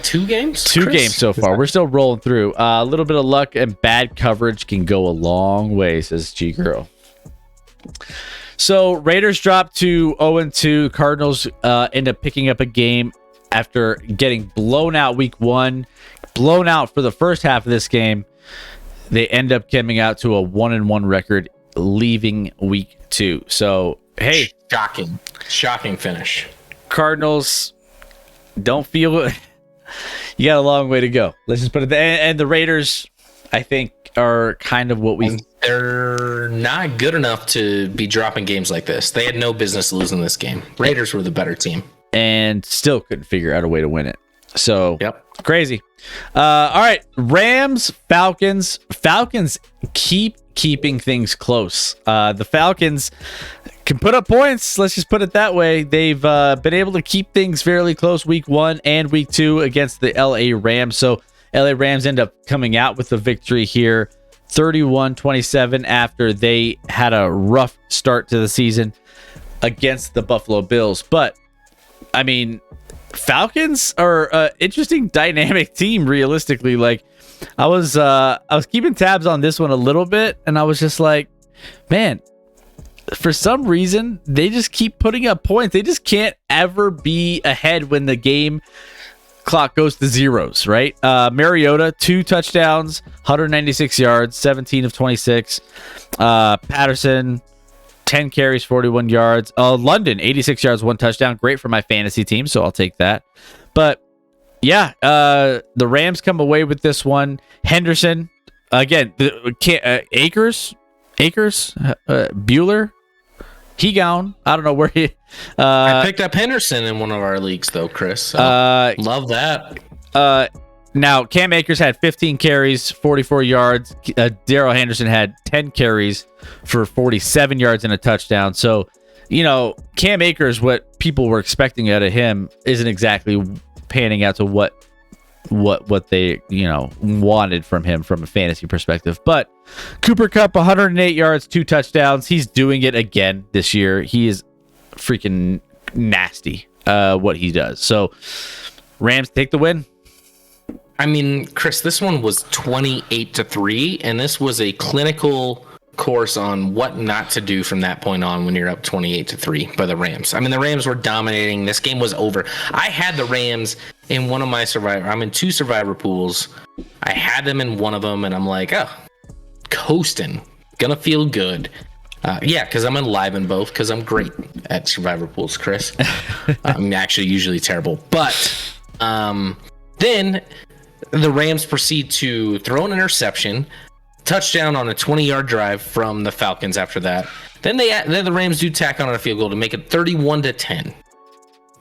2 games?
2 games so far. We're still rolling through. A little bit of luck and bad coverage can go a long way, says G Girl. So Raiders drop to 0-2. Cardinals end up picking up a game after getting blown out week 1, blown out for the first half of this game. They end up coming out to a 1-1 record, leaving week 2. So hey,
shocking finish.
Cardinals don't feel you got a long way to go. Let's just put it there. And the Raiders, I think, are kind of what we.
They're not good enough to be dropping games like this. They had no business losing this game. Raiders were the better team,
and still couldn't figure out a way to win it. So crazy. All right, Rams, Falcons. Falcons keeping things close. The Falcons can put up points. Let's just put it that way. They've been able to keep things fairly close week 1 and week 2 against the LA Rams. So LA Rams end up coming out with the victory here, 31-27, after they had a rough start to the season against the Buffalo Bills. But I mean, Falcons are an interesting dynamic team, realistically. I was keeping tabs on this one a little bit, and I was just like, man, for some reason they just keep putting up points. They just can't ever be ahead when the game clock goes to zeros, right? Mariota, 2 touchdowns, 196 yards, 17 of 26. Patterson, 10 carries, 41 yards. London, 86 yards, 1 touchdown. Great for my fantasy team, so I'll take that. But yeah, the Rams come away with this one. Henderson, again, Akers, Bueller, he gone. I don't know where he.
I picked up Henderson in one of our leagues, though, Chris. So love that.
Now, Cam Akers had 15 carries, 44 yards. Darrell Henderson had 10 carries for 47 yards and a touchdown. So, Cam Akers, what people were expecting out of him, isn't exactly panning out to what they wanted from him from a fantasy perspective. But Cooper Kupp, 108 yards, 2 touchdowns. He's doing it again this year. He is freaking nasty what he does. So Rams take the win.
I mean, Chris, this one was 28-3, and this was a clinical course on what not to do from that point on when you're up 28-3 by the Rams. I mean, the Rams were dominating. This game was over. I had the Rams in one of my I'm in 2 survivor pools. I had them in one of them, and I'm like, oh, coasting, gonna feel good. Yeah, because I'm alive in both, because I'm great at survivor pools, Chris. I'm actually usually terrible. But then the Rams proceed to throw an interception, touchdown on a 20-yard drive from the Falcons after that. Then the Rams do tack on a field goal to make it 31-10.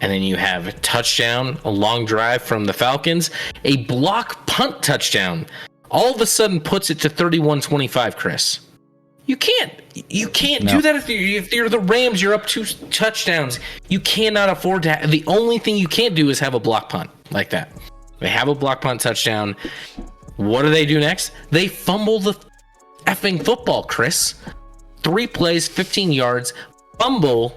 And then you have a touchdown, a long drive from the Falcons, a block punt touchdown. All of a sudden puts it to 31-25, Chris. You can't do that if you're the Rams. You're up 2 touchdowns. You cannot afford to. The only thing you can't do is have a block punt like that. They have a block punt touchdown. What do they do next? They fumble the effing football, Chris. 3 plays, 15 yards, fumble,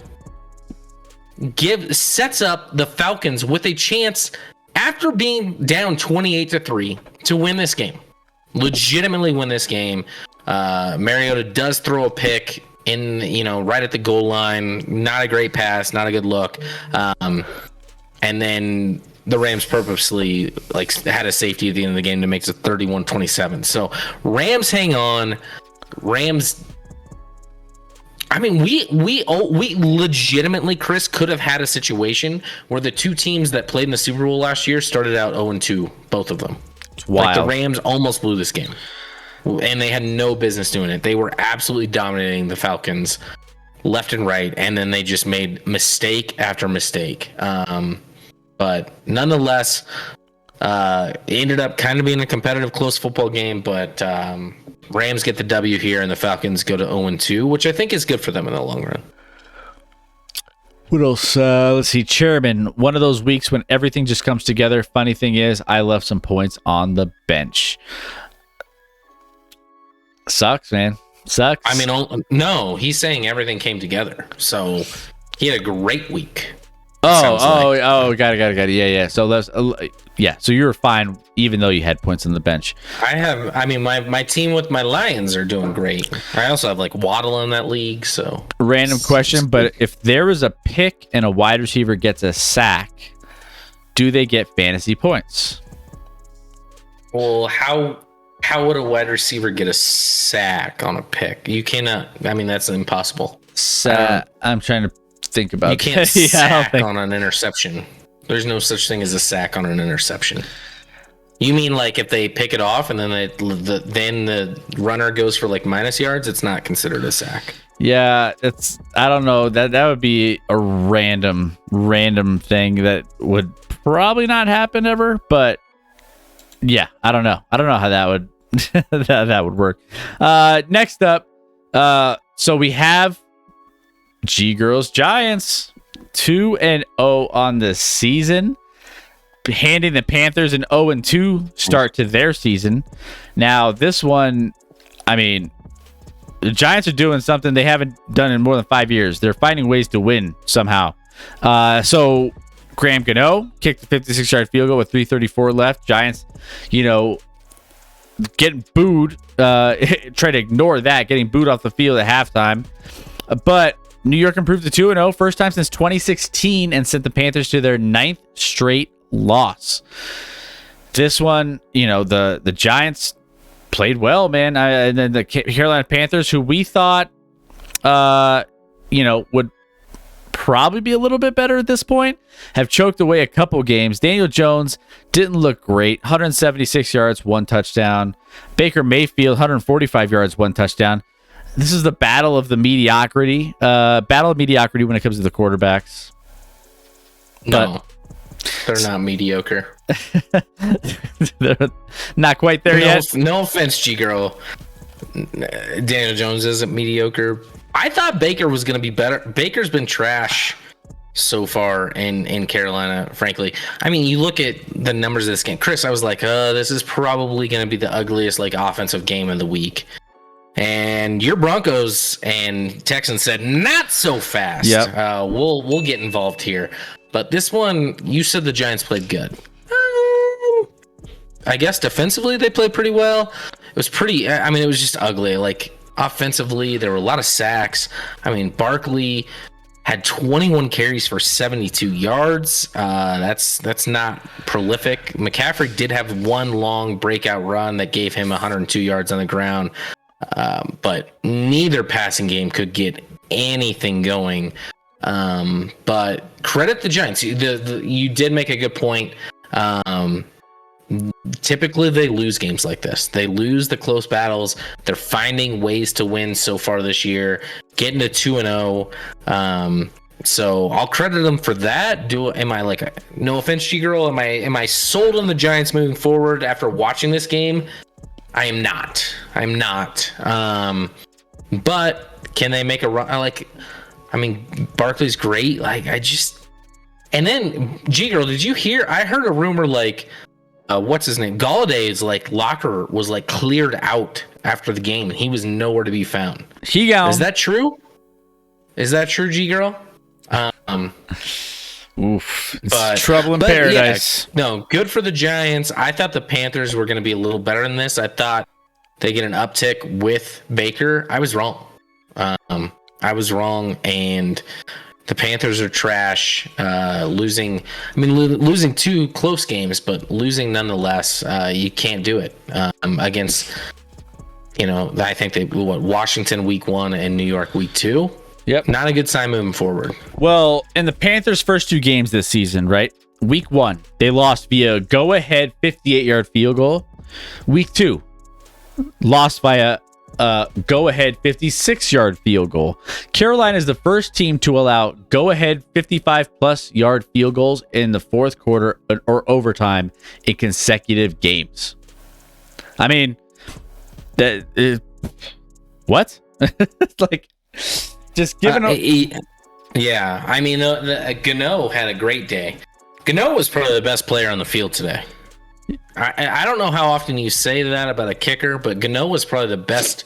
sets up the Falcons with a chance after being down 28-3 to win this game. Legitimately win this game. Mariota does throw a pick in, right at the goal line. Not a great pass, not a good look. And then the Rams purposely had a safety at the end of the game to make it 31-27. So Rams hang on. Rams. I mean, we legitimately, Chris, could have had a situation where the 2 teams that played in the Super Bowl last year started out 0-2, both of them.
It's wild.
The Rams almost blew this game, and they had no business doing it. They were absolutely dominating the Falcons left and right, and then they just made mistake after mistake. But nonetheless, it ended up kind of being a competitive, close football game. But Rams get the W here, and the Falcons go to 0-2, which I think is good for them in the long run.
What else? Let's see. Chairman, one of those weeks when everything just comes together. Funny thing is, I left some points on the bench. Sucks, man. Sucks.
I mean, no, he's saying everything came together. So he had a great week.
Got it. Yeah. So let's, so you were fine even though you had points on the bench.
My team with my Lions are doing great. I also have Waddle in that league. So
random question, but if there is a pick and a wide receiver gets a sack, do they get fantasy points?
Well, how would a wide receiver get a sack on a pick? You cannot. I mean, that's impossible.
I'm trying to think about.
You can't sack on an interception. There's no such thing as a sack on an interception. You mean if they pick it off and then the runner goes for minus yards? It's not considered a sack.
Yeah, I don't know. That would be a random thing that would probably not happen ever. But yeah, I don't know how that would that would work. Next up, so we have G Girls Giants 2-0 on the season, handing the Panthers an 0-2 start to their season. Now this one, I mean, the Giants are doing something they haven't done in more than 5 years. They're finding ways to win somehow. So Graham Gano kicked a 56-yard field goal with 3:34 left. Giants, getting booed. Try to ignore that, getting booed off the field at halftime. But New York improved to 2-0, first time since 2016, and sent the Panthers to their 9th straight loss. This one, the Giants played well, man. And then the Carolina Panthers, who we thought, would probably be a little bit better at this point, have choked away a couple games. Daniel Jones didn't look great. 176 yards, 1 touchdown. Baker Mayfield, 145 yards, 1 touchdown. This is the battle of the mediocrity. Battle of mediocrity when it comes to the quarterbacks.
No, they're not mediocre.
They're not quite there yet.
No offense, G-Girl. Daniel Jones isn't mediocre. I thought Baker was going to be better. Baker's been trash so far in Carolina, frankly. I mean, you look at the numbers of this game. Chris, I was like, this is probably going to be the ugliest offensive game of the week. And your Broncos and Texans said, not so fast.
Yep.
We'll get involved here. But this one, you said the Giants played good. I guess defensively they played pretty well. It was it was just ugly. Offensively, there were a lot of sacks. I mean, Barkley had 21 carries for 72 yards. That's not prolific. McCaffrey did have one long breakout run that gave him 102 yards on the ground. But neither passing game could get anything going. But credit the Giants. You did make a good point. Typically they lose games like this. They lose the close battles. They're finding ways to win so far this year, getting to 2-0. So I'll credit them for that. Am I no offense, G-Girl, am I sold on the Giants moving forward after watching this game? I am not. I'm not. But can they make a run? Barkley's great. And then G-Girl, did you hear? I heard a rumor what's his name? Galladay's locker was cleared out after the game, and he was nowhere to be found. Is that true? Is that true, G-Girl?
Oof. It's trouble in paradise.
Yeah, no, good for the Giants. I thought the Panthers were going to be a little better than this. I thought they get an uptick with Baker. I was wrong. And the Panthers are trash. Losing 2 close games, but losing nonetheless. You can't do it against. I think Washington week 1 and New York week 2.
Yep.
Not a good sign moving forward.
Well, in the Panthers' first 2 games this season, right? Week 1, they lost via go-ahead 58-yard field goal. Week 2, lost via go-ahead 56-yard field goal. Carolina is the first team to allow go-ahead 55-plus yard field goals in the fourth quarter or overtime in consecutive games. I mean, that is what? Just giving up.
Yeah, I mean, Gano had a great day. Gano was probably the best player on the field today. I don't know how often you say that about a kicker, but Gano was probably the best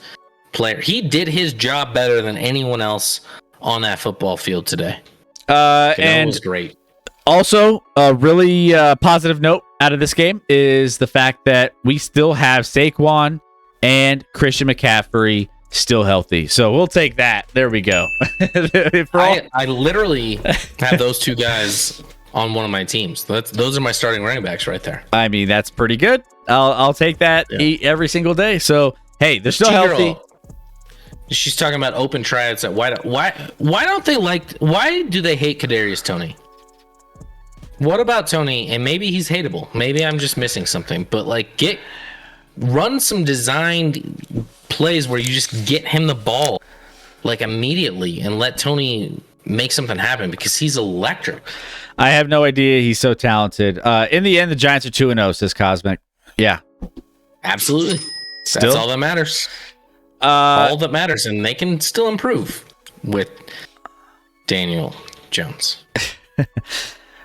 player. He did his job better than anyone else on that football field today. Gano was great.
Also, a really positive note out of this game is the fact that we still have Saquon and Christian McCaffrey still healthy. So we'll take that. There we go.
I literally have those 2 guys on one of my teams. Those are my starting running backs right there.
I mean, that's pretty good. I'll take that every single day. So, hey, they're still healthy.
She's talking about open tryouts at why do they hate Kadarius Toney? What about Toney? And maybe he's hateable. Maybe I'm just missing something. But run some designed plays where you just get him the ball immediately and let Toney make something happen because he's electric.
I have no idea. He's so talented. In the end, the Giants are 2-0, says Cosmic. Yeah.
Absolutely. That's all that matters. All that matters, and they can still improve with Daniel Jones.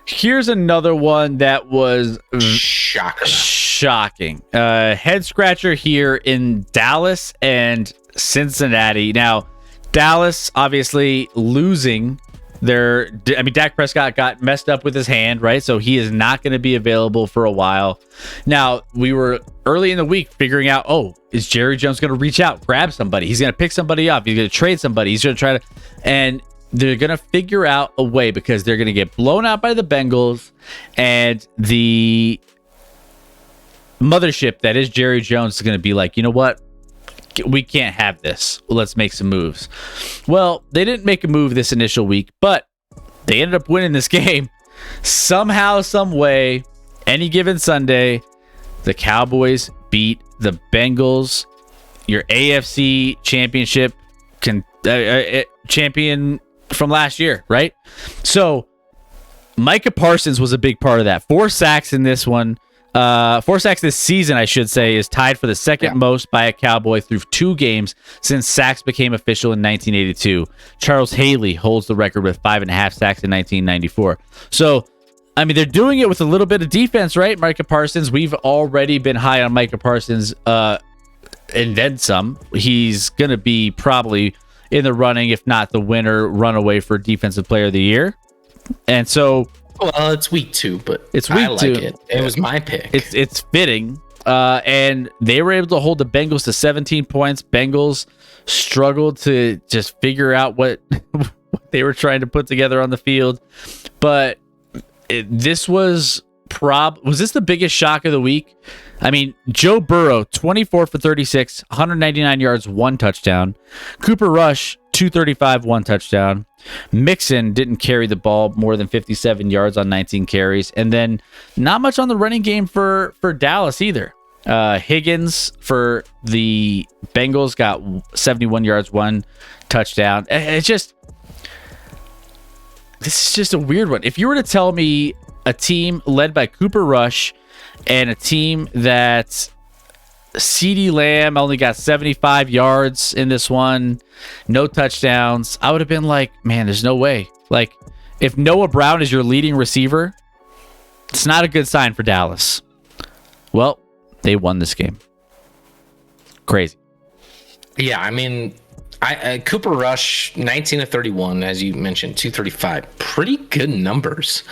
Here's another one that was shocking. Head scratcher here in Dallas and Cincinnati. Now, Dallas obviously losing Dak Prescott got messed up with his hand, right? So he is not going to be available for a while. Now, we were early in the week figuring out, is Jerry Jones going to reach out, grab somebody? He's going to pick somebody up. He's going to trade somebody. He's going to try to, and they're going to figure out a way because they're going to get blown out by the Bengals, and the mothership that is Jerry Jones is going to be like, you know what? We can't have this. Let's make some moves. Well, they didn't make a move this initial week, but they ended up winning this game. Somehow, some way, any given Sunday, the Cowboys beat the Bengals, your AFC championship champion from last year, right? So Micah Parsons was a big part of that. 4 sacks in this one. 4 sacks this season, I should say, is tied for the second most by a Cowboy through 2 games since sacks became official in 1982. Charles Haley holds the record with 5.5 sacks in 1994. So, I mean, they're doing it with a little bit of defense, right? Micah Parsons, we've already been high on Micah Parsons, and then some. He's going to be probably in the running, if not the winner, runaway for Defensive Player of the Year. And so...
Well, it's week 2, but
it's week
I like
2.
It was my pick.
It's fitting. And they were able to hold the Bengals to 17 points. Bengals struggled to just figure out what they were trying to put together on the field. But this was this the biggest shock of the week? I mean, Joe Burrow, 24 for 36, 199 yards, 1 touchdown. Cooper Rush, 235, 1 touchdown. Mixon didn't carry the ball more than 57 yards on 19 carries. And then not much on the running game for Dallas either. Higgins for the Bengals got 71 yards, 1 touchdown. This is just a weird one. If you were to tell me a team led by Cooper Rush and a team that CeeDee Lamb only got 75 yards in this one, no touchdowns, I would have been like, man, there's no way. Like, if Noah Brown is your leading receiver, it's not a good sign for Dallas. Well, they won this game. Crazy. Yeah,
I mean, Cooper Rush, 19 of 31, as you mentioned, 235. Pretty good numbers.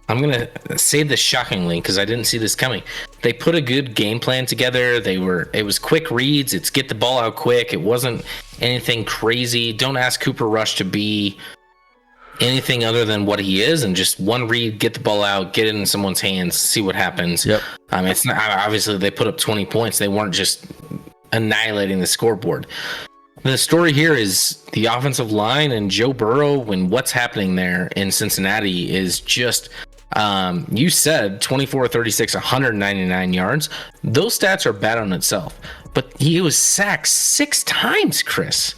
I'm going to say this shockingly because I didn't see this coming. They put a good game plan together. It was quick reads. It's get the ball out quick. It wasn't anything crazy. Don't ask Cooper Rush to be anything other than what he is, and just one read, get the ball out, get it in someone's hands, see what happens.
Yep.
It's not, obviously they put up 20 points. They weren't just annihilating the scoreboard. The story here is the offensive line and Joe Burrow, and what's happening there in Cincinnati is just, you said 24 36, 199 yards. Those stats are bad on itself, but he was sacked 6 times, Chris,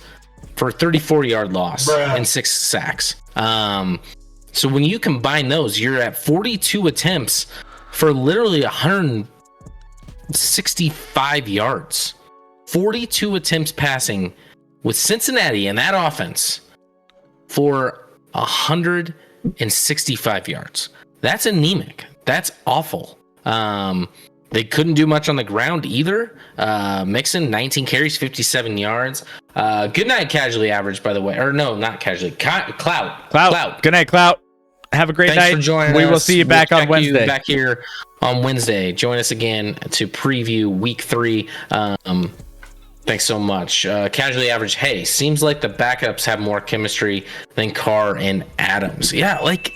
for a 34-yard loss and 6 sacks. So when you combine those, you're at 42 attempts for literally 165 yards. 42 attempts passing with Cincinnati and that offense for 165 yards. That's anemic. That's awful. They couldn't do much on the ground either. Mixon, 19 carries, 57 yards. Good night, casualty average, by the way. Or no, not casualty. Clout.
Good night, Clout. Have a great night.
Thanks for joining us.
We will see you back on Wednesday.
Back here on Wednesday. Join us again to preview week 3. Thanks so much. Casualty average, hey, seems like the backups have more chemistry than Carr and Adams. Yeah, like,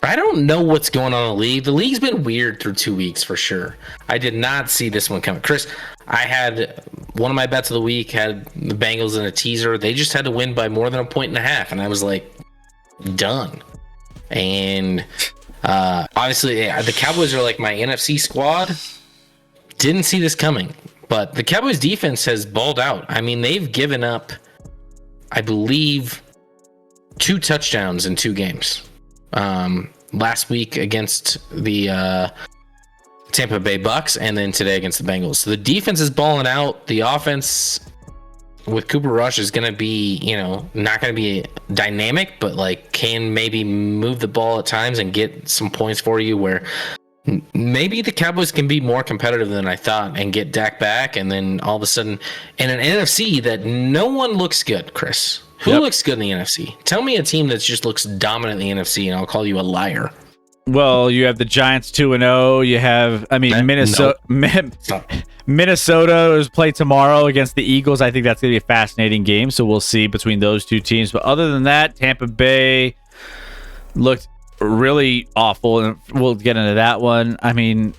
I don't know what's going on in the league. The league's been weird through 2 weeks for sure. I did not see this one coming. Chris, I had one of my bets of the week, had the Bengals in a teaser. They just had to win by more than 1.5 points, and I was like, done. And obviously, the Cowboys are like my NFC squad. Didn't see this coming. But the Cowboys defense has balled out. I mean, they've given up, I believe, 2 touchdowns in 2 games. Last week against the Tampa Bay Bucks, and then today against the Bengals. So the defense is balling out. The offense with Cooper Rush is going to be, not going to be dynamic, but like can maybe move the ball at times and get some points for you where maybe the Cowboys can be more competitive than I thought and get Dak back. And then all of a sudden in an NFC that no one looks good, Chris. Who looks good in the NFC? Tell me a team that just looks dominant in the NFC, and I'll call you a liar.
Well, you have the Giants 2-0. You have, Minnesota. Minnesota is played tomorrow against the Eagles. I think that's going to be a fascinating game. So we'll see between those two teams. But other than that, Tampa Bay looked really awful, and we'll get into that one. I mean,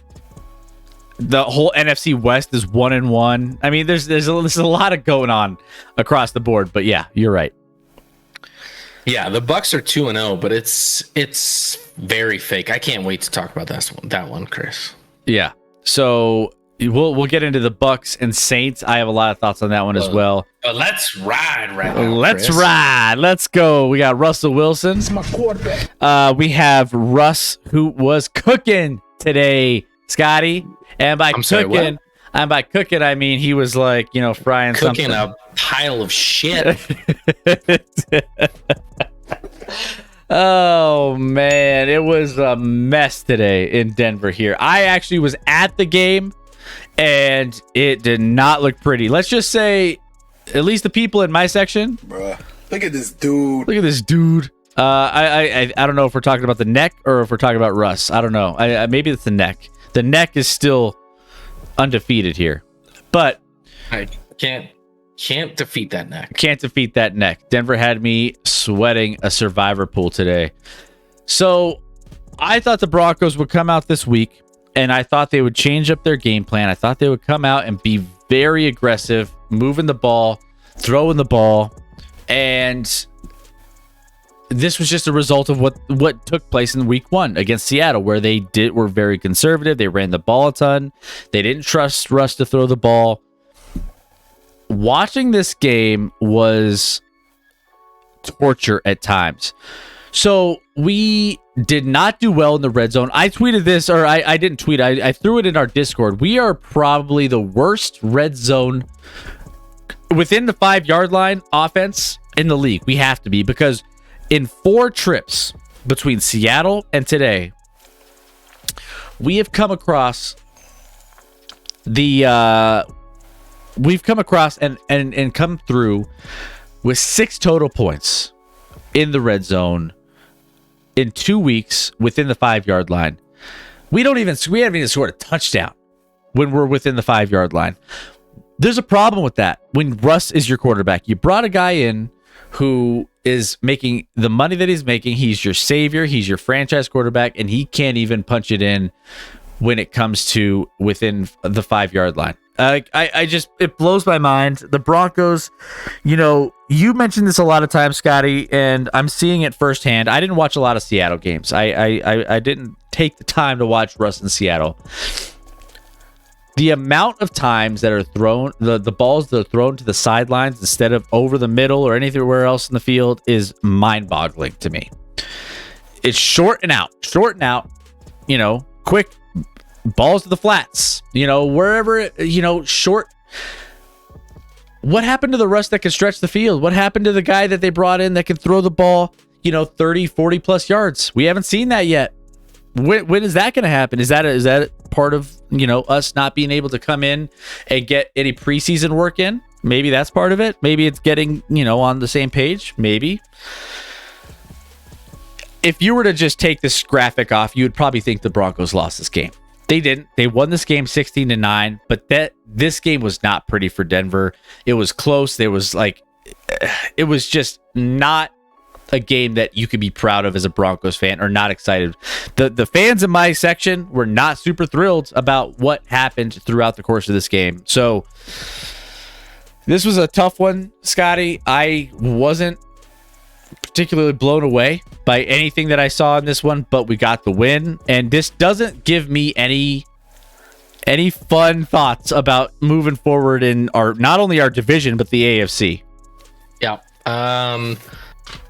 the whole NFC West is 1-1. I mean, there's a lot of going on across the board. But yeah, you're right.
Yeah, the Bucks are 2-0, but it's very fake. I can't wait to talk about that one, Chris.
Yeah. So we'll get into the Bucks and Saints. I have a lot of thoughts on that one as well.
Let's ride right now.
Let's
Chris.
ride. Let's go. We got Russell Wilson.
It's my quarterback.
We have Russ, who was cooking today, Scotty. And by cooking, I mean he was like, frying
cooking
something.
a pile of shit.
Oh man, it was a mess today in Denver here. I actually was at the game and it did not look pretty. Let's just say, at least the people in my section.
Bruh, look at this dude.
Look at this dude. I don't know if we're talking about the neck or if we're talking about Russ. I don't know. Maybe it's the neck. The neck is still undefeated here, but
I can't defeat that neck.
Can't defeat that neck. Denver had me sweating a survivor pool today. So I thought the Broncos would come out this week, and I thought they would change up their game plan. I thought they would come out and be very aggressive, moving the ball, throwing the ball, and this was just a result of what took place in week 1 against Seattle, where they were very conservative. They ran the ball a ton. They didn't trust Russ to throw the ball. Watching this game was torture at times. So we did not do well in the red zone. I tweeted this, or I didn't tweet. I threw it in our Discord. We are probably the worst red zone within the 5-yard line offense in the league. We have to be, because in 4 trips between Seattle and today, we have come across we've come across and come through with 6 total points in the red zone in 2 weeks within the 5-yard line. We haven't even scored a touchdown when we're within the 5-yard line. There's a problem with that. When Russ is your quarterback, you brought a guy in who is making the money that he's making. He's your savior. He's your franchise quarterback, and he can't even punch it in when it comes to within the 5-yard line. It blows my mind. The Broncos, you mentioned this a lot of times, Scotty, and I'm seeing it firsthand. I didn't watch a lot of Seattle games. I didn't take the time to watch Russ in Seattle. The amount of times that are thrown, the balls that are thrown to the sidelines instead of over the middle or anywhere else in the field is mind-boggling to me. It's short and out, quick balls to the flats, wherever, short. What happened to the Russ that can stretch the field? What happened to the guy that they brought in that can throw the ball, 30, 40 plus yards? We haven't seen that yet. When is that going to happen? Is that part of, us not being able to come in and get any preseason work in? Maybe that's part of it. Maybe it's getting, on the same page. Maybe. If you were to just take this graphic off, you would probably think the Broncos lost this game. They didn't. They won this game 16-9, but this game was not pretty for Denver. It was close. It was just not a game that you could be proud of as a Broncos fan, or not excited. The fans in my section were not super thrilled about what happened throughout the course of this game. So this was a tough one, Scotty. I wasn't particularly blown away by anything that I saw in this one, but we got the win, and this doesn't give me any fun thoughts about moving forward in not only our division but the AFC.
Yeah.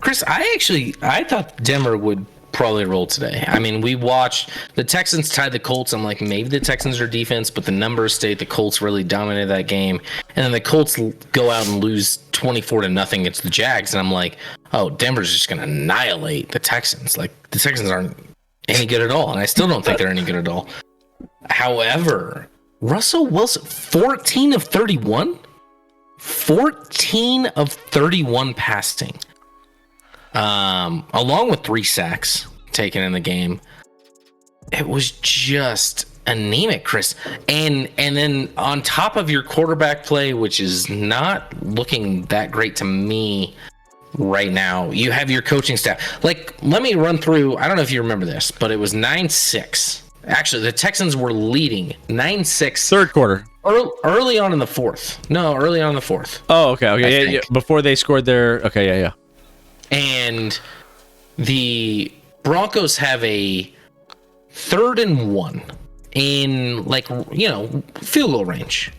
Chris, I thought Denver would probably roll today. I mean, we watched the Texans tie the Colts. I'm like, maybe the Texans are defense, but the numbers state the Colts really dominated that game. And then the Colts go out and lose 24-0 against the Jags. And I'm like, oh, Denver's just going to annihilate the Texans. Like, the Texans aren't any good at all. And I still don't think they're any good at all. However, Russell Wilson, 14 of 31? 14 of 31 passing. Along with 3 sacks taken in the game. it was just anemic, Chris. And then on top of your quarterback play, which is not looking that great to me right now, you have your coaching staff. Like, let me run through, I don't know if you remember this, but it was 9-6. Actually, the Texans were leading 9-6.
Third quarter.
Early on in the fourth. No, early on in the fourth.
Oh, okay. Yeah. Before they scored their... Okay, yeah.
And the Broncos have a 3rd and 1 in, like, you know, field goal range.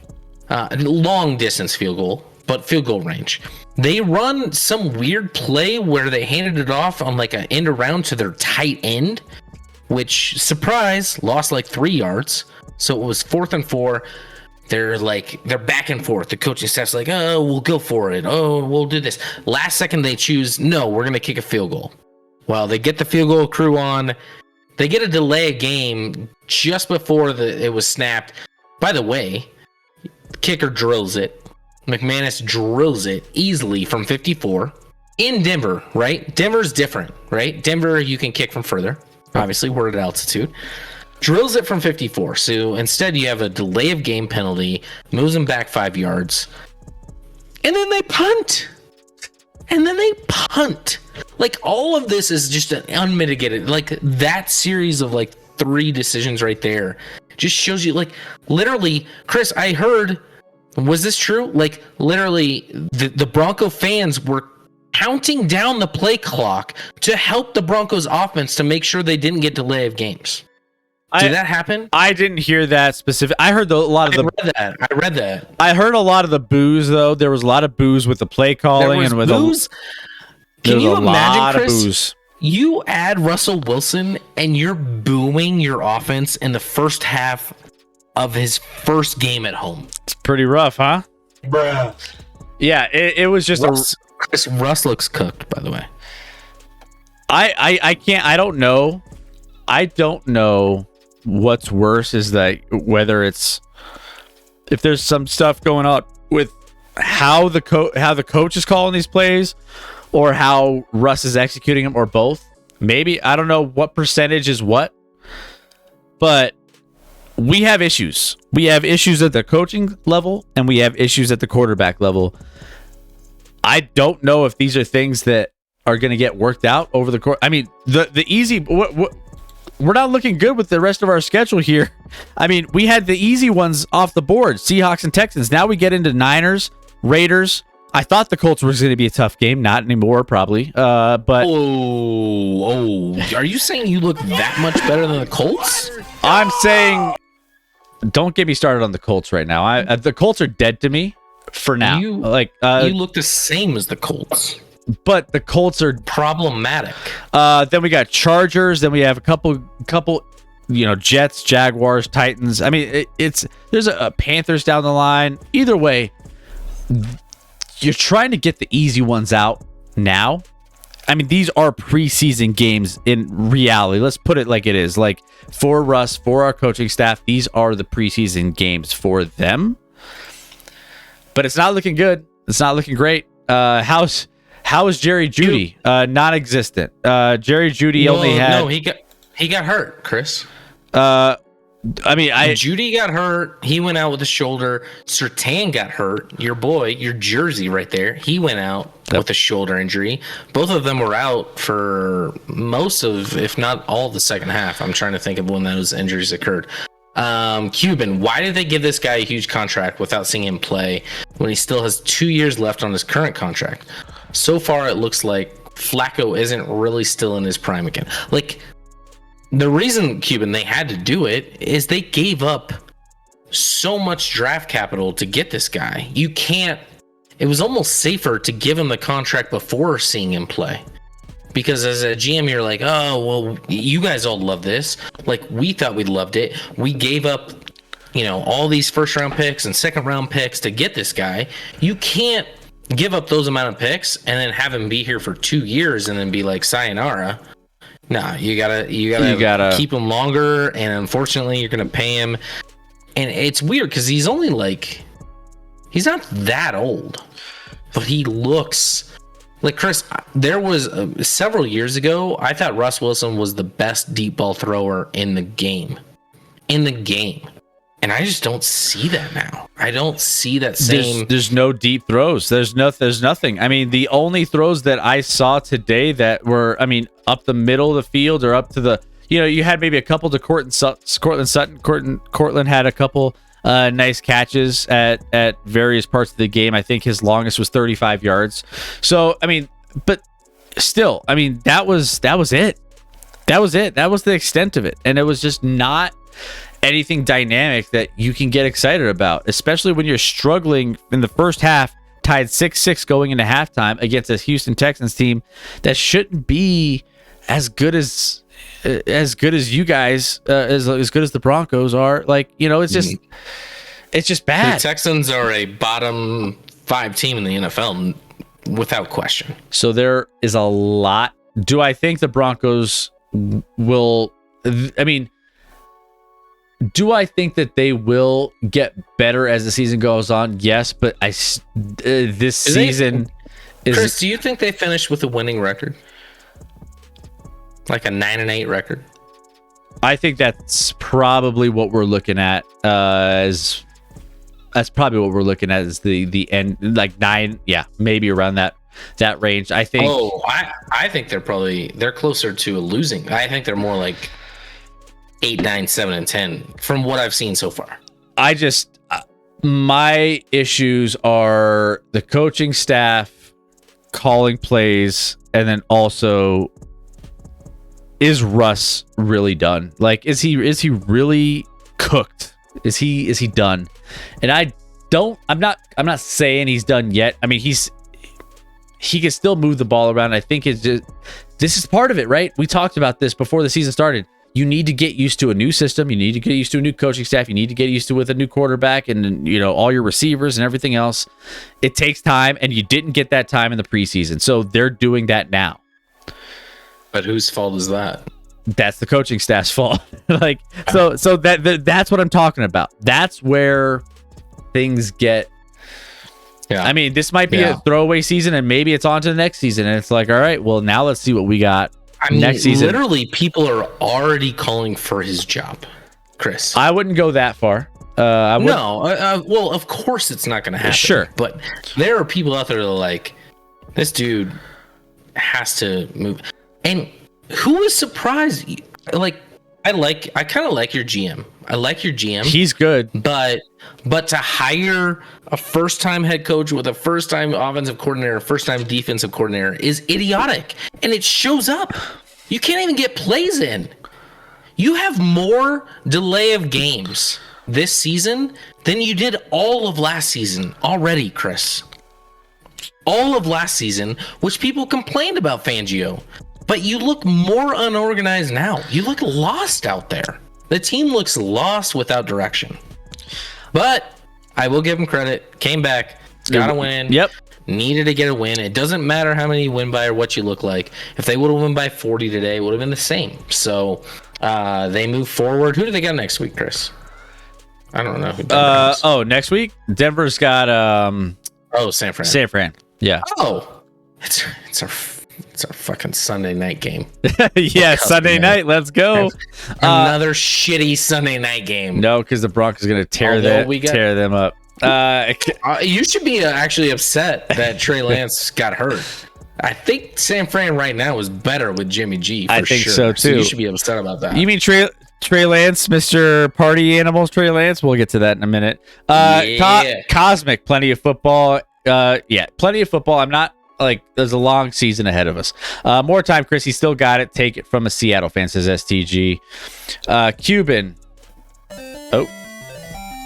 Long distance field goal, but field goal range. They run some weird play where they handed it off on like an end around to their tight end, which, surprise, lost like 3 yards. So it was 4th and 4. They're back and forth. The coaching staff's like, oh, we'll go for it. Oh, we'll do this. Last second they choose, no, we're going to kick a field goal. Well, they get the field goal crew on. They get a delay of game just before it was snapped. By the way, the kicker drills it. McManus drills it easily from 54 in Denver, right? Denver's different, right? Denver, you can kick from further. Obviously, we're at altitude. Drills it from 54. So instead, you have a delay of game penalty, moves them back 5 yards, and then they punt. Like, all of this is just an unmitigated, like, that series of like 3 decisions right there just shows you, like, literally, Chris, I heard, was this true? Like, literally, the Bronco fans were counting down the play clock to help the Broncos offense to make sure they didn't get delay of games. Did that happen?
I didn't hear that specific. I heard a lot of the.
I read that.
I heard a lot of the boos though. There was a lot of boos with the play calling and with
boos. Can you imagine, Chris?
Boos.
You add Russell Wilson and you're booing your offense in the first half of his first game at home.
It's pretty rough, huh?
Bruh.
Yeah, it was just
Russ looks cooked, by the way.
I can't. I don't know. I don't know what's worse is that whether it's if there's some stuff going on with how the coach is calling these plays or how Russ is executing them or both. Maybe I don't know what percentage is what, but we have issues. We have issues at the coaching level and we have issues at the quarterback level. I don't know if these are things that are going to get worked out over the course. I mean, the easy we're not looking good with the rest of our schedule here. I mean, we had the easy ones off the board, Seahawks and Texans. Now we get into Niners, Raiders. I thought the Colts was going to be a tough game. Not anymore, probably. But
are you saying you look that much better than the Colts?
I'm saying, don't get me started on the Colts right now. The Colts are dead to me for now.
You look the same as the Colts.
But the Colts are
problematic.
Then we got Chargers. Then we have a couple, Jets, Jaguars, Titans. I mean, there's a Panthers down the line. Either way, you're trying to get the easy ones out now. I mean, these are preseason games in reality. Let's put it like it is. Like for Russ, for our coaching staff, these are the preseason games for them. But it's not looking good. It's not looking great. How is Jerry Jeudy? Non-existent. Jerry Jeudy only had.
No, he got hurt, Chris.
Jeudy
got hurt. He went out with a shoulder. Surtain got hurt. Your boy, your Jersey right there. He went out with a shoulder injury. Both of them were out for most of, if not all, the second half. I'm trying to think of when those injuries occurred. Cuban, why did they give this guy a huge contract without seeing him play when he still has 2 years left on his current contract? So far, it looks like Flacco isn't really still in his prime again. Like, the reason, Cuban, they had to do it is they gave up so much draft capital to get this guy. You can't... It was almost safer to give him the contract before seeing him play. Because as a GM, you're like, oh, well, you guys all love this. Like, we thought we loved it. We gave up, all these first-round picks and second-round picks to get this guy. You can't give up those amount of picks and then have him be here for 2 years and then be like, sayonara. Nah, you gotta keep him longer, and unfortunately, you're gonna pay him. And it's weird because he's only he's not that old, but he looks Like, Chris, there was several years ago, I thought Russ Wilson was the best deep ball thrower in the game. And I just don't see that now. I don't see that same.
There's no deep throws. There's nothing. I mean, the only throws that I saw today that were, I mean, up the middle of the field or up to the, you had maybe a couple to Cortland Sutton. Cortland had a couple nice catches at various parts of the game. I think his longest was 35 yards. So, I mean, but still, I mean, that was it. That was the extent of it. And it was just not anything dynamic that you can get excited about, especially when you're struggling in the first half, tied 6-6 going into halftime against a Houston Texans team that shouldn't be as good as you guys, as good as the Broncos are. Like, it's just bad.
The Texans are a bottom 5 team in the NFL without question.
So there is a lot. Do I think the Broncos will, I mean, do I think that they will get better as the season goes on? Yes, but this season is.
Chris, do you think they finished with a winning record? Like a 9-8 record?
I think that's probably what we're looking at. That's probably what we're looking at is the end, like 9, maybe around that range. I think.
Oh, I think they're closer to losing. I think they're more like 8, 9, 7, and 10 from what I've seen so far.
My issues are the coaching staff calling plays, and then also, is Russ really done? Like, is he really cooked? Is he done? And I'm not saying he's done yet. I mean, he can still move the ball around. I think this is part of it, right? We talked about this before the season started. You need to get used to a new system. You need to get used to a new coaching staff. You need to get used to with a new quarterback and all your receivers and everything else. It takes time, and you didn't get that time in the preseason. So they're doing that now.
But whose fault is that?
That's the coaching staff's fault. So that's what I'm talking about. That's where things get.
Yeah.
I mean, this might be a throwaway season, and maybe it's on to the next season, and it's like, all right, well, now let's see what we got.
I mean,
next season.
Literally, people are already calling for his job, Chris.
I wouldn't go that far.
Well, of course it's not going to happen.
Sure.
But there are people out there that are like, this dude has to move. And who is surprised? Like, I kind of like your GM. I like your GM.
He's good.
But to hire a first-time head coach with a first-time offensive coordinator, first-time defensive coordinator is idiotic. And it shows up. You can't even get plays in. You have more delay of games this season than you did all of last season already, Chris. All of last season, which people complained about Fangio. But you look more unorganized now. You look lost out there. The team looks lost without direction. But I will give him credit. Came back. Got a win.
Yep.
Needed to get a win. It doesn't matter how many you win by or what you look like. If they would have won by 40 today, it would have been the same. So they move forward. Who do they got next week, Chris? I don't know. Who Denver has.
Next week? Denver's got
San Fran.
San Fran. Yeah.
Oh. It's our fucking Sunday night game.
Yeah, Sunday night. Let's go.
Another shitty Sunday night game.
No, because the Broncos are going to tear them up.
You should be actually upset that Trey Lance got hurt. I think San Fran right now is better with Jimmy G. For
I think
sure.
so too.
You should be upset about that.
You mean Trey Lance, Mr. Party Animals, Trey Lance? We'll get to that in a minute. Cosmic, plenty of football. Plenty of football. I'm not there's a long season ahead of us. More time, Chris. He still got it. Take it from a Seattle fan, says STG. Cuban. Oh,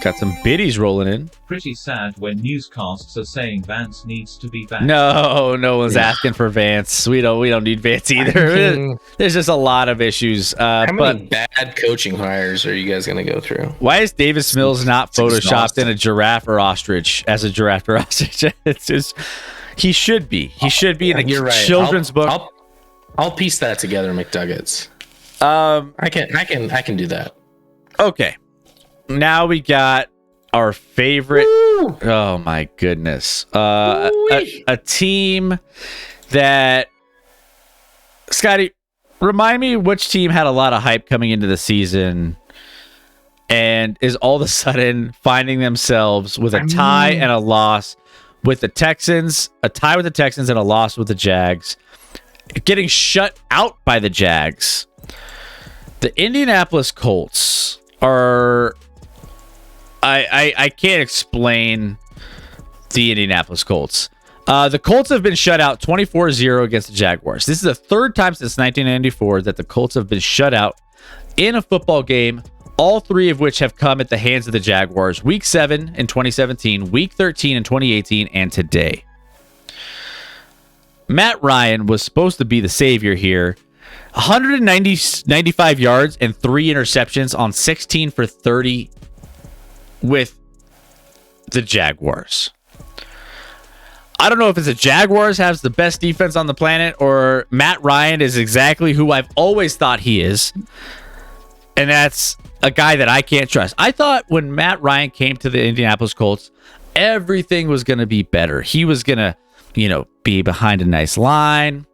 got some biddies rolling in.
Pretty sad when newscasts are saying Vance needs to be back.
No one's asking for Vance. We don't need Vance either. There's just a lot of issues.
How many bad coaching hires are you guys going to go through?
Why is Davis Mills not photoshopped in a giraffe or ostrich as a giraffe or ostrich? It's just. He should be. He should be in a children's book.
I'll piece that together, McDuggets. I can do that.
Okay. Now we got our favorite. Woo! Oh my goodness. A team that, Scotty, remind me which team had a lot of hype coming into the season and is all of a sudden finding themselves with a tie and a loss with the Texans, a tie with the Texans and a loss with the Jags, getting shut out by the Jags. The Indianapolis Colts are... I can't explain the Indianapolis Colts. The Colts have been shut out 24-0 against the Jaguars. This is the third time since 1994 that the Colts have been shut out in a football game, all three of which have come at the hands of the Jaguars. Week 7 in 2017, Week 13 in 2018, and today. Matt Ryan was supposed to be the savior here. 195 yards and 3 interceptions on 16 for 30 with the Jaguars. I don't know if it's the Jaguars has the best defense on the planet or Matt Ryan is exactly who I've always thought he is. And that's a guy that I can't trust. I thought when Matt Ryan came to the Indianapolis Colts, everything was going to be better. He was going to, be behind a nice line.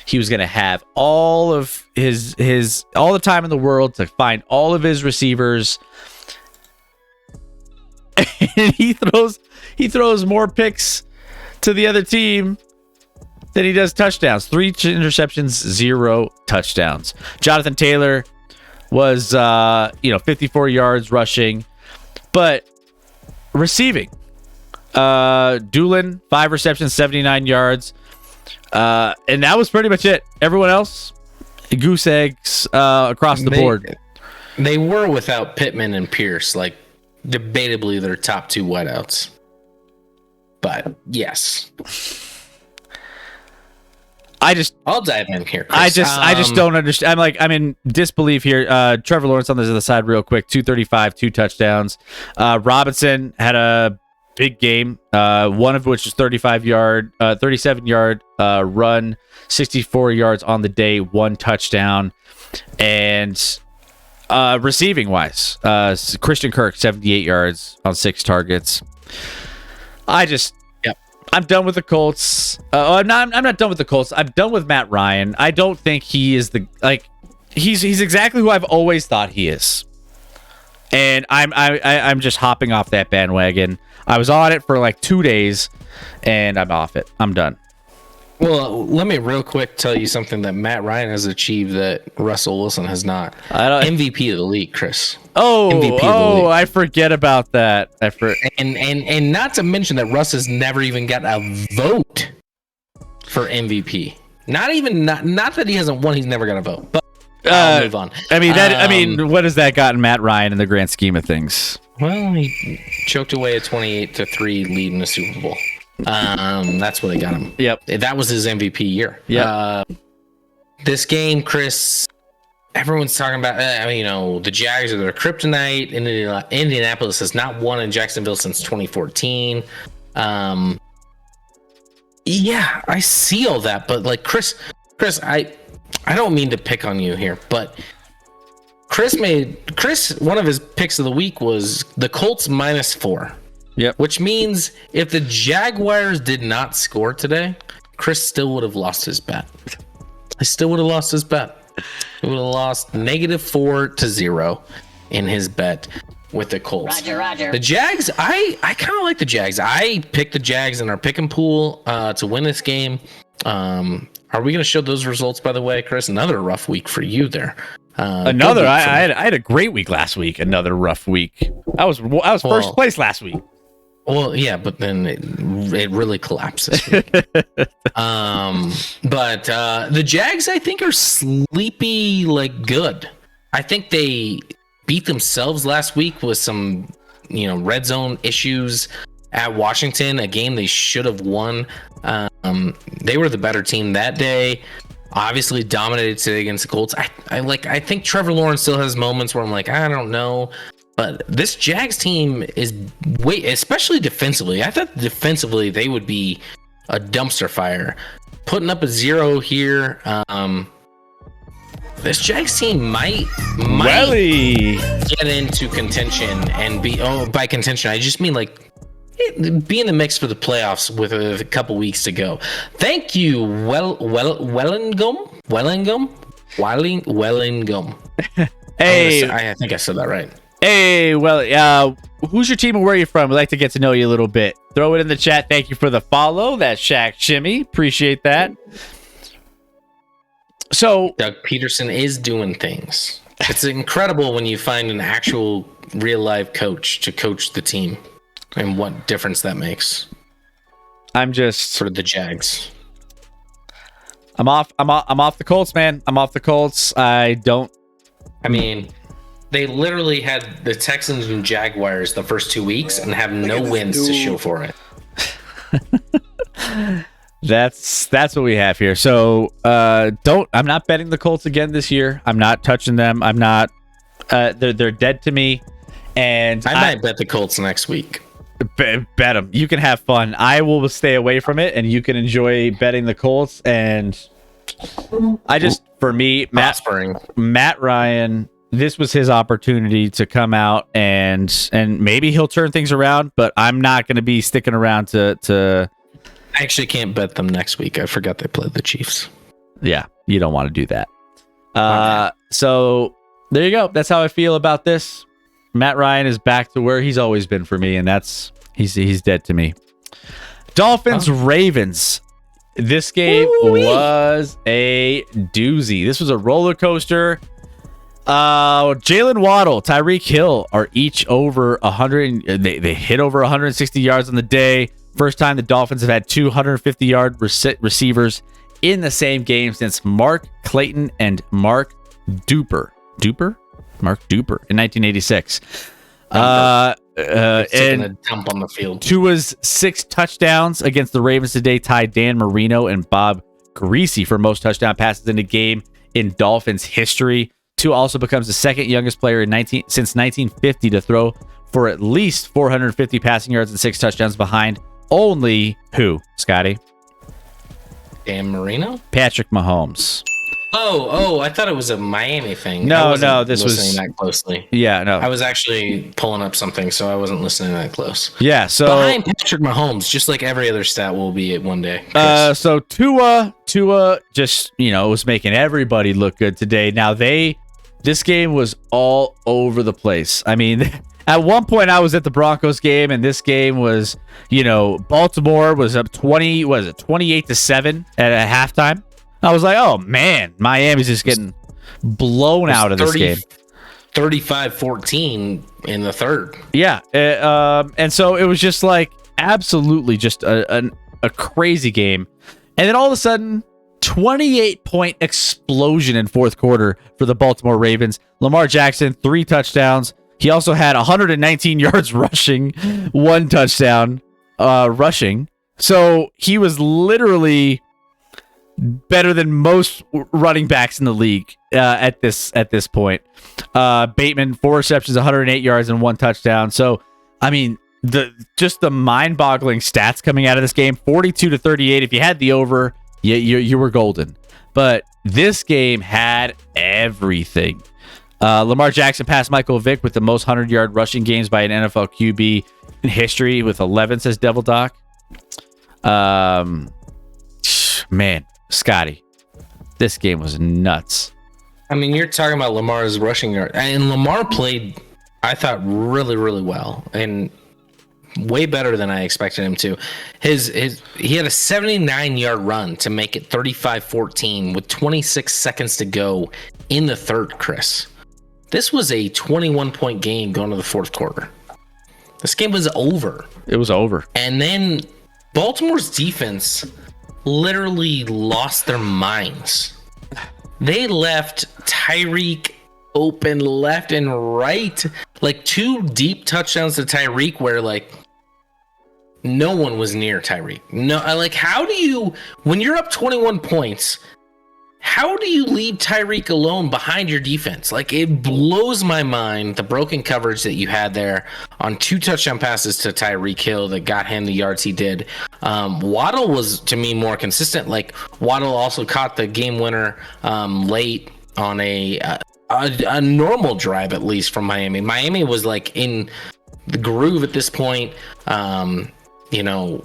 He was going to have all of his all the time in the world to find all of his receivers. And he throws more picks to the other team than he does touchdowns. 3 interceptions, 0 touchdowns. Jonathan Taylor was 54 yards rushing, but receiving. Doolin, 5 receptions, 79 yards. And that was pretty much it. Everyone else, goose eggs across the board.
They were without Pittman and Pierce, like debatably their top 2 wideouts. But yes, I'll dive in here, Chris.
I just don't understand. I'm in disbelief here. Trevor Lawrence on the other side, real quick, 235, 2 touchdowns. Robinson had a big game, one of which is 37 yard run, 64 yards on the day, 1 touchdown, and receiving wise, Christian Kirk 78 yards on 6 targets. I'm done with the Colts. I'm not done with the Colts. I'm done with Matt Ryan. I don't think he is he's exactly who I've always thought he is. And I'm just hopping off that bandwagon. I was on it for like 2 days and I'm off it. I'm done.
Well, let me real quick tell you something that Matt Ryan has achieved that Russell Wilson has not. MVP of the league, Chris. MVP of the league.
I forget about that.
And not to mention that Russ has never even got a vote for MVP. Not that he hasn't won, he's never got a vote. But I'll move on.
What has that gotten Matt Ryan in the grand scheme of things?
Well, he choked away a 28-3 lead in the Super Bowl. That's what they got him.
Yep.
That was his MVP year.
Yeah.
This game, Chris, everyone's talking about, the Jags are their kryptonite. Indianapolis has not won in Jacksonville since 2014. Yeah, I see all that, but like Chris, I don't mean to pick on you here, but Chris, one of his picks of the week was the Colts -4.
Yep.
Which means if the Jaguars did not score today, Chris still would have lost his bet. He still would have lost his bet. He would have lost -4-0 in his bet with the Colts.
Roger.
The Jags, I kind of like the Jags. I picked the Jags in our pick and pool to win this game. Are we going to show those results, by the way, Chris? Another rough week for you there.
I had a great week last week. Another rough week. I was first place last week.
Well, yeah, but then it really collapsed this week. But the Jags, I think, are sleepy, good. I think they beat themselves last week with some, red zone issues at Washington, a game they should have won. They were the better team that day. Obviously dominated today against the Colts. I think Trevor Lawrence still has moments where I'm like, I don't know. But this Jags team is especially defensively. I thought defensively they would be a dumpster fire. Putting up a 0 here. This Jags team might get into contention and be. Oh, by contention, I just mean be in the mix for the playoffs with a couple weeks to go. Thank you, Wellingum.
Hey,
I think I said that right.
hey, well, who's your team and where are you from? We'd like to get to know you a little bit. Throw it in the chat. Thank you for the follow. That's Shaq Shimmy. Appreciate that. So
Doug Peterson is doing things. It's incredible when you find an actual real life coach to coach the team and what difference that makes
I'm just
for the Jags.
I'm off the Colts, man. I'm off the Colts. I
mean, they literally had the Texans and Jaguars the first 2 weeks and have no wins to show for it.
That's what we have here. So I'm not betting the Colts again this year. I'm not touching them. I'm not they're dead to me. And
I might bet the Colts next week.
Bet them. You can have fun. I will stay away from it, and you can enjoy betting the Colts. And I just, for me, Matt Ryan, this was his opportunity to come out and maybe he'll turn things around. But I'm not going to be sticking around to.
I actually can't bet them next week. I forgot they played the Chiefs.
Yeah, you don't want to do that. So there you go. That's how I feel about this. Matt Ryan is back to where he's always been for me, and that's he's dead to me. Dolphins Ravens. This game was a doozy. This was a roller coaster. Jalen Waddle, Tyreek Hill are each over 100. They hit over 160 yards on the day. First time the Dolphins have had 250-yard receivers in the same game since Mark Clayton and Mark Duper in 1986.
And
And
a dump on the field.
Tua's 6 touchdowns against the Ravens today tied Dan Marino and Bob Greasy for most touchdown passes in a game in Dolphins history. Tua also becomes the second youngest player since 1950 to throw for at least 450 passing yards and 6 touchdowns behind only who, Scotty?
Dan Marino?
Patrick Mahomes.
Oh, I thought it was a Miami thing.
No,
this was listening that closely.
Yeah, no.
I was actually pulling up something, so I wasn't listening that close.
Yeah, so
behind Patrick Mahomes, just like every other stat will be at one day.
So Tua just, was making everybody look good today. Now this game was all over the place. I mean, at one point I was at the Broncos game, and this game was, Baltimore was up 28-7 at halftime. I was like, oh man, Miami's just getting blown out of this game.
35-14 in the third.
Yeah. And so it was just like absolutely just a crazy game. And then all of a sudden, 28-point explosion in fourth quarter for the Baltimore Ravens. Lamar Jackson, 3 touchdowns. He also had 119 yards rushing, 1 touchdown rushing. So he was literally better than most running backs in the league at this point. Bateman, 4 receptions, 108 yards, and 1 touchdown. So, I mean, the mind-boggling stats coming out of this game: 42-38. If you had the over, you were golden. But this game had everything. Lamar Jackson passed Michael Vick with the most 100-yard rushing games by an NFL QB in history with 11, says Devil Doc. Man, Scotty, this game was nuts.
I mean, you're talking about Lamar's rushing yard, and Lamar played, I thought, really, really well, and way better than I expected him to. He had a 79-yard run to make it 35-14 with 26 seconds to go in the third, Chris. This was a 21-point game going to the fourth quarter. This game was over.
It was over.
And then Baltimore's defense literally lost their minds. They left Tyreek open left and right. Like 2 deep touchdowns to Tyreek where no one was near Tyreek. No, how do you, when you're up 21 points, how do you leave Tyreek alone behind your defense? It blows my mind, the broken coverage that you had there on 2 touchdown passes to Tyreek Hill that got him the yards he did. Waddle was, to me, more consistent. Waddle also caught the game winner late on a normal drive, at least from Miami. Miami was the groove at this point. You know,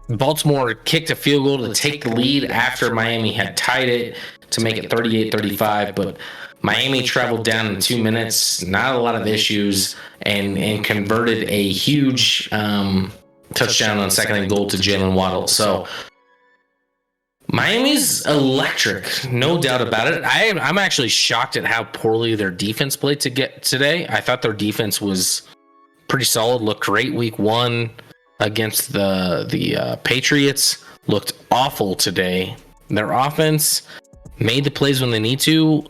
Baltimore kicked a field goal to take the lead after Miami had tied it to make it 38-35, but Miami traveled down in 2 minutes, not a lot of issues, and converted a huge touchdown on second and goal to Jalen Waddle. So Miami's electric, no doubt about it. I'm actually shocked at how poorly their defense played today. I thought their defense was pretty solid, looked great week 1 against the Patriots, looked awful today. Their offense made the plays when they need to.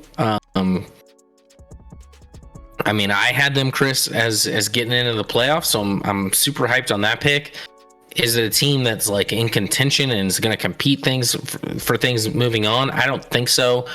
I mean, I had them, Chris, as getting into the playoffs, so I'm super hyped on that pick. Is it a team that's like in contention and is going to compete for things moving on? I don't think so.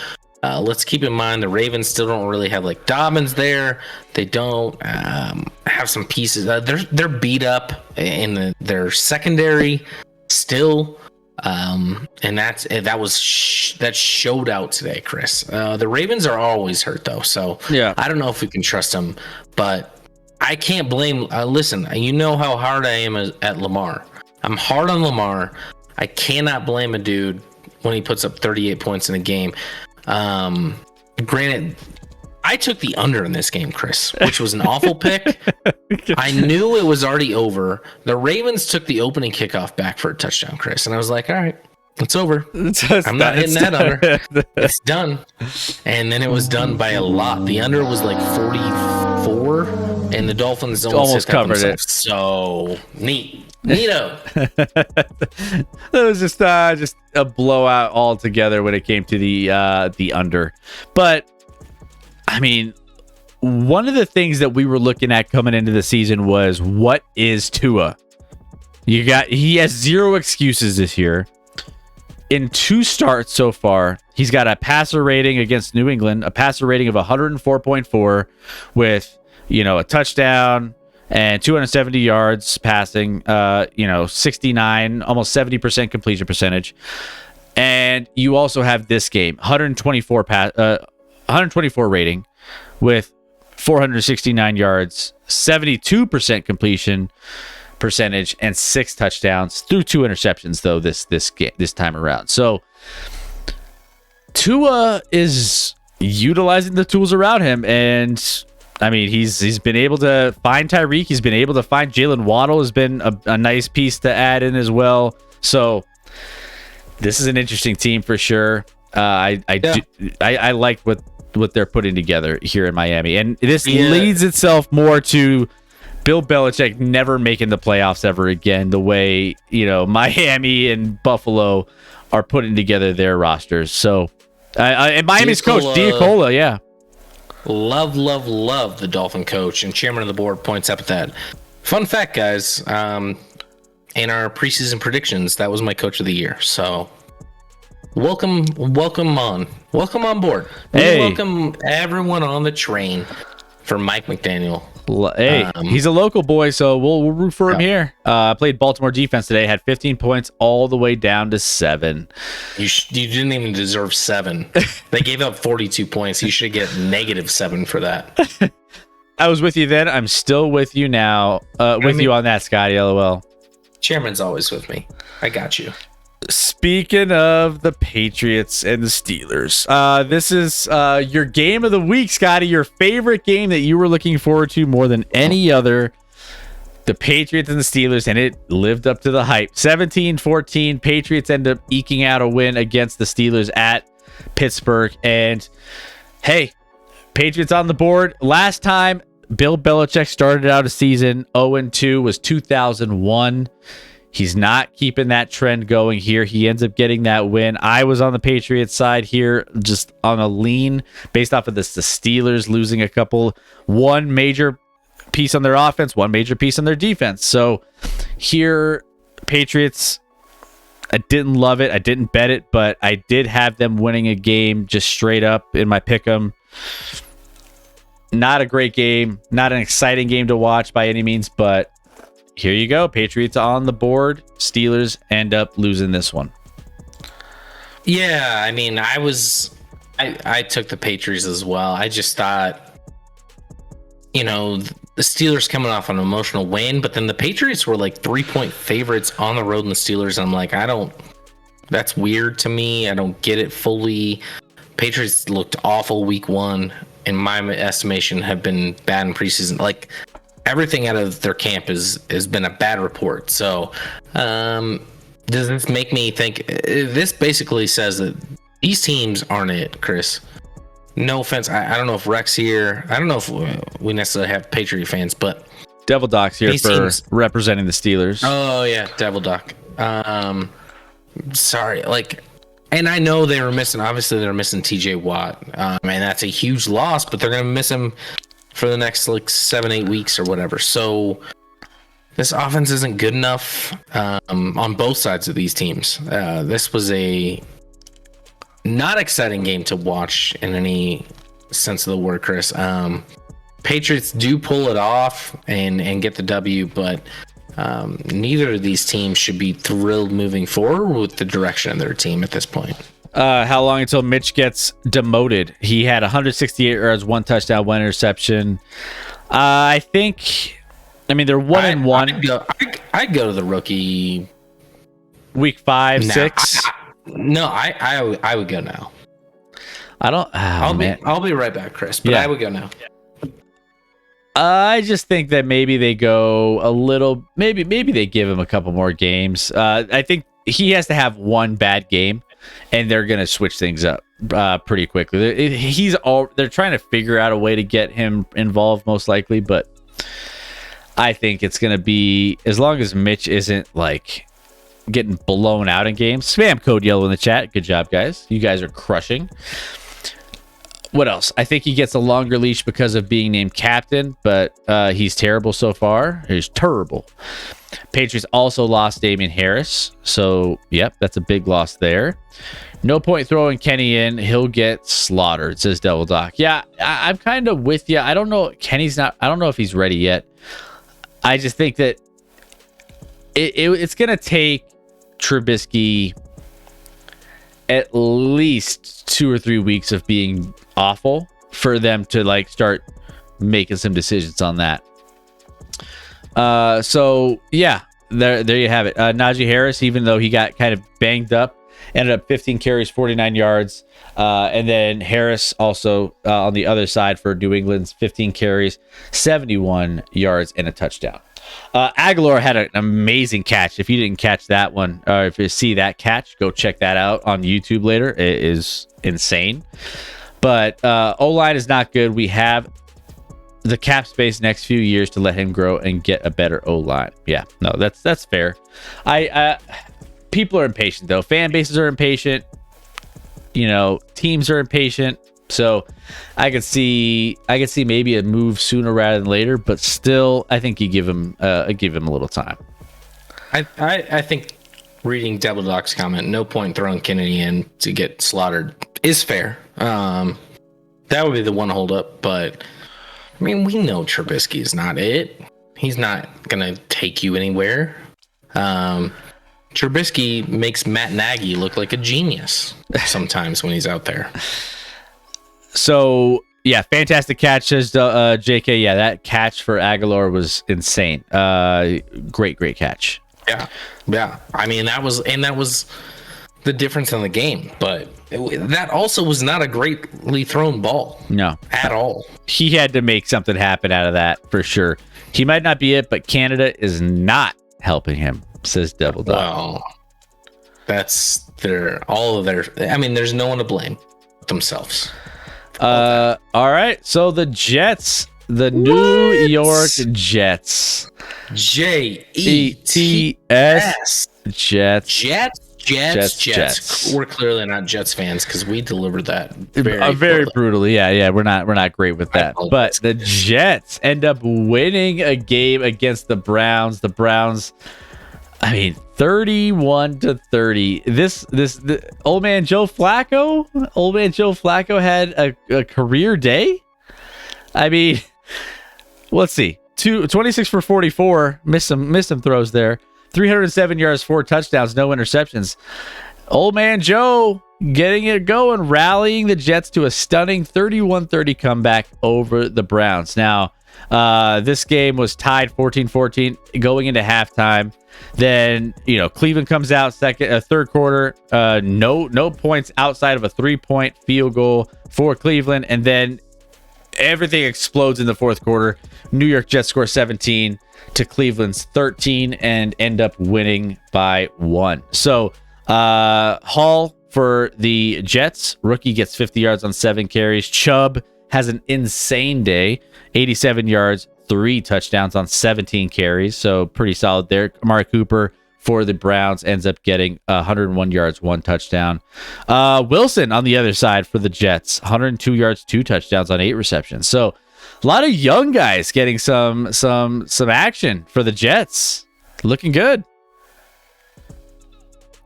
Let's keep in mind the Ravens still don't really have like Dobbins there. They don't have some pieces. They're beat up in their secondary still. And that showed out today, Chris. The Ravens are always hurt though, so
yeah,
I don't know if we can trust them, but I can't blame. Listen, you know how hard I am at Lamar. I'm hard on Lamar. I cannot blame a dude when he puts up 38 points in a game. Granted, I took the under in this game, Chris, which was an awful pick. I knew it was already over. The Ravens took the opening kickoff back for a touchdown, Chris, and I was like, all right, it's over. I'm not hitting that under. It's done. And then it was done by a lot. The under was like 44, and the Dolphins almost covered it. So neato.
That was just a blowout altogether when it came to the under. But I mean, one of the things that we were looking at coming into the season was, what is Tua? He has zero excuses this year. In 2 starts so far, he's got a passer rating against New England, a passer rating of 104.4 with, a touchdown and 270 yards passing, 69, almost 70% completion percentage. And you also have this game, 124 rating with 469 yards, 72% completion percentage, and 6 touchdowns through 2 interceptions though this time around. So Tua is utilizing the tools around him, and I mean he's been able to find Tyreek, he's been able to find Jalen Waddle, has been a nice piece to add in as well. So this is an interesting team for sure. I like what they're putting together here in Miami, and this leads itself more to Bill Belichick never making the playoffs ever again, the way Miami and Buffalo are putting together their rosters. So and Miami's coach Diacola, yeah,
love the Dolphin coach and chairman of the board points up at that. Fun fact, guys, in our preseason predictions, that was my coach of the year. So welcome on board.
Hey.
Welcome everyone on the train for Mike McDaniel.
Hey, he's a local boy, so we'll root for him here. Played Baltimore defense today, had 15 points all the way down to 7.
You didn't even deserve 7. They gave up 42 points. You should get -7 for that.
I was with you then. I'm still with you now. You on that, Scotty. LOL.
Chairman's always with me. I got you.
Speaking of the Patriots and the Steelers, this is your game of the week, Scotty. Your favorite game that you were looking forward to more than any other. The Patriots and the Steelers, and it lived up to the hype. 17-14. Patriots end up eking out a win against the Steelers at Pittsburgh. And hey, Patriots on the board. Last time Bill Belichick started out a season 0-2 was 2001. He's not keeping that trend going here. He ends up getting that win. I was on the Patriots side here, just on a lean based off of this. The Steelers losing one major piece on their offense, one major piece on their defense. So here, Patriots, I didn't love it. I didn't bet it, but I did have them winning a game just straight up in my pick'em. Not a great game, not an exciting game to watch by any means, but here you go. Patriots on the board. Steelers end up losing this one.
Yeah, I mean, I took the Patriots as well. I just thought, the Steelers coming off an emotional win, but then the Patriots were like 3-point favorites on the road in the Steelers. I'm like, that's weird to me. I don't get it fully. Patriots looked awful week 1. In my estimation, have been bad in preseason. Like, everything out of their camp has been a bad report. So, does this make me think? This basically says that these teams aren't it, Chris. No offense. I don't know if Rex here. I don't know if we necessarily have Patriot fans, but
Devil Doc's here for representing the Steelers.
Oh yeah, Devil Doc. Sorry, like. And I know they were missing. Obviously, they're missing T.J. Watt, and that's a huge loss. But they're going to miss him for the next like 7-8 weeks or whatever. So this offense isn't good enough on both sides of these teams. This was a not exciting game to watch in any sense of the word, Chris. Patriots do pull it off and get the W, but neither of these teams should be thrilled moving forward with the direction of their team at this point.
How long until Mitch gets demoted? He had 168 yards, 1 touchdown, 1 interception. I think, they're 1-1.
I'd go to the rookie.
Week 5, 6.
I would go now. I'll be right back, Chris. But I would go now.
I just think that maybe they go a little. Maybe they give him a couple more games. I think he has to have one bad game, and they're gonna switch things up pretty quickly. They're trying to figure out a way to get him involved, most likely. But I think it's gonna be, as long as Mitch isn't like getting blown out in games. Spam code yellow in the chat. Good job, guys. You guys are crushing. What else? I think he gets a longer leash because of being named captain, but he's terrible so far. He's terrible. Patriots also lost Damian Harris. So, yep, that's a big loss there. No point throwing Kenny in. He'll get slaughtered, says Devil Doc. Yeah, I'm kind of with you. I don't know. I don't know if he's ready yet. I just think that it's going to take Trubisky at least 2 or 3 weeks of being awful for them to like start making some decisions on that. So yeah, there you have it. Najee Harris, even though he got kind of banged up, ended up 15 carries, 49 yards. And then Harris also on the other side for New England's 15 carries, 71 yards and a touchdown. Aguilar had an amazing catch. If you didn't catch that one, or if you see that catch, go check that out on YouTube later. It is insane. But O-line is not good. We have the cap space next few years to let him grow and get a better O-line. Yeah, no, that's fair. People are impatient though. Fan bases are impatient. Teams are impatient. So I could see maybe a move sooner rather than later, but still, I think you give him a little time.
I think reading Devil Doc's comment, no point throwing Kennedy in to get slaughtered, is fair. That would be the one holdup, but we know Trubisky is not it. He's not gonna take you anywhere. Trubisky makes Matt Nagy look like a genius sometimes when he's out there.
So yeah, fantastic catch, says JK. Yeah, that catch for Aguilar was insane. Great catch.
Yeah. That was the difference in the game. But that also was not a greatly thrown ball.
No,
at all.
He had to make something happen out of that for sure. He might not be it, but Canada is not helping him, says Devil Dog.
Well, that's there's no one to blame but themselves.
All right, so the Jets, the New York Jets,
Jets.
Jets.
We're clearly not Jets fans because we delivered that
very brutally. Yeah, we're not great with that. But the Jets end up winning a game against the Browns. The Browns, 31-30. The old man Joe Flacco had a career day. Let's see. 26 for 44. Missed some throws there. 307 yards, 4 touchdowns, no interceptions. Old man Joe getting it going, rallying the Jets to a stunning 31-30 comeback over the Browns. Now, This game was tied 14-14 going into halftime. Then, Cleveland comes out third quarter, no points outside of a 3-point field goal for Cleveland. And then everything explodes in the fourth quarter. New York Jets score 17 to Cleveland's 13 and end up winning by 1. So, Hall for the Jets, rookie, gets 50 yards on 7 carries. Chubb has an insane day, 87 yards, 3 touchdowns on 17 carries. So pretty solid there. Amari Cooper for the Browns ends up getting 101 yards, 1 touchdown. Wilson on the other side for the Jets, 102 yards, 2 touchdowns on 8 receptions. So a lot of young guys getting some action for the Jets. Looking good.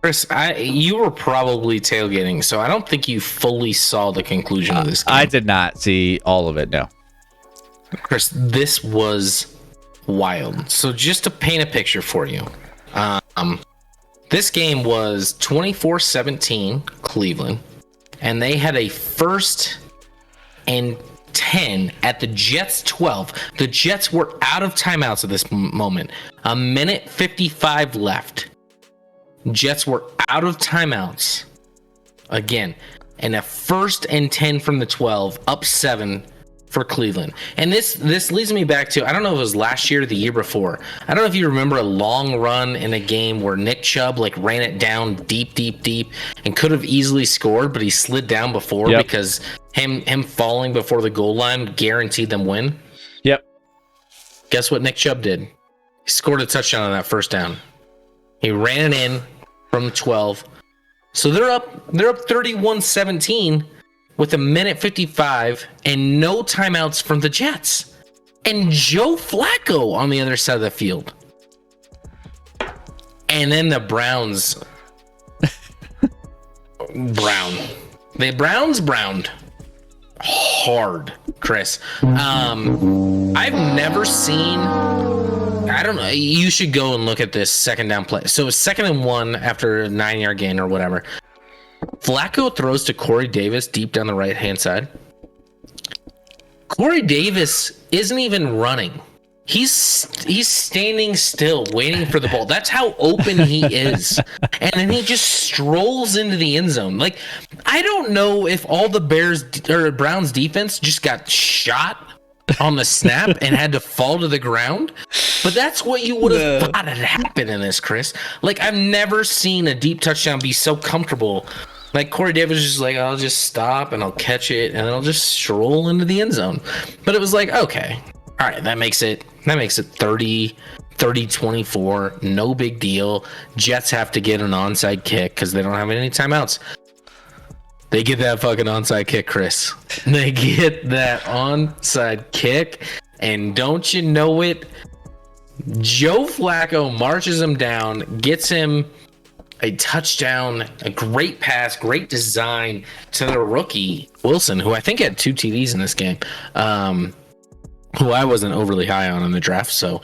Chris, you were probably tailgating, so I don't think you fully saw the conclusion of this game.
I did not see all of it, no.
Chris, this was wild. So just to paint a picture for you, this game was 24-17 Cleveland, and they had a 1st and 10 at the Jets 12. The Jets were out of timeouts at this moment. 1:55 left. Jets were out of timeouts again, and a 1st and 10 from the 12, up 7 for Cleveland. And this leads me back to, I don't know if it was last year or the year before. I don't know if you remember a long run in a game where Nick Chubb ran it down deep, and could have easily scored, but he slid down before because him falling before the goal line guaranteed them win.
Yep.
Guess what Nick Chubb did? He scored a touchdown on that 1st down. He ran it in from the 12. So they're up 31-17 with 1:55 and no timeouts from the Jets. And Joe Flacco on the other side of the field. And then the Browns browned hard, Chris. I've never seen, I don't know, you should go and look at this second down play. So it's 2nd and 1 after a 9-yard gain or whatever. Flacco throws to Corey Davis deep down the right-hand side. Corey Davis isn't even running. He's standing still, waiting for the ball. That's how open he is. And then he just strolls into the end zone. Like, I don't know if all the Browns defense just got shot on the snap and had to fall to the ground, but that's what you would have thought had happened in this, Chris. Like, I've never seen a deep touchdown be so comfortable. Like, Corey Davis is just like, I'll just stop and I'll catch it and I'll just stroll into the end zone. But it was like, okay, all right, that makes it 30-24, no big deal. Jets have to get an onside kick because they don't have any timeouts. They get that fucking onside kick, Chris. They get that onside kick, and don't you know it, Joe Flacco marches him down, gets him a touchdown, a great pass, great design to the rookie, Wilson, who I think had 2 TDs in this game, who I wasn't overly high on in the draft, so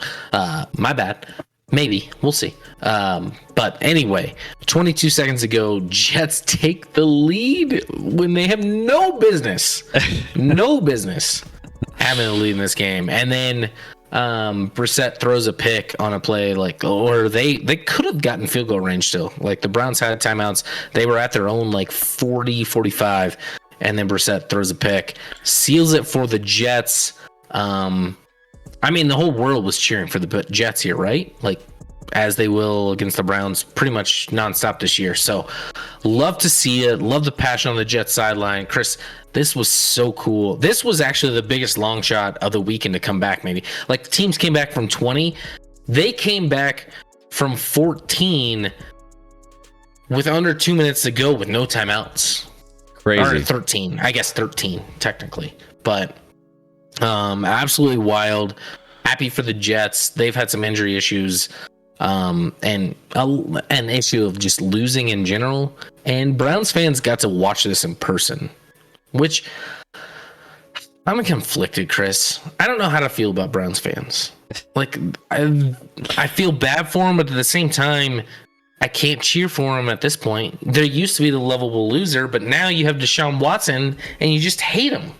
my bad. Maybe. We'll see. But anyway, 22 seconds ago, Jets take the lead when they have no business having a lead in this game. And then Brissett throws a pick on a play, or they could have gotten field goal range still. Like, the Browns had timeouts. They were at their own 40, 45. And then Brissett throws a pick, seals it for the Jets. I mean, the whole world was cheering for the Jets here, right? Like, as they will against the Browns pretty much nonstop this year. So, love to see it. Love the passion on the Jets sideline. Chris, this was so cool. This was actually the biggest long shot of the weekend to come back, maybe. Like, the teams came back from 20. They came back from 14 with under 2 minutes to go with no timeouts.
Crazy.
Or 13. I guess 13, technically. But absolutely wild. Happy for the Jets. They've had some injury issues, and an issue of just losing in general. And Browns fans got to watch this in person, which I'm conflicted, Chris. I don't know how to feel about Browns fans. Like, I feel bad for them, but at the same time, I can't cheer for them at this point. They used to be the lovable loser, but now you have Deshaun Watson, and you just hate him.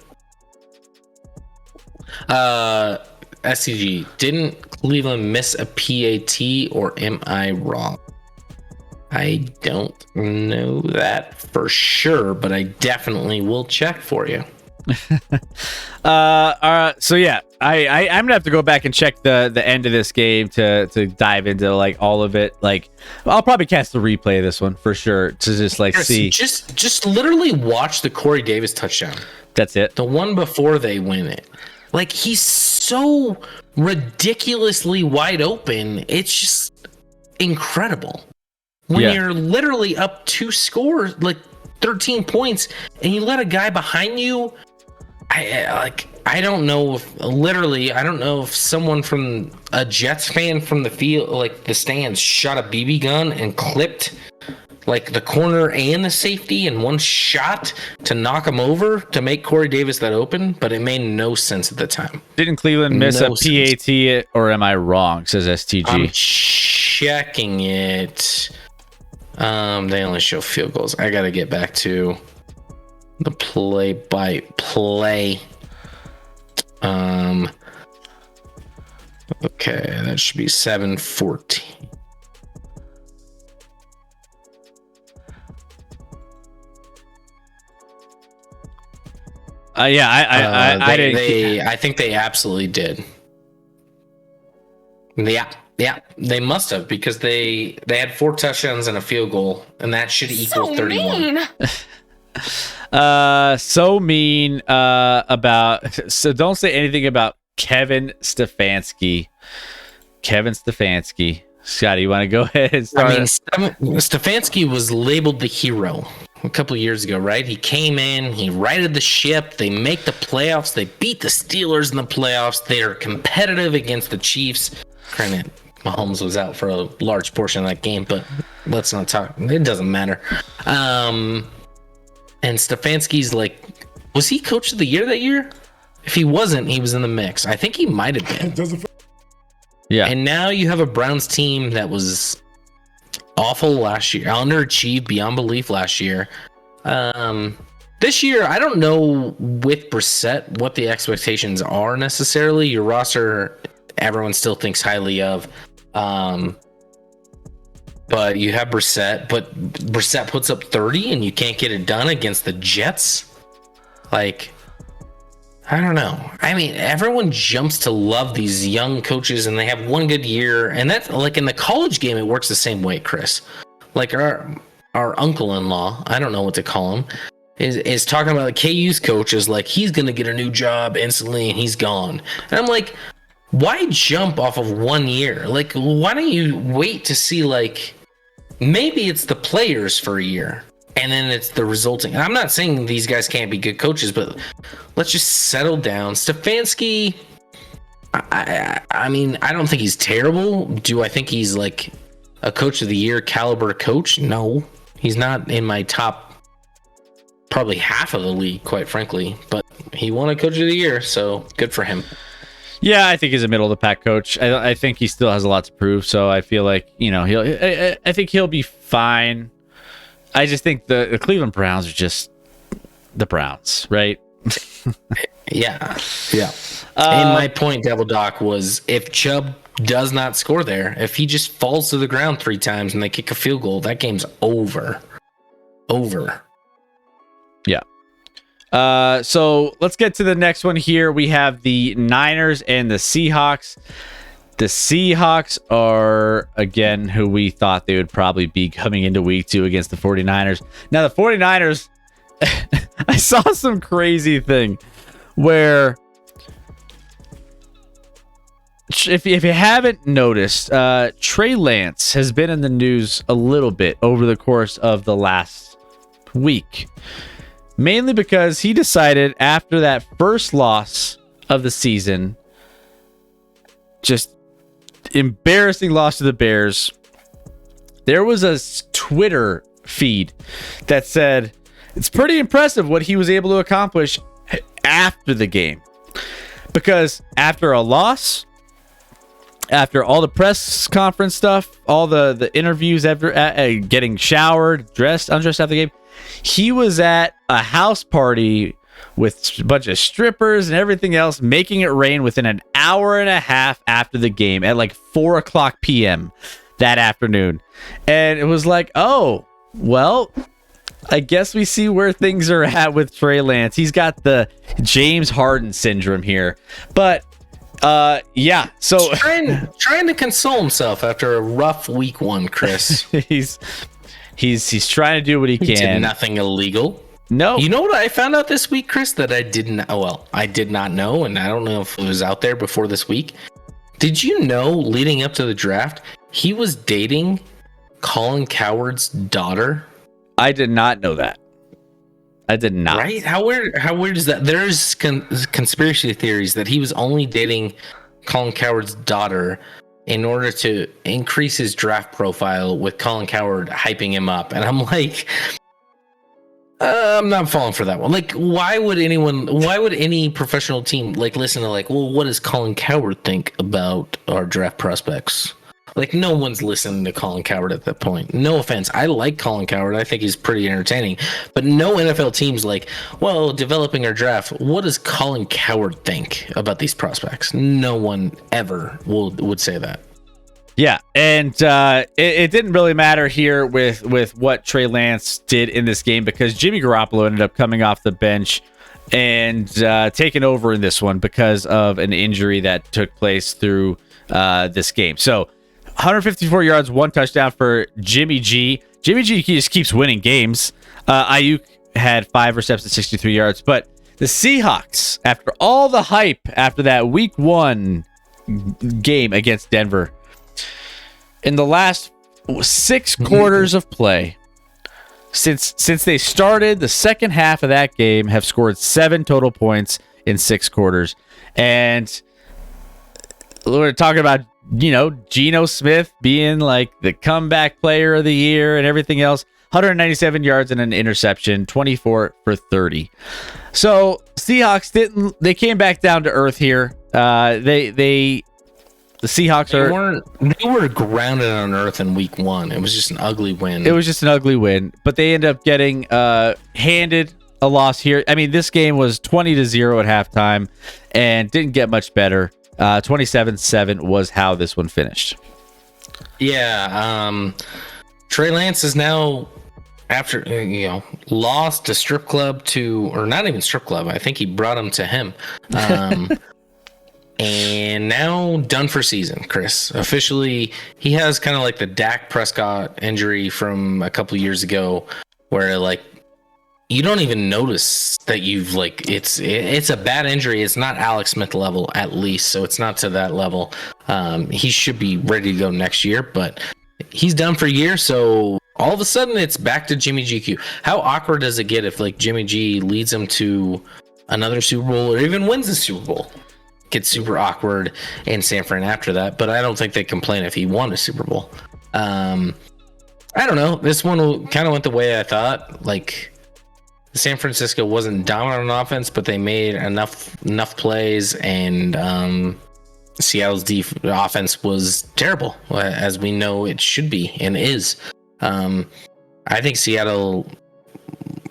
SCG, didn't Cleveland miss a PAT, or am I wrong? I don't know that for sure, but I definitely will check for you.
So yeah, I'm gonna have to go back and check the end of this game to dive into like all of it. Like, I'll probably catch the replay of this one for sure to just like
Chris,
see.
Just literally watch the Corey Davis touchdown.
That's it.
The one before they win it. Like, he's so ridiculously wide open. It's just incredible. When you're literally up 2 scores, like 13 points, and you let a guy behind you, I don't know if someone from a Jets fan from the field, like the stands, shot a BB gun and clipped like the corner and the safety in one shot to knock him over to make Corey Davis that open, but it made no sense at the time.
Didn't Cleveland miss a PAT, or am I wrong? Says STG.
I'm checking it. They only show field goals. I gotta get back to the play-by-play. Okay, that should be 7-14. I think they absolutely did. Yeah, they must have, because they had 4 touchdowns and a field goal, and that should equal 31.
So mean about. So don't say anything about Kevin Stefanski. Scotty, you want to go ahead and start?
I mean, Stefanski was labeled the hero a couple of years ago, right? He came in, he righted the ship. They make the playoffs. They beat the Steelers in the playoffs. They are competitive against the Chiefs. Granted, Mahomes was out for a large portion of that game, but let's not talk. It doesn't matter. And Stefanski's like, was he coach of the year that year? If he wasn't, he was in the mix. I think he might have been.
Yeah.
And now you have a Browns team that was awful last year, underachieved beyond belief last year. This year, I don't know with Brissett what the expectations are necessarily. Your roster, everyone still thinks highly of. But you have Brissett, but Brissett puts up 30 and you can't get it done against the Jets. Like, I don't know. I mean, everyone jumps to love these young coaches and they have one good year. And that's like in the college game, it works the same way, Chris. Like our uncle-in-law, I don't know what to call him, is talking about the KU's coach is like, he's going to get a new job instantly and he's gone. And I'm like, why jump off of 1 year? Like, why don't you wait to see, like, maybe it's the players for a year and then it's the resulting. And I'm not saying these guys can't be good coaches, but let's just settle down. Stefanski, I mean, I don't think he's terrible. Do I think he's like a coach of the year caliber coach? No, he's not in my top probably half of the league, quite frankly, but he won a coach of the year, so good for him.
Yeah, I think he's a middle of the pack coach. I think he still has a lot to prove. So I feel like, you know, I think he'll be fine. I just think the Cleveland Browns are just the Browns, right?
Yeah. And my point, Devil Doc, was if Chubb does not score there, if he just falls to the ground 3 times and they kick a field goal, that game's over.
Yeah. So let's get to the next one here. We have the Niners and the Seahawks. The Seahawks are, again, who we thought they would probably be coming into week 2 against the 49ers. Now, the 49ers, I saw some crazy thing where, if you haven't noticed, Trey Lance has been in the news a little bit over the course of the last week. Mainly because he decided after that first loss of the season, just embarrassing loss to the Bears, there was a Twitter feed that said it's pretty impressive what he was able to accomplish after the game. Because after a loss, after all the press conference stuff, all the interviews, getting showered, undressed after the game, he was at a house party with a bunch of strippers and everything else, making it rain within an hour and a half after the game at like 4:00 p.m. that afternoon. And it was like, oh, well, I guess we see where things are at with Trey Lance. He's got the James Harden syndrome here. But yeah, so
trying to console himself after a rough week 1, Chris.
he's trying to do what he
He did
can.
nothing illegal.
No.
You know what I found out this week, Chris, that I didn't. Well, I did not know, and I don't know if it was out there before this week. Did you know, leading up to the draft, he was dating Colin Cowherd's daughter?
I did not know that. I did not.
Right? How weird is that? There's conspiracy theories that he was only dating Colin Cowherd's daughter in order to increase his draft profile, with Colin Cowherd hyping him up. And I'm like, I'm not falling for that one. Like, why would any professional team like listen to like, well, what does Colin Cowherd think about our draft prospects? Like, no one's listening to Colin Cowherd at that point. No offense. I like Colin Cowherd. I think he's pretty entertaining. But no NFL team's like, well, developing our draft, what does Colin Cowherd think about these prospects? No one ever would say that.
Yeah, and it didn't really matter here with what Trey Lance did in this game, because Jimmy Garoppolo ended up coming off the bench and taking over in this one because of an injury that took place through this game. So 154 yards, 1 touchdown for Jimmy G. Jimmy G just keeps winning games. Ayuk had 5 receptions, 63 yards. But the Seahawks, after all the hype after that week 1 game against Denver, in the last 6 quarters of play, since they started the second half of that game, have scored 7 total points in 6 quarters. And we're talking about, Geno Smith being like the comeback player of the year and everything else. 197 yards and an interception, 24 for 30. So Seahawks they came back down to earth here. The Seahawks
they were grounded on earth in week 1. It was just an ugly win.
It was just an ugly win, but they ended up getting handed a loss here. I mean, this game was 20-0 at halftime and didn't get much better. 27-7 was how this one finished.
Yeah, Trey Lance is now, after lost a strip club or not even strip club. I think he brought him to him. And now done for season, Chris. Officially, he has kind of like the Dak Prescott injury from a couple years ago, where like you don't even notice that you've like it's a bad injury. It's not Alex Smith level, at least, so it's not to that level. He should be ready to go next year, but he's done for a year. So all of a sudden, it's back to Jimmy GQ. How awkward does it get if like Jimmy G leads him to another Super Bowl or even wins the Super Bowl? Gets super awkward in San Fran after that, but I don't think they complain if he won a Super Bowl. I don't know. This one kind of went the way I thought. Like, San Francisco wasn't dominant on offense, but they made enough plays, and Seattle's offense was terrible, as we know it should be and is. I think Seattle,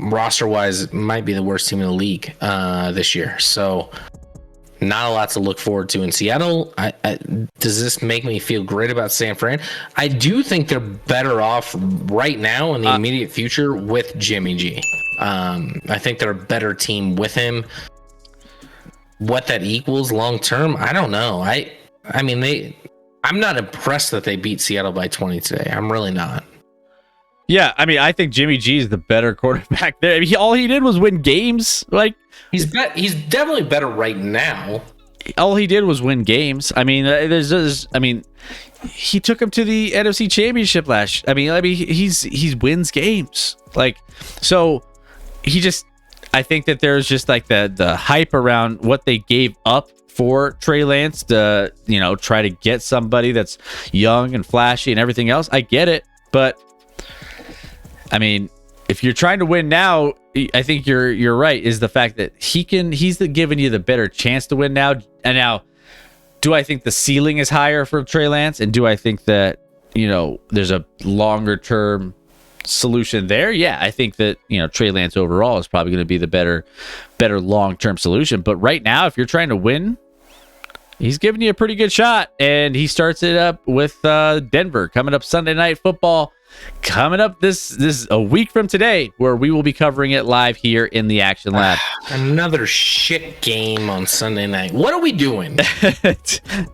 roster-wise, might be the worst team in the league this year. So not a lot to look forward to in Seattle. Does this make me feel great about San Fran? I do think they're better off right now in the immediate future with Jimmy G. I think they're a better team with him. What that equals long term, I don't know. I'm not impressed that they beat Seattle by 20 today. I'm really not.
Yeah, I mean, I think Jimmy G is the better quarterback there. I mean, all he did was win games. Like,
he's definitely better right now.
All he did was win games. I mean, he took him to the NFC Championship last. I mean, he wins games. Like, so I think that there's just like the hype around what they gave up for Trey Lance to, try to get somebody that's young and flashy and everything else. I get it, but I mean, if you're trying to win now, I think you're right, is the fact that he's giving you the better chance to win now. And now, do I think the ceiling is higher for Trey Lance? And do I think that, there's a longer term solution there? Yeah, I think that, Trey Lance overall is probably going to be the better long-term solution. But right now, if you're trying to win, he's giving you a pretty good shot, and he starts it up with Denver coming up Sunday Night Football. Coming up this a week from today, where we will be covering it live here in the Action Lab.
Another shit game on Sunday night. What are we doing?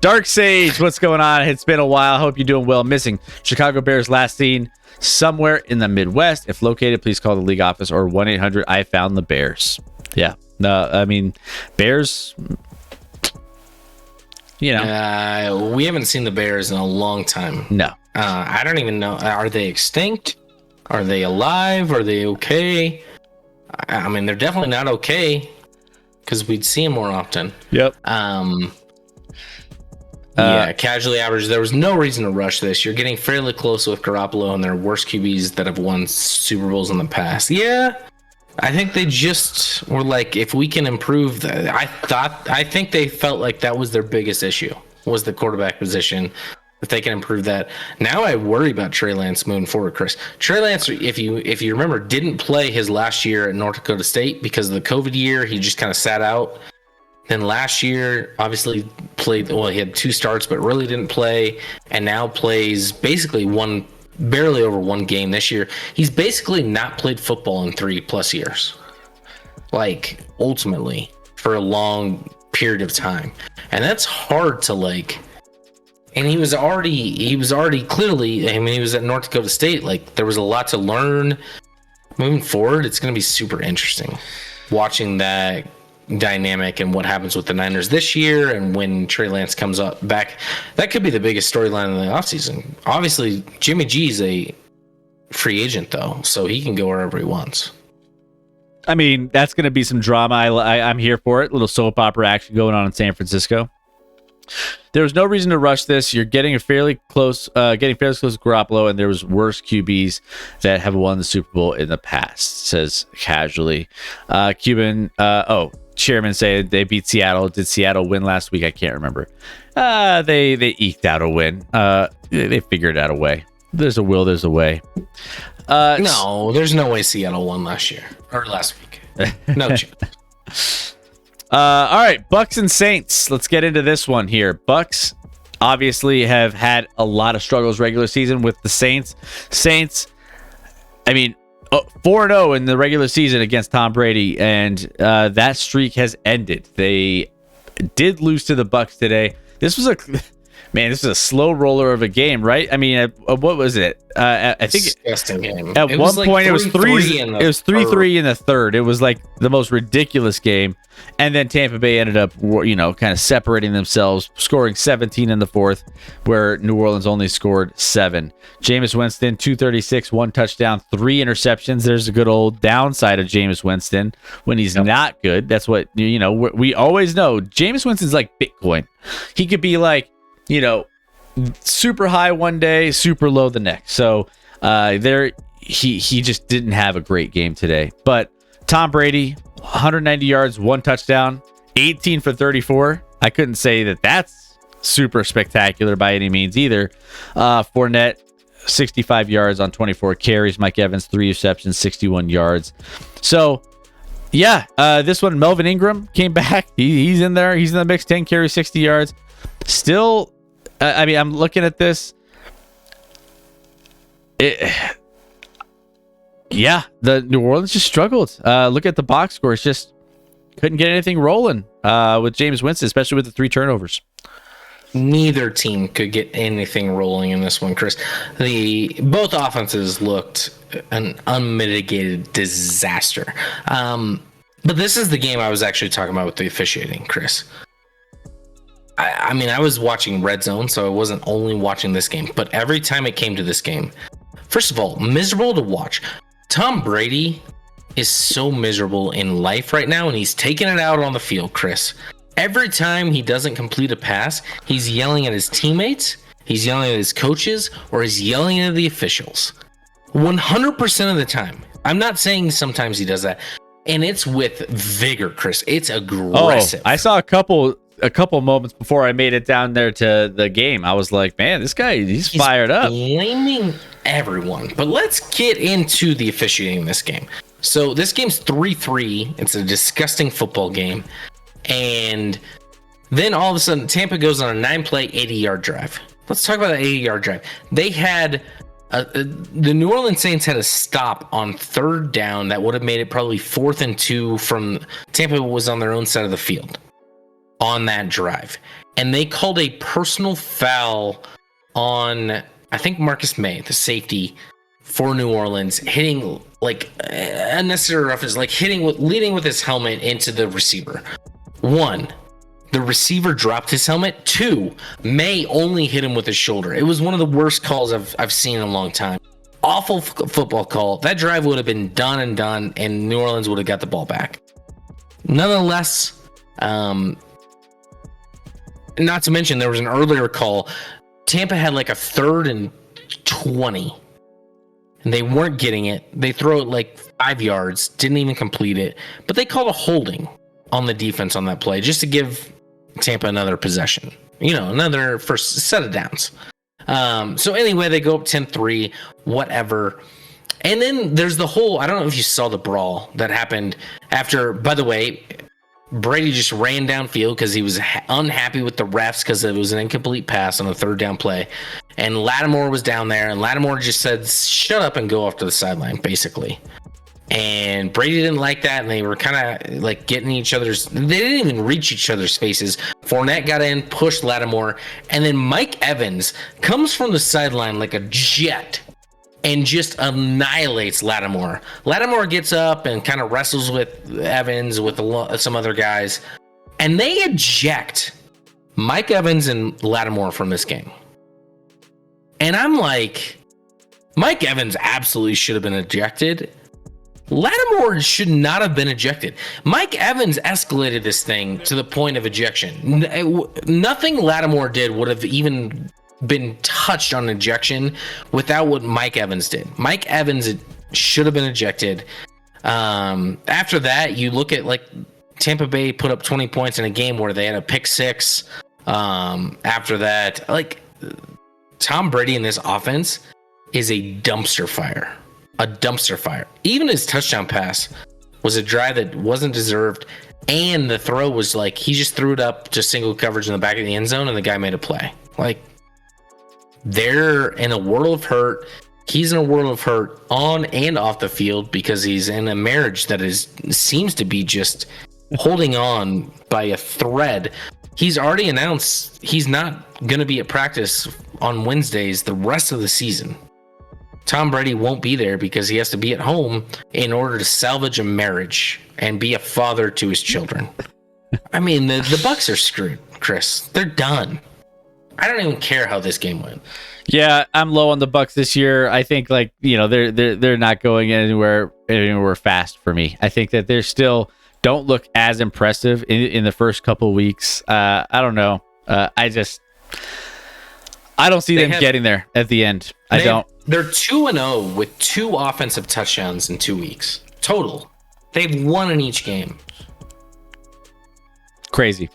Dark Sage, what's going on? It's been a while. Hope you're doing well. Missing Chicago Bears last seen somewhere in the Midwest. If located, please call the league office or 1-800 I found the Bears. Yeah, no, I mean Bears. You know,
we haven't seen the Bears in a long time.
No.
I don't even know. Are they extinct? Are they alive? Are they okay? I mean, they're definitely not okay because we'd see them more often.
Yep.
Yeah, casually average. There was no reason to rush this. You're getting fairly close with Garoppolo and their worst QBs that have won Super Bowls in the past. Yeah, I think they just were like, if we can improve that. I think they felt like that was their biggest issue, was the quarterback position. If they can improve that. Now I worry about Trey Lance moving forward, Chris. Trey Lance, if you remember, didn't play his last year at North Dakota State because of the COVID year. He just kind of sat out. Then last year, obviously played, well, he had 2 starts, but really didn't play. And now plays basically barely over 1 game this year. He's basically not played football in 3+ years. Like, ultimately, for a long period of time. And that's hard to, like... And he was already clearly, I mean, he was at North Dakota State. Like, there was a lot to learn. Moving forward, it's going to be super interesting watching that dynamic and what happens with the Niners this year and when Trey Lance comes up back. That could be the biggest storyline in the offseason. Obviously, Jimmy G's a free agent, though, so he can go wherever he wants.
I mean, that's going to be some drama. I'm here for it. A little soap opera action going on in San Francisco. There was no reason to rush this. You're getting fairly close to Garoppolo, and there was worse QBs that have won the Super Bowl in the past, says casually. Cuban, chairman said they beat Seattle. Did Seattle win last week? I can't remember. They eked out a win. They figured out a way. There's a will, there's a way.
No, there's no way Seattle won last week. No chance.
All right, Bucks and Saints. Let's get into this one here. Bucks obviously have had a lot of struggles regular season with the Saints. Saints, I mean, 4-0 in the regular season against Tom Brady, and that streak has ended. They did lose to the Bucks today. This was a slow roller of a game, right? I mean, what was it? I think
disgusting game.
At one point it was 3-3. It was 3-3 in the third. It was like the most ridiculous game. And then Tampa Bay ended up, kind of separating themselves, scoring 17 in the fourth, where New Orleans only scored 7. Jameis Winston, 236, 1 touchdown, 3 interceptions. There's a good old downside of Jameis Winston when he's not good. That's what, we always know. Jameis Winston's like Bitcoin. He could be like, super high one day, super low the next. So he just didn't have a great game today. But Tom Brady, 190 yards, 1 touchdown, 18 for 34. I couldn't say that that's super spectacular by any means either. Fournette, 65 yards on 24 carries. Mike Evans, 3 receptions, 61 yards. So, yeah, this one, Melvin Ingram came back. He's in there. He's in the mix, 10 carries, 60 yards. Still, I mean, I'm looking at this. Yeah, the New Orleans just struggled. Look at the box scores, just couldn't get anything rolling with Jameis Winston, especially with the 3 turnovers.
Neither team could get anything rolling in this one, Chris. Both offenses looked an unmitigated disaster. But this is the game I was actually talking about with the officiating, Chris. I mean, I was watching Red Zone, so I wasn't only watching this game. But every time it came to this game, first of all, miserable to watch. Tom Brady is so miserable in life right now, and he's taking it out on the field, Chris. Every time he doesn't complete a pass, he's yelling at his teammates, he's yelling at his coaches, or he's yelling at the officials. 100% of the time. I'm not saying sometimes he does that. And it's with vigor, Chris. It's aggressive.
I saw a couple moments before I made it down there to the game. I was like, man, this guy, he's fired up.
Blaming everyone. But let's get into the officiating in this game. So this game's 3-3. It's a disgusting football game. And Then all of a sudden, Tampa goes on a 9-play, 80-yard drive. Let's talk about the 80-yard drive. They had the New Orleans Saints had a stop on 3rd down that would have made it probably 4th and 2 from Tampa was on their own side of the field on that drive. And they called a personal foul on, I think, Marcus May, the safety for New Orleans, hitting like unnecessary roughness, like leading with his helmet into the receiver. 1, the receiver dropped his helmet. 2, May only hit him with his shoulder. It was one of the worst calls I've seen in a long time. Awful football call. That drive would have been done, and New Orleans would have got the ball back. Nonetheless, not to mention there was an earlier call. Tampa had like a 3rd and 20. And they weren't getting it. They throw it like 5 yards, didn't even complete it. But they called a holding on the defense on that play just to give Tampa another possession. Another first set of downs. So anyway, they go up 10-3, whatever. And then there's the whole, I don't know if you saw the brawl that happened after, by the way, Brady just ran downfield because he was unhappy with the refs because it was an incomplete pass on a 3rd down play. And Lattimore was down there, and Lattimore just said, shut up and go off to the sideline, basically. And Brady didn't like that, and they were kind of like getting they didn't even reach each other's faces. Fournette got in, pushed Lattimore, and then Mike Evans comes from the sideline like a jet and just annihilates Lattimore. Lattimore gets up and kind of wrestles with Evans, with some other guys, and they eject Mike Evans and Lattimore from this game. And I'm like, Mike Evans absolutely should have been ejected. Lattimore should not have been ejected. Mike Evans escalated this thing to the point of ejection. Nothing Lattimore did would have even been touched on ejection without what Mike Evans did. Mike Evans should have been ejected. After that, you look at like Tampa Bay put up 20 points in a game where they had a pick 6. After that, like Tom Brady in this offense is a dumpster fire. A dumpster fire. Even his touchdown pass was a drive that wasn't deserved, and the throw was like he just threw it up to single coverage in the back of the end zone, and the guy made a play. Like, they're in a world of hurt. He's in a world of hurt on and off the field because he's in a marriage that seems to be just holding on by a thread. He's already announced he's not going to be at practice on Wednesdays the rest of the season. Tom Brady won't be there because he has to be at home in order to salvage a marriage and be a father to his children. I mean, the Bucks are screwed, Chris. They're done. I don't even care how this game went.
Yeah, I'm low on the Bucks this year. I think they're not going anywhere fast for me. I think that they're still don't look as impressive in the first couple weeks. I don't know. I don't see them getting there at the end. I don't.
They're 2-0 with 2 offensive touchdowns in 2 weeks total. They've won in each game.
Crazy.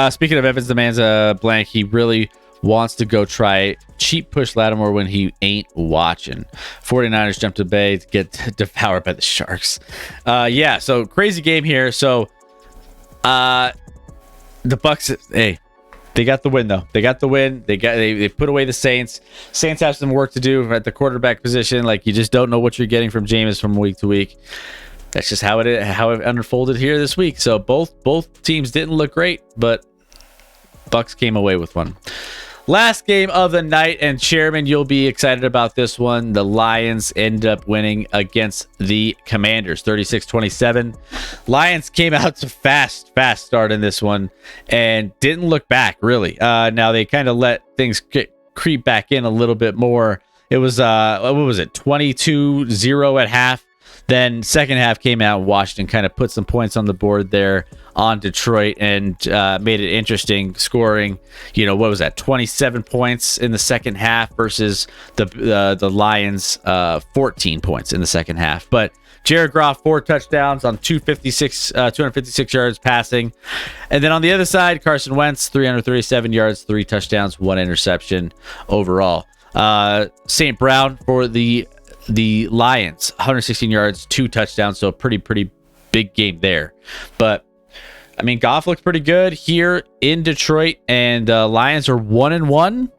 Speaking of Evans, the man's blank. He really wants to go try cheap push Lattimore when he ain't watching. 49ers jump to Bay to get devoured by the Sharks. So crazy game here. So the Bucks, hey, they got the win though. They got the win. They put away the Saints. Saints have some work to do at the quarterback position. Like, you just don't know what you're getting from Jameis from week to week. That's just how it unfolded here this week. So both teams didn't look great, but Bucks came away with one. Last game of the night, and Chairman, you'll be excited about this one. The Lions end up winning against the Commanders, 36-27. Lions came out to fast start in this one and didn't look back, really. Now they kind of let things creep back in a little bit more. It was, 22-0 at half. Then second half came out, Washington kind of put some points on the board there on Detroit and made it interesting, scoring, 27 points in the second half versus the Lions 14 points in the second half. But Jared Goff, 4 touchdowns on 256 yards passing. And then on the other side, Carson Wentz, 337 yards, 3 touchdowns, 1 interception overall. St. Brown for the Lions, 116 yards, 2 touchdowns, so a pretty big game there. But I mean, Goff looks pretty good here in Detroit, and Lions are 1-1,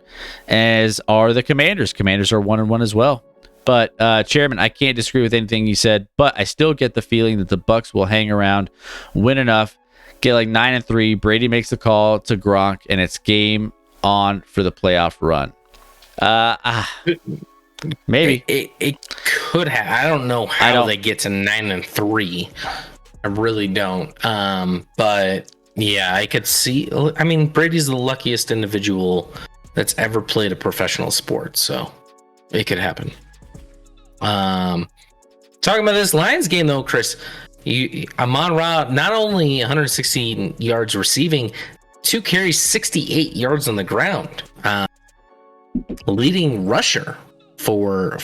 as are the Commanders. Commanders are 1-1 as well. But Chairman, I can't disagree with anything you said, but I still get the feeling that the Bucs will hang around, win enough, get like 9-3. Brady makes the call to Gronk, and it's game on for the playoff run. Maybe
it could have. I don't know how they get to 9-3. I really don't. But yeah, I could see. I mean, Brady's the luckiest individual that's ever played a professional sport, so it could happen. Talking about this Lions game though, Chris, Amon-Ra not only 116 yards receiving, 2 carries, 68 yards on the ground. Leading rusher for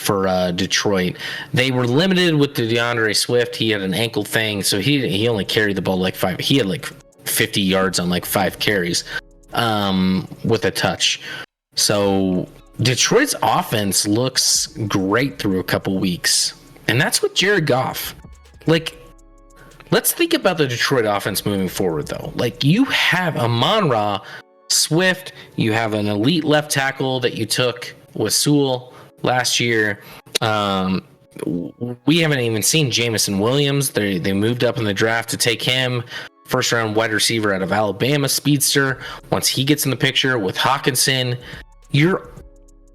Detroit. They were limited with the DeAndre Swift. He had an ankle thing, so he only carried the ball like 5. He had like 50 yards on like 5 carries with a touch. So Detroit's offense looks great through a couple weeks, and that's with Jared Goff. Like, let's think about the Detroit offense moving forward though. Like, you have Amon-Ra, Swift, you have an elite left tackle that you took with Sewell last year. We haven't even seen Jamison Williams. They moved up in the draft to take him. First round wide receiver out of Alabama, speedster. Once he gets in the picture with Hawkinson, you're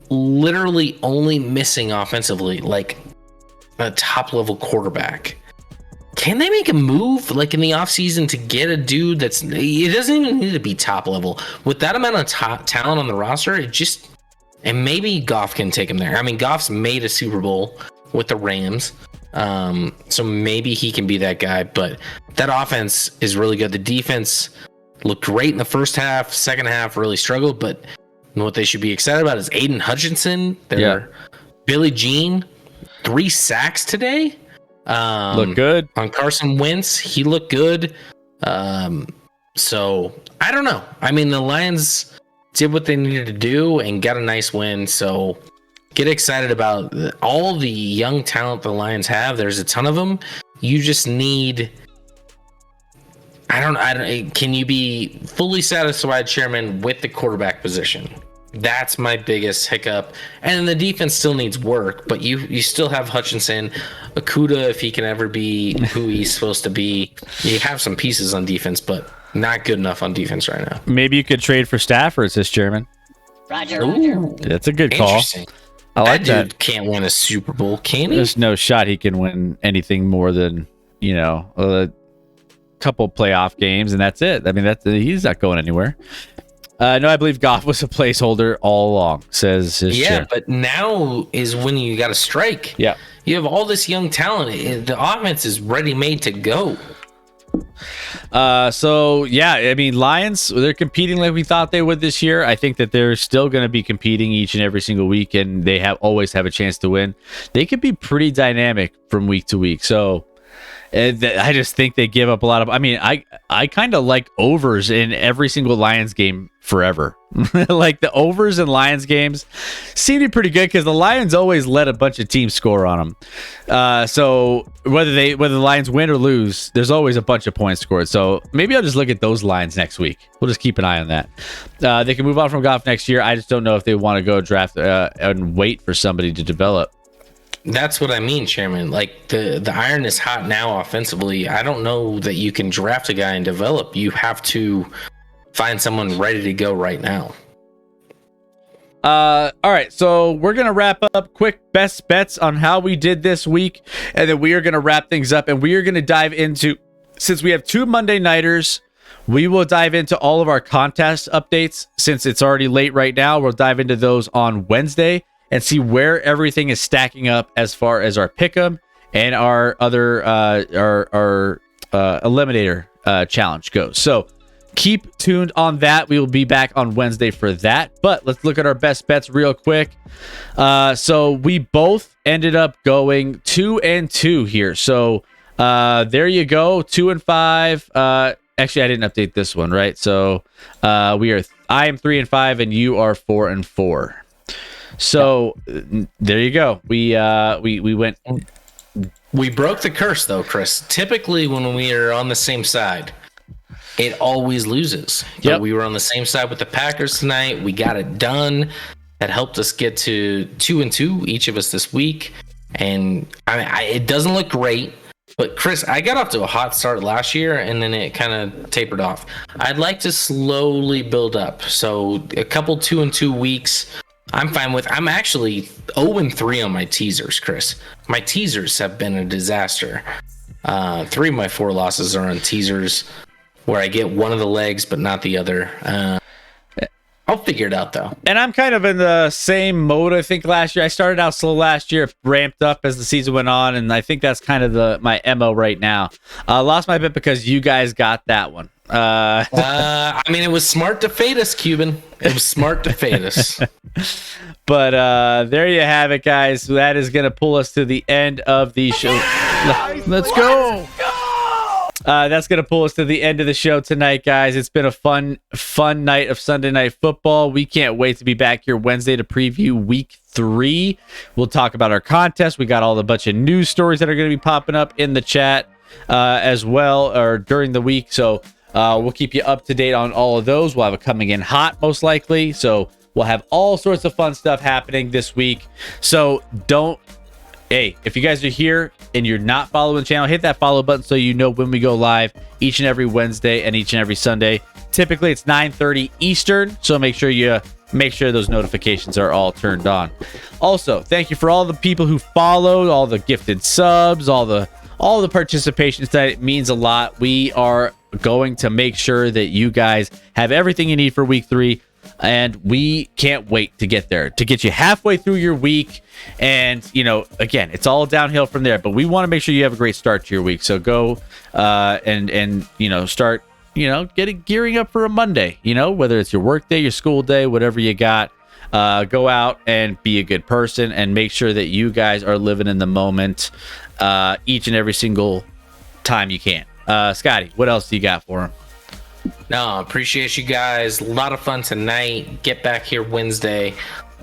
literally only missing offensively like a top level quarterback. Can they make a move like in the offseason to get a dude it doesn't even need to be top level with that amount of top talent on the roster? And maybe Goff can take him there. I mean, Goff's made a Super Bowl with the Rams, so maybe he can be that guy. But that offense is really good. The defense looked great in the first half. Second half really struggled. But what they should be excited about is Aiden Hutchinson. Billy Jean, 3 sacks today.
Look good
on Carson Wentz. He looked good. So I don't know. I mean, the Lions did what they needed to do and got a nice win. So get excited about all the young talent the Lions have. There's a ton of them. You just need. I don't. Can you be fully satisfied, Chairman, with the quarterback position? That's my biggest hiccup. And the defense still needs work, but you still have Hutchinson, Okudah, if he can ever be who he's supposed to be. You have some pieces on defense, but not good enough on defense right now.
Maybe you could trade for Stafford, says Chairman.
Roger.
That's a good call.
Interesting.
I like
that
that.
Dude can't win a Super Bowl, can he?
There's no shot he can win anything more than, a couple playoff games, and that's it. I mean, he's not going anywhere. No, I believe Goff was a placeholder all along, says his chair.
But now is when you got to strike.
Yeah.
You have all this young talent. The offense is ready-made to go.
So, yeah, I mean, Lions, they're competing like we thought they would this year. I think that they're still going to be competing each and every single week, and they always have a chance to win. They could be pretty dynamic from week to week. So, I just think they give up a lot of. I mean, I kind of like overs in every single Lions game forever. Like the overs in Lions games seem to be pretty good because the Lions always let a bunch of teams score on them. So whether the Lions win or lose, there's always a bunch of points scored. So maybe I'll just look at those lines next week. We'll just keep an eye on that. They can move on from Goff next year. I just don't know if they want to go draft and wait for somebody to develop.
That's what I mean, Chairman. Like the iron is hot now offensively. I don't know that you can draft a guy and develop. You have to find someone ready to go right now.
All right, so we're gonna wrap up quick best bets on how we did this week, and then we are gonna wrap things up, and we are gonna dive into, since we have 2 Monday nighters, we will dive into all of our contest updates. Since it's already late right now, we'll dive into those on Wednesday and see where everything is stacking up as far as our pick'em and our other our eliminator challenge goes. So keep tuned on that. We will be back on Wednesday for that. But let's look at our best bets real quick. So we both ended up going 2-2 here. So there you go, 2-5. Actually, I didn't update this one, right? So I am 3-5, and you are 4-4. So there you go. We went.
We broke the curse though, Chris. Typically, when we are on the same side, it always loses.
Yep.
But we were on the same side with the Packers tonight. We got it done. That helped us get to 2-2, each of us this week. And it doesn't look great. But Chris, I got off to a hot start last year, and then it kind of tapered off. I'd like to slowly build up. So a couple 2-2 weeks, I'm fine with. I'm actually 0-3 on my teasers, Chris. My teasers have been a disaster. 3 of my 4 losses are on teasers, where I get one of the legs but not the other. I'll figure it out, though.
And I'm kind of in the same mode. I think last year I started out slow last year, ramped up as the season went on, and I think that's kind of my MO right now. Lost my bet because you guys got that one.
I mean, it was smart to fade us, Cuban. It was smart to fade us.
But there you have it, guys. That is going to pull us to the end of the show. Let's go. That's going to pull us to the end of the show tonight, guys. It's been a fun night of Sunday Night Football. We can't wait to be back here Wednesday to preview Week 3. We'll talk about our contest. We got all the bunch of news stories that are going to be popping up in the chat as well, or during the week. So we'll keep you up to date on all of those. We'll have it coming in hot, most likely. So we'll have all sorts of fun stuff happening this week. So hey, if you guys are here and you're not following the channel, hit that follow button so you know when we go live each and every Wednesday and each and every Sunday. Typically, it's 9:30 Eastern, so make sure those notifications are all turned on. Also, thank you for all the people who followed, all the gifted subs, all the participation tonight. It means a lot. We are going to make sure that you guys have everything you need for Week 3. And we can't wait to get there, to get you halfway through your week. And, again, it's all downhill from there. But we want to make sure you have a great start to your week. So go and start, gearing up for a Monday, whether it's your work day, your school day, whatever you got. Go out and be a good person and make sure that you guys are living in the moment each and every single time you can. Scotty, what else do you got for him?
No, appreciate you guys. A lot of fun tonight. Get back here Wednesday.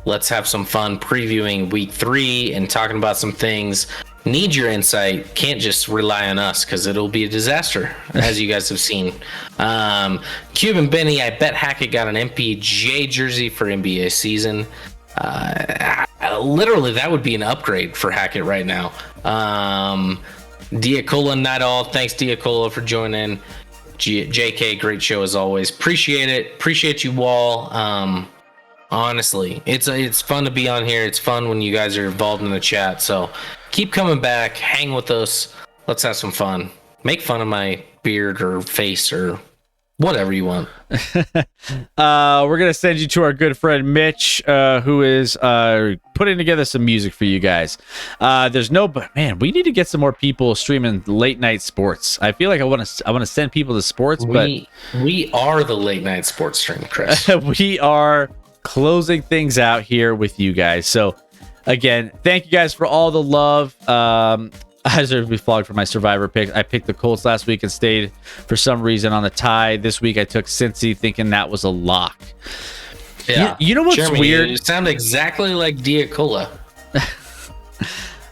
Let's have some fun previewing Week 3 and talking about some things. Need your insight. Can't just rely on us because it'll be a disaster, as you guys have seen. Cuban Benny, I bet Hackett got an MPJ jersey for NBA season. Literally, that would be an upgrade for Hackett right now. Diacola Night All. Thanks, Diacola, for joining. JK, great show as always. Appreciate it. Appreciate you all. Honestly, it's fun to be on here. It's fun when you guys are involved in the chat. So keep coming back. Hang with us. Let's have some fun. Make fun of my beard or face or whatever you want.
We're going to send you to our good friend Mitch, who is putting together some music for you guys. But man, we need to get some more people streaming late night sports. I feel like I want to send people to sports, but
we are the late night sports stream, Chris.
We are closing things out here with you guys. So again, thank you guys for all the love. I deserve to be flogged for my Survivor pick. I picked the Colts last week and stayed for some reason on the tie. This week I took Cincy thinking that was a lock.
Yeah.
You know what's
Jeremy,
weird?
You sound exactly like Diacola.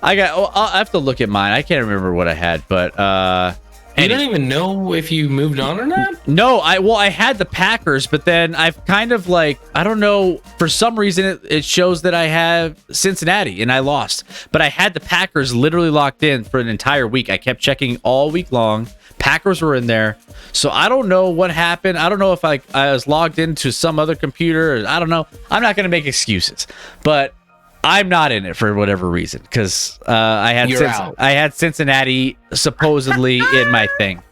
I have to look at mine. I can't remember what I had, but
you don't even know if you moved on or not?
No, I had the Packers, but then I've kind of I don't know, for some reason it shows that I have Cincinnati and I lost. But I had the Packers literally locked in for an entire week. I kept checking all week long. Packers were in there. So I don't know what happened. I don't know if I was logged into some other computer. Or I don't know. I'm not going to make excuses. But I'm not in it for whatever reason because I had Cincinnati supposedly in my thing.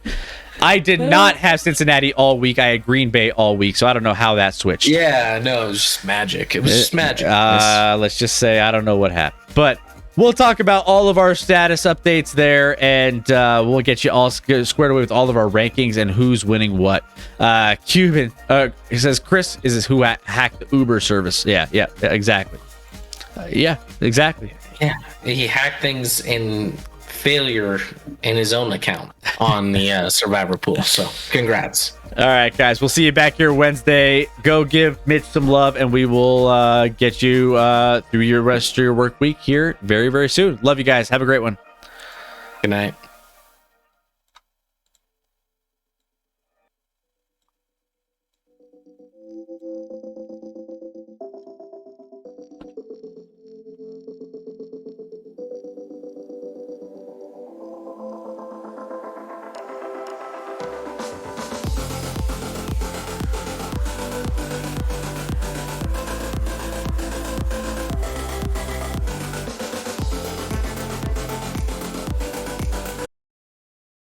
I did not have Cincinnati all week. I had Green Bay all week, so I don't know how that switched.
Yeah, no, it was just magic. It was just magic.
Let's just say I don't know what happened. But we'll talk about all of our status updates there, and we'll get you all squared away with all of our rankings and who's winning what. Cuban, he says, Chris is who hacked the Uber service. Yeah, exactly. Yeah, exactly.
Yeah, he hacked things in failure in his own account on the Survivor pool. So, congrats.
All right, guys. We'll see you back here Wednesday. Go give Mitch some love, and we will get you through your rest of your work week here very, very soon. Love you guys. Have a great one.
Good night.